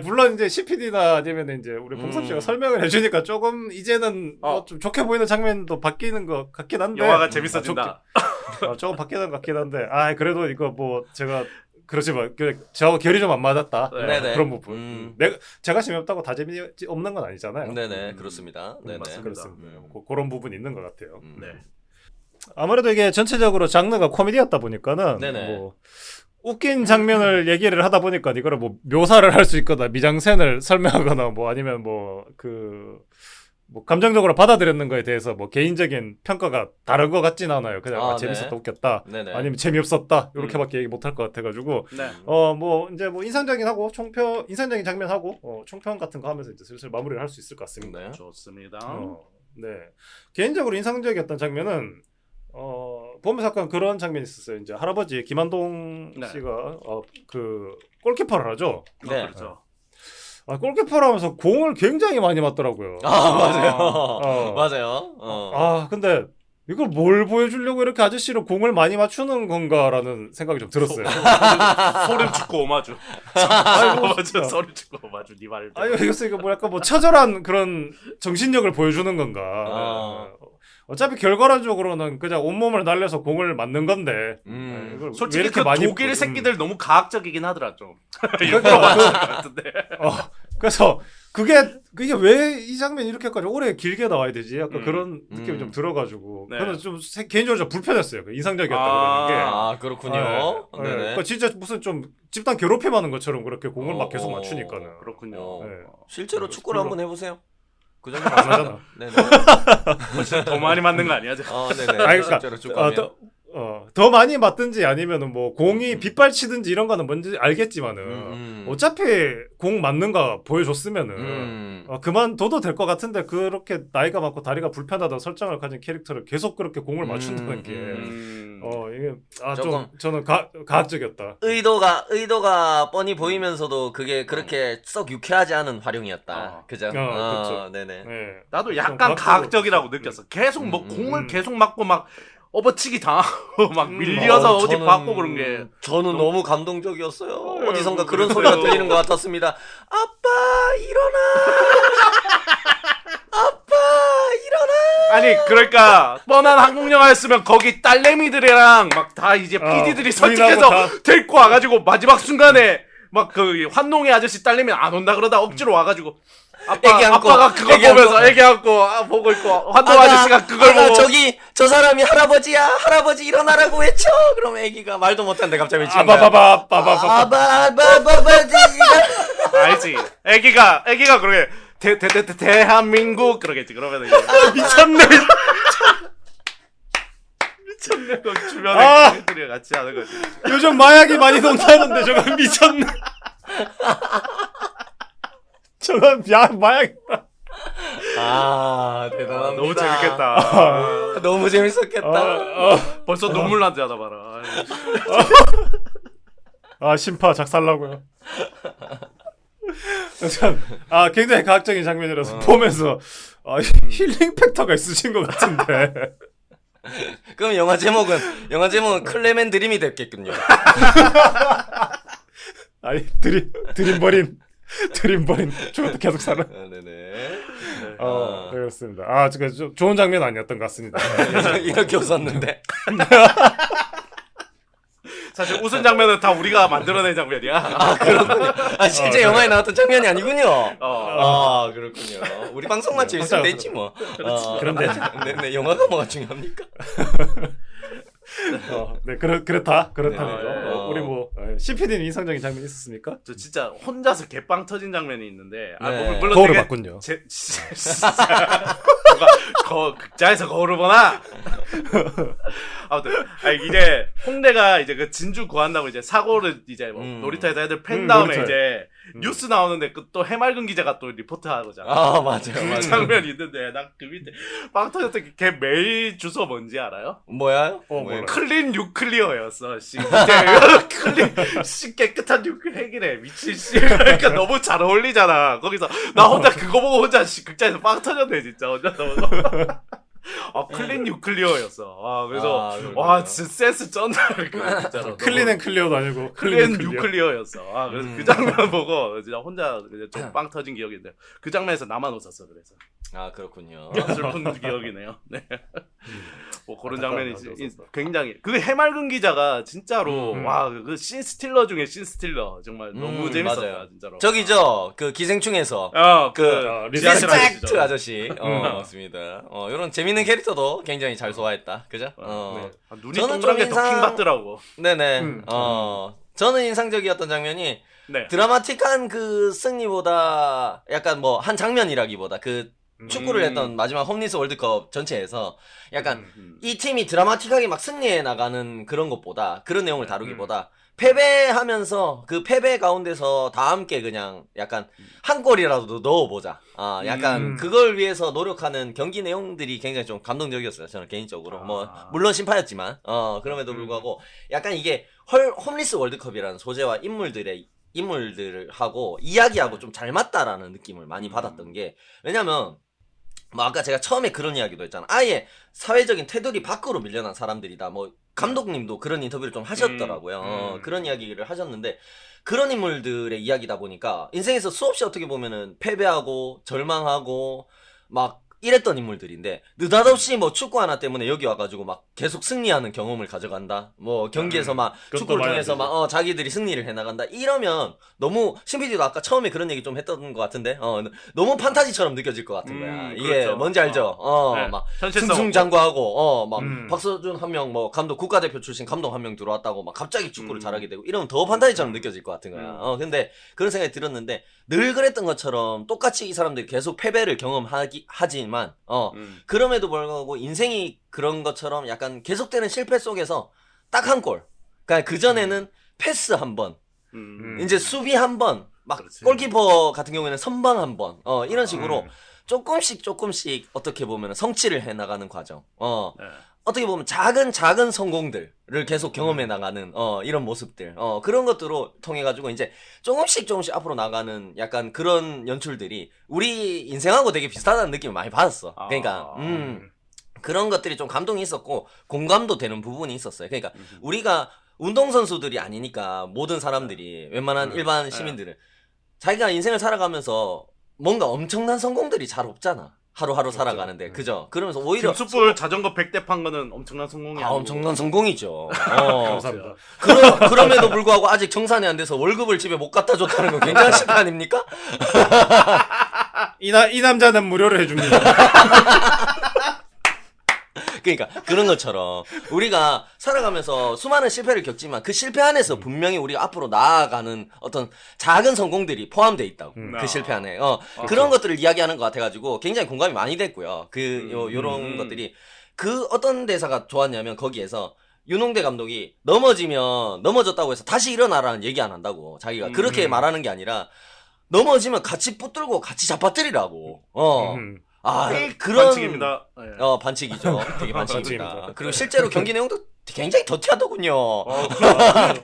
물론 이제 CPD나 아니면 이제 우리 봉섭 씨가 설명을 해주니까 조금 이제는 뭐 좀 좋게 보이는 장면도 바뀌는 것 같긴 한데 영화가 재밌어진다. 조금 바뀌는 것 같긴 한데 그래도 이거 뭐 제가 그렇지만 저 결이 좀 안 맞았다. 그런 부분. 제가 재미없다고 다 재미없는 건 아니잖아요. 네네 그렇습니다. 네네 그렇습니다. 그런 부분이 있는 것 같아요. 네. 아무래도 이게 전체적으로 장르가 코미디였다 보니까는 뭐 웃긴 장면을 얘기를 하다 보니까 이거를 뭐 묘사를 할 수 있거나 미장센을 설명하거나 뭐 아니면 뭐 감정적으로 받아들였는 거에 대해서 뭐 개인적인 평가가 다른 것 같진 않아요. 그냥 재밌었다, 웃겼다, 아니면 재미없었다 이렇게밖에 얘기 못할 것 같아가지고 뭐 이제 뭐 인상적인 장면하고 총평 같은 거 하면서 이제 슬슬 마무리를 할 수 있을 것 같습니다. 좋습니다. 네, 개인적으로 인상적이었던 장면은 보면서 약간 그런 장면이 있었어요. 이제 할아버지 김한동 네. 씨가 그 골키퍼를 하죠. 네. 그렇죠. 골키퍼를 하면서 공을 굉장히 많이 맞더라고요. 맞아요. 맞아요. 근데 이걸 뭘 보여주려고 이렇게 아저씨로 공을 많이 맞추는 건가라는 생각이 좀 들었어요. 소름 축구 오마주. 오마주 소름 축구 오마주 네 말을. 아니 그래서 이거 뭐 약간 뭐 처절한 그런 정신력을 보여주는 건가. 어차피 결과론적으로는 그냥 온몸을 날려서 공을 맞는 건데. 이걸 왜 솔직히 이렇게 그 많이 독일 새끼들 너무 과학적이긴 하더라 좀. 그러니까 맞는 것 같은데. 그래서 그게 왜 이 장면이 이렇게까지 오래 길게 나와야 되지? 약간 그런 느낌이 좀 들어가지고 네. 저는 좀 개인적으로 좀 불편했어요. 그 인상적이었다 그러는 게. 그렇군요. 네. 네네. 그러니까 진짜 무슨 좀 집단 괴롭힘하는 것처럼 그렇게 공을 막 계속 맞추니까는. 그렇군요. 네. 실제로 축구를 한번 해보세요. 그 정도 안 하잖아. 네네. 훨씬 더 많이 맞는 거 아니야? 네네. 아니, 그러니까, 실제로 축구하면. 더 많이 맞든지 아니면은 뭐 공이 빗발치든지 이런 거는 뭔지 알겠지만은 어차피 공 맞는 거 보여줬으면은 그만둬도 될 것 같은데 그렇게 나이가 많고 다리가 불편하다고 설정을 가진 캐릭터를 계속 그렇게 공을 맞춘다는 게 이게 좀 저는 과학적이었다. 의도가 뻔히 보이면서도 그게 그렇게 썩 유쾌하지 않은 활용이었다. 그죠? 그렇죠. 네네. 네. 나도 약간 과학적이라고 느꼈어. 계속 뭐 공을 계속 맞고 막 업어치기 당하고 막 밀려서 어디 받고 그런 게 저는 너무 감동적이었어요. 어디선가 그런 소리가 들리는 것 같았습니다. 아빠 일어나. 아빠 일어나. 아니 그러니까 뻔한 한국 영화였으면 거기 딸내미들이랑 막 다 이제 PD들이 설득해서 데리고 와가지고 마지막 순간에 막 그 환농의 아저씨 딸내미 안 온다 그러다 억지로 와가지고 아빠가 그걸 보면서 애기 안고 보고 있고 환농 아저씨가 그걸 보고 저 사람이 할아버지야. 할아버지 일어나라고 외쳐. 그럼 애기가 말도 못하는데 갑자기 외치는 거야. 알지. 애기가 그러게 대한민국 그러겠지. 그러면 이제 미쳤네. 미쳤네. 그 주변에 애들이 같이 하는 거지. 요즘 마약이 많이 돈다는데 저건 미쳤네. 저건 마약이다. 대단합니다. 너무 재밌겠다. 너무 재밌었겠다. 벌써 눈물 나지 않아 봐라. 심파 작살나고요. 굉장히 과학적인 장면이라서 보면서 힐링 팩터가 있으신 것 같은데. 그럼 영화 제목은 클레멘 드림이 됐겠군요. 아니 드림버린 저것도 계속 살아. 네네. 그렇습니다. 좋은 장면 아니었던 것 같습니다. 이렇게 웃었는데. 사실 웃은 장면은 다 우리가 만들어낸 장면이야. 그렇군요. 실제 영화에 나왔던 장면이 아니군요. 그렇군요. 우리 방송만 재밌으면 됐지 뭐. 그런데 네네. 영화가 뭐가 중요합니까? 네, 그렇다는 거. 우리 뭐 CPD는 인상적인 장면 있었습니까? 저 진짜 혼자서 개빵 터진 장면이 있는데, 물론 거울을 봤군요. 진짜 극장에서 거울을 보나? 아무튼 이제 홍대가 이제 그 진주 구한다고 이제 사고를 이제 뭐 놀이터에서 애들 팬 다음에 이제 뉴스 나오는데 또 해맑은 기자가 또 리포트 하잖아. 맞아요. 그 장면이 있는데 나 그 밑에 빵 터졌던 걔 메일 주소 뭔지 알아요? 뭐야? 클린 뉴클리어였어. 깨끗한 핵이래. 미친 씨. 그러니까 너무 잘 어울리잖아. 거기서 나 혼자 그거 보고 혼자 극장에서 빵 터졌네 진짜. 혼자 너무. 클린 뉴클리어였어. 그래서 진짜 센스 쩐다. 진짜로. 클린 앤 클리어도 아니고 클린 뉴클리어였어. 그래서 그 장면 보고 진짜 혼자 좀 빵 터진 기억인데 그 장면에서 나만 웃었어. 그래서. 그렇군요. 슬픈 기억이네요. 네. 뭐 그런 장면이 굉장히 그 해맑은 기자가 진짜로 그 신스틸러 중에 신스틸러 정말 너무 재밌었다. 맞아요. 진짜로. 저기죠. 그 기생충에서 리스펙트 아저씨. 맞습니다. 이런 재밌는 캐릭터도 굉장히 잘 소화했다. 그죠? 네. 눈이 동그랗게 더 킹받더라고. 네네. 저는 인상적이었던 장면이 드라마틱한 그 승리보다 약간 뭐 한 장면이라기보다 그 축구를 했던 마지막 홈리스 월드컵 전체에서 약간 이 팀이 드라마틱하게 막 승리해 나가는 그런 것보다 그런 내용을 다루기보다 패배하면서 그 패배 가운데서 다 함께 그냥 약간 한 골이라도 넣어보자. 약간 그걸 위해서 노력하는 경기 내용들이 굉장히 좀 감동적이었어요. 저는 개인적으로. 뭐 물론 심파였지만 그럼에도 불구하고 약간 이게 홈리스 월드컵이라는 소재와 인물들하고 이야기하고 좀 잘 맞다라는 느낌을 많이 받았던 게 왜냐면 뭐 아까 제가 처음에 그런 이야기도 했잖아. 아예 사회적인 테두리 밖으로 밀려난 사람들이다. 뭐 감독님도 그런 인터뷰를 좀 하셨더라고요. 그런 이야기를 하셨는데 그런 인물들의 이야기다 보니까 인생에서 수없이 어떻게 보면은 패배하고 절망하고 막 이랬던 인물들인데 느닷없이 뭐 축구 하나 때문에 여기 와가지고 막 계속 승리하는 경험을 가져간다. 뭐 경기에서 막 축구를 통해서 막 자기들이 승리를 해나간다. 이러면 너무 신PD도 아까 처음에 그런 얘기 좀 했던 것 같은데 너무 판타지처럼 느껴질 것 같은 거야. 이게 그렇죠. 뭔지 알죠? 네. 막 현실성 승승장구하고 막 박서준 한 명 뭐 감독 국가대표 출신 감독 한 명 들어왔다고 막 갑자기 축구를 잘하게 되고 이러면 더 판타지처럼 느껴질 것 같은 거야. 근데 그런 생각이 들었는데 늘 그랬던 것처럼 똑같이 이 사람들이 계속 패배를 하지만 그럼에도 불구하고 인생이 그런 것처럼 약간 계속되는 실패 속에서 딱 한 골. 그러니까 그전에는 패스 한 번, 이제 수비 한 번, 막 그렇지. 골키퍼 같은 경우에는 선방 한 번, 이런 식으로 조금씩 어떻게 보면 성취를 해 나가는 과정. 네. 어떻게 보면 작은 성공들을 계속 경험해 나가는 이런 모습들 그런 것들로 통해 가지고 이제 조금씩 앞으로 나가는 약간 그런 연출들이 우리 인생하고 되게 비슷하다는 느낌을 많이 받았어. 그러니까 그런 것들이 좀 감동이 있었고 공감도 되는 부분이 있었어요. 그러니까 우리가 운동선수들이 아니니까 모든 사람들이 웬만한 일반 시민들은 자기가 인생을 살아가면서 뭔가 엄청난 성공들이 잘 없잖아. 하루하루 살아가는데 그죠? 그러면서 오히려 김수풀 자전거 100대 판 거는 엄청난 성공이 아니고 엄청난 성공이죠. 감사합니다. 그럼에도 불구하고 아직 정산이 안 돼서 월급을 집에 못 갖다 줬다는 건 굉장한 실패 아닙니까? 이 남자는 무료로 해줍니다. 그러니까 그런 것처럼 우리가 살아가면서 수많은 실패를 겪지만 그 실패 안에서 분명히 우리가 앞으로 나아가는 어떤 작은 성공들이 포함되어 있다고. 그 실패 안에. 그런 것들을 이야기하는 것 같아가지고 굉장히 공감이 많이 됐고요. 요런 것들이 그 어떤 대사가 좋았냐면 거기에서 윤홍대 감독이 넘어졌다고 해서 다시 일어나라는 얘기 안 한다고. 자기가 그렇게 말하는 게 아니라 넘어지면 같이 붙들고 같이 잡아뜨리라고. 그런 반칙입니다. 네. 반칙이죠. 되게 반칙입니다. 반칙입니다. 그리고 실제로 경기 내용도 굉장히 더티하더군요.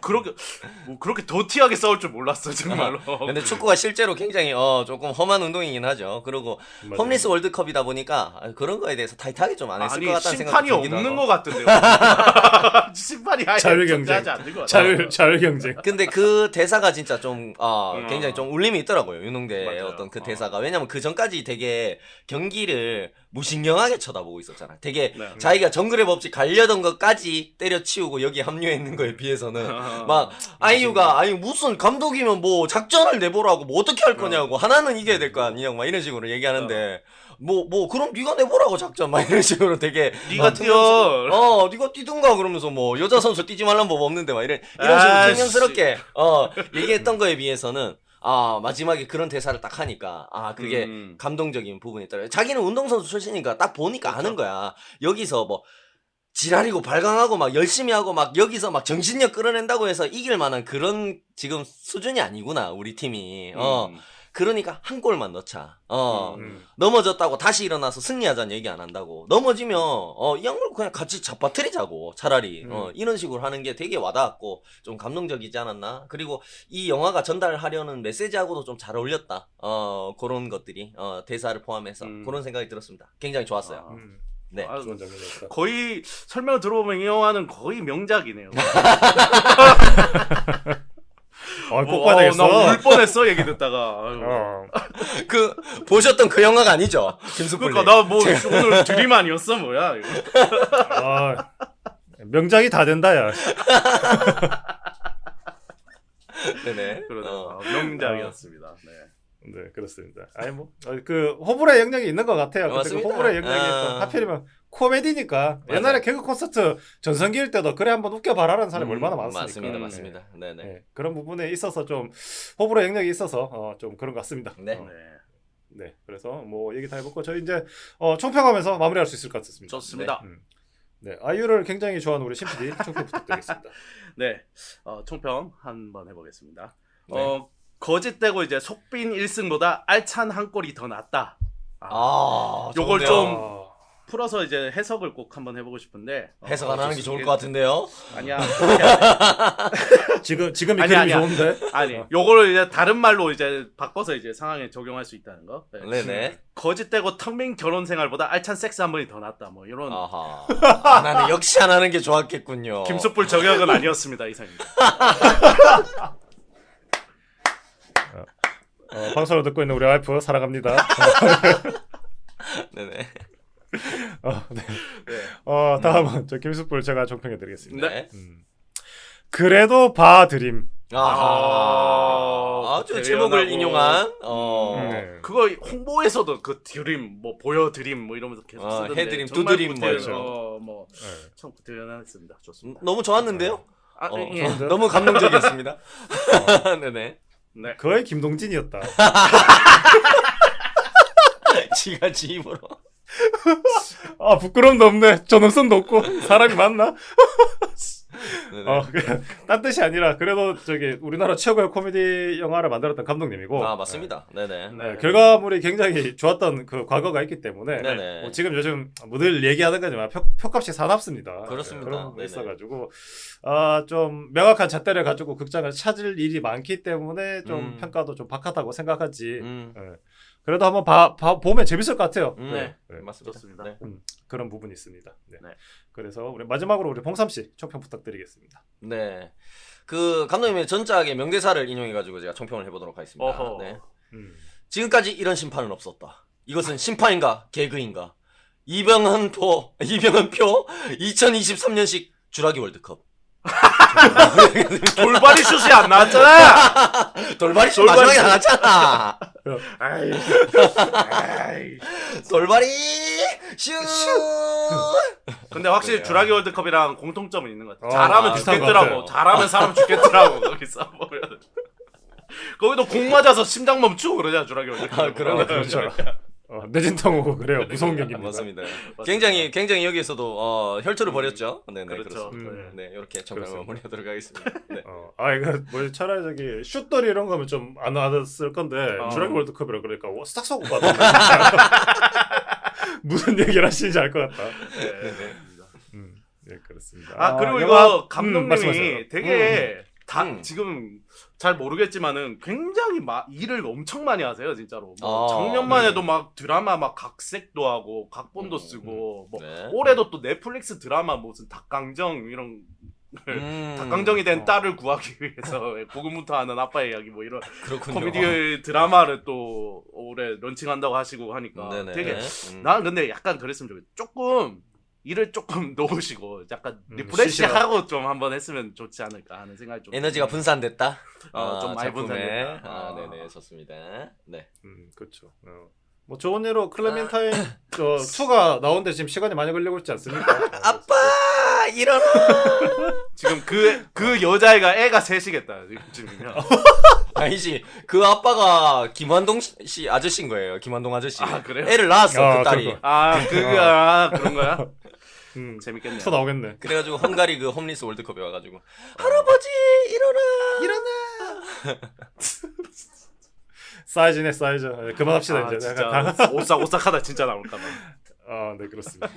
그렇게 더티하게 싸울 줄 몰랐어 정말로. 근데 축구가 실제로 굉장히 조금 험한 운동이긴 하죠. 그리고 맞아요. 홈리스 월드컵이다 보니까 그런 거에 대해서 타이트하게 좀 안 했을 것 같다는 생각이 심판이 들기도 없는 하고. 것 같은데요. 심판이 아예 자율경쟁. 존재하지 않는 것 같아요. 자율경쟁. 근데 그 대사가 진짜 좀 굉장히 좀 울림이 있더라고요. 윤홍대의 맞아요. 어떤 그 대사가. 왜냐면 그 전까지 되게 경기를 무신경하게 쳐다보고 있었잖아. 되게 네. 자기가 정글의 법칙 가려던 것까지 때려치우고 여기 합류했는 거에 비해서는 막 아이유가 무슨 감독이면 뭐 작전을 내보라고 뭐 어떻게 할 거냐고 하나는 이겨야 될 거 아니냐고 막 이런 식으로 얘기하는데 뭐 그럼 네가 내보라고 작전 막 이런 식으로 되게 네가 뛰어. 네가 뛰든가 그러면서 뭐 여자 선수 뛰지 말란 법 없는데 막 이런 식으로 아이씨. 퉁명스럽게 얘기했던 거에 비해서는 마지막에 그런 대사를 딱 하니까 그게 감동적인 부분이 있더라고요. 자기는 운동선수 출신이니까 딱 보니까 아는 거야. 여기서 뭐 지랄이고 발광하고 막 열심히 하고 막 여기서 막 정신력 끌어낸다고 해서 이길 만한 그런 지금 수준이 아니구나 우리 팀이. 그러니까 한 골만 넣자. 넘어졌다고 다시 일어나서 승리하자는 얘기 안 한다고. 넘어지면 이 양물 그냥 같이 잡아뜨리자고 차라리. 이런 식으로 하는 게 되게 와닿았고 좀 감동적이지 않았나. 그리고 이 영화가 전달하려는 메시지하고도 좀 잘 어울렸다. 그런 것들이 대사를 포함해서 그런 생각이 들었습니다. 굉장히 좋았어요. 네. 좋은 장면이었다. 거의 설명을 들어보면 이 영화는 거의 명작이네요. 꼭 봐야겠어. 나 울 뻔했어 얘기 듣다가. 아유. 그 보셨던 그 영화가 아니죠, 김수풀님. 그러니까 나 뭐 오늘 드림 아니었어 뭐야? 이거. 명작이 다 된다야. 네네. 그러다 명작이었습니다. 네. 네, 그렇습니다. 그 호불호의 영역이 있는 것 같아요. 근데 그 맞습니다. 호불호의 영역이 또 하필이면 코미디니까. 맞아요. 옛날에 개그 콘서트 전성기일 때도 그래 한번 웃겨봐라라는 사람이 얼마나 많습니까. 맞습니다. 네네. 네, 그런 부분에 있어서 좀 호불호 영역이 있어서 좀 그런 것 같습니다. 네. 네, 그래서 뭐 얘기 다 해봤고 저희 이제 총평하면서 마무리할 수 있을 것 같습니다. 좋습니다. 네. 네, 아이유를 굉장히 좋아하는 우리 신PD 총평 부탁드리겠습니다. 네, 총평 한번 해보겠습니다. 네. 거짓되고 이제 속빈 1승보다 알찬 한 골이 더 낫다. 요걸 좋은데요? 좀 풀어서 이제 해석을 꼭 한번 해보고 싶은데 해석 안 하는 게 좋을 것 같은데요. 아니야. 지금 이 아니야, 그림이 아니야. 좋은데? 아니, 요거를 이제 다른 말로 이제 바꿔서 이제 상황에 적용할 수 있다는 거. 네. 네네. 거짓되고 텅빈 결혼 생활보다 알찬 섹스 한 번이 더 낫다. 뭐 이런 아하. 안 하는, 역시 안 하는 게 좋았겠군요. 김숯불 저격은 아니었습니다. 이상입니다. 방송을 듣고 있는 우리 와이프 사랑합니다. 네네. 네. 네. 다음은 저 김숙불 제가 종평해드리겠습니다. 네. 그래도 봐드림. 아하. 아주 제목을 대연하고. 인용한. 네. 그거 홍보에서도 그 드림 뭐 보여드림 뭐 이러면서 계속 쓰던데 해드림, 정말 두드림 구태연- 뭐죠. 뭐 네. 참 구태연했습니다. 좋습니다. 너무 좋았는데요? 예. 좋은데? 너무 감동적이었습니다. 네네. 네. 거의 김동진이었다. 지가 지 입으로. 부끄러움도 없네. 전음선도 없고 사람이 많나? 네네. 그냥 딴 뜻이 아니라 그래도 저기 우리나라 최고의 코미디 영화를 만들었던 감독님이고 맞습니다. 네네. 네. 결과물이 굉장히 좋았던 그 과거가 있기 때문에 네네. 뭐 지금 요즘 늘 얘기하는 거지만 표값이 사납습니다. 그렇습니다. 그런 부분이 네네. 있어가지고 좀 명확한 잣대를 가지고 극장을 찾을 일이 많기 때문에 좀 평가도 좀 박하다고 생각하지. 그래도 한번 보면 재밌을 것 같아요. 네. 맞습니다. 좋습니다. 네. 그런 부분이 있습니다. 네. 네. 그래서 우리 마지막으로 우리 봉삼 씨 총평 부탁드리겠습니다. 네. 그 감독님의 전작의 명대사를 인용해가지고 제가 총평을 해보도록 하겠습니다. 어허. 네. 음. 지금까지 이런 심판은 없었다. 이것은 심판인가 개그인가? 이병헌 표 2023년식 주라기 월드컵. 돌발이 슛이 안 나왔잖아. 돌발이 슛 돌발이 마지막에 슛. 나왔잖아. 아이. 아이. 돌발이 슛. 근데 확실히 그래요. 주라기 월드컵이랑 공통점은 있는 것 같아. 어, 잘하면 비슷한 것 죽겠더라고. 같아요. 잘하면 사람 죽겠더라고. 거기 싸보면. 거기도 공 맞아서 심장 멈추고 그러냐 주라기 월드컵. 그런 거 그렇죠. 뇌진탕 오고 그래요. 무서운 경기입니다. 맞습니다. 굉장히 여기에서도 혈투를 벌였죠. 네네 그렇죠. 그렇습니다. 네 이렇게 총평을 그렇습니다. 마무리하도록 하겠습니다. 네. 이거 뭐 차라리 저기 슛돌이 이런 거면 좀 안 와닿았을 건데 주라기 월드컵이라 그러니까 싹 쏘고 받았네. 무슨 얘기를 하시는지 알 것 같다. 네. 네 그렇습니다. 그리고 영화- 이거 감독님이 말씀하세요. 되게 음. 지금 잘 모르겠지만은 굉장히 일을 엄청 많이 하세요 진짜로. 뭐 아, 작년만 네. 해도 막 드라마 막 각색도 하고 각본도 쓰고 뭐 네. 올해도 또 넷플릭스 드라마 무슨 닭강정 이런 닭강정이 된 딸을 구하기 위해서 고군분투하는 아빠의 이야기 뭐 이런 그렇군요. 코미디 드라마를 또 올해 런칭한다고 하시고 하니까 네네. 되게 난 근데 약간 그랬으면 좋겠어. 조금 일을 조금 놓으시고 약간 리프레시하고 좀 한번 했으면 좋지 않을까 하는 생각이 좀 에너지가 분산됐다. 좀 많이 작품에. 분산됐다. 네네 좋습니다. 네. 그렇죠. 뭐 좋은 예로 클레멘타인 2가 나오는데 지금 시간이 많이 걸리고 있지 않습니까? 아빠 일어나. 지금 그 여자애가 애가 셋이겠다 지금이면. 아니지 그 아빠가 김환동 씨 아저씨인 거예요. 김환동 아저씨. 그래요? 애를 낳았어 그 딸이. 그렇군. 그런 거야? 재밌겠네. 2 나오겠네. 그래가지고 헝가리 그 홈리스 월드컵에 와가지고 할아버지 일어나. 사이즈네 사이즈. 그만합시다 이제. 진짜 오싹오싹하다 진짜 나올까봐. 네 그렇습니다.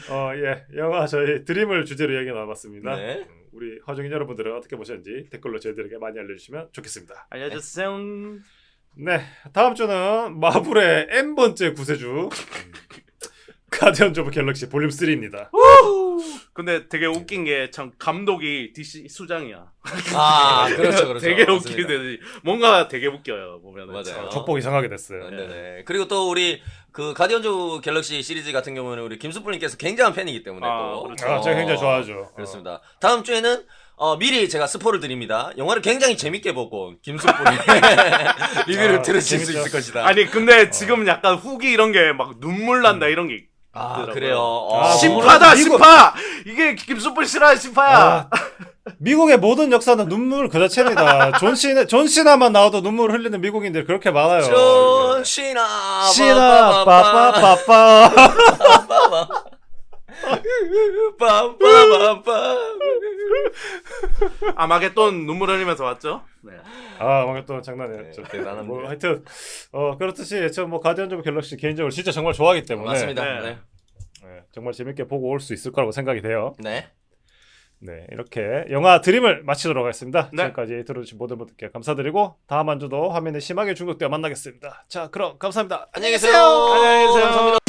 네네. 영화 저희 드림을 주제로 얘기 나눠봤습니다. 네. 우리 화중인 여러분들은 어떻게 보셨는지 댓글로 저희들에게 많이 알려주시면 좋겠습니다. 알려주세요. 네, 다음 주는 마블의 N번째 구세주 가디언즈 오브 갤럭시 볼륨 3입니다. 근데 되게 웃긴 게 참 감독이 DC 수장이야. 그렇죠. 되게 맞습니다. 웃기대. 뭔가 되게 웃겨요 보면은. 맞아요. 족복 이상하게 됐어요. 네네. 그리고 또 우리 그 가디언즈 갤럭시 시리즈 같은 경우는 우리 김수풀님께서 굉장한 팬이기 때문에 또 그렇죠. 제가 굉장히 좋아하죠. 그렇습니다. 다음 주에는 미리 제가 스포를 드립니다. 영화를 굉장히 재밌게 보고 김수풀이 리뷰를 들으실 수 재밌죠. 있을 것이다. 아니 근데 지금 약간 후기 이런 게 막 눈물 난다 이런 게 있더라고요. 그래요. 심파다 심파. 이게 김수풀 싫어하는 심파야. 미국의 모든 역사는 눈물 그 자체입니다. 존 시나만 나와도 눈물 흘리는 미국인들 그렇게 많아요. 존 시나 시나 빠빠빠빠. 빰빰빰빰. 아마겟돈 눈물 흘리면서 왔죠. 네. 아, 뭔가 또 장난이었죠. 네, 대단합니다. 뭐 하여튼 그렇듯이 저 뭐 가디언즈 오브 갤럭시 개인적으로 진짜 정말 좋아하기 때문에 맞습니다. 네. 네. 네, 정말 재밌게 보고 올 수 있을 거라고 생각이 돼요. 네. 네, 이렇게 영화 드림을 마치도록 하겠습니다. 네. 지금까지 들어주신 모든 분들께 감사드리고 다음 한 주도 화면에 심하게 중독되어 만나겠습니다. 자, 그럼 감사합니다. 안녕히 계세요. 안녕히 계세요. 감사합니다.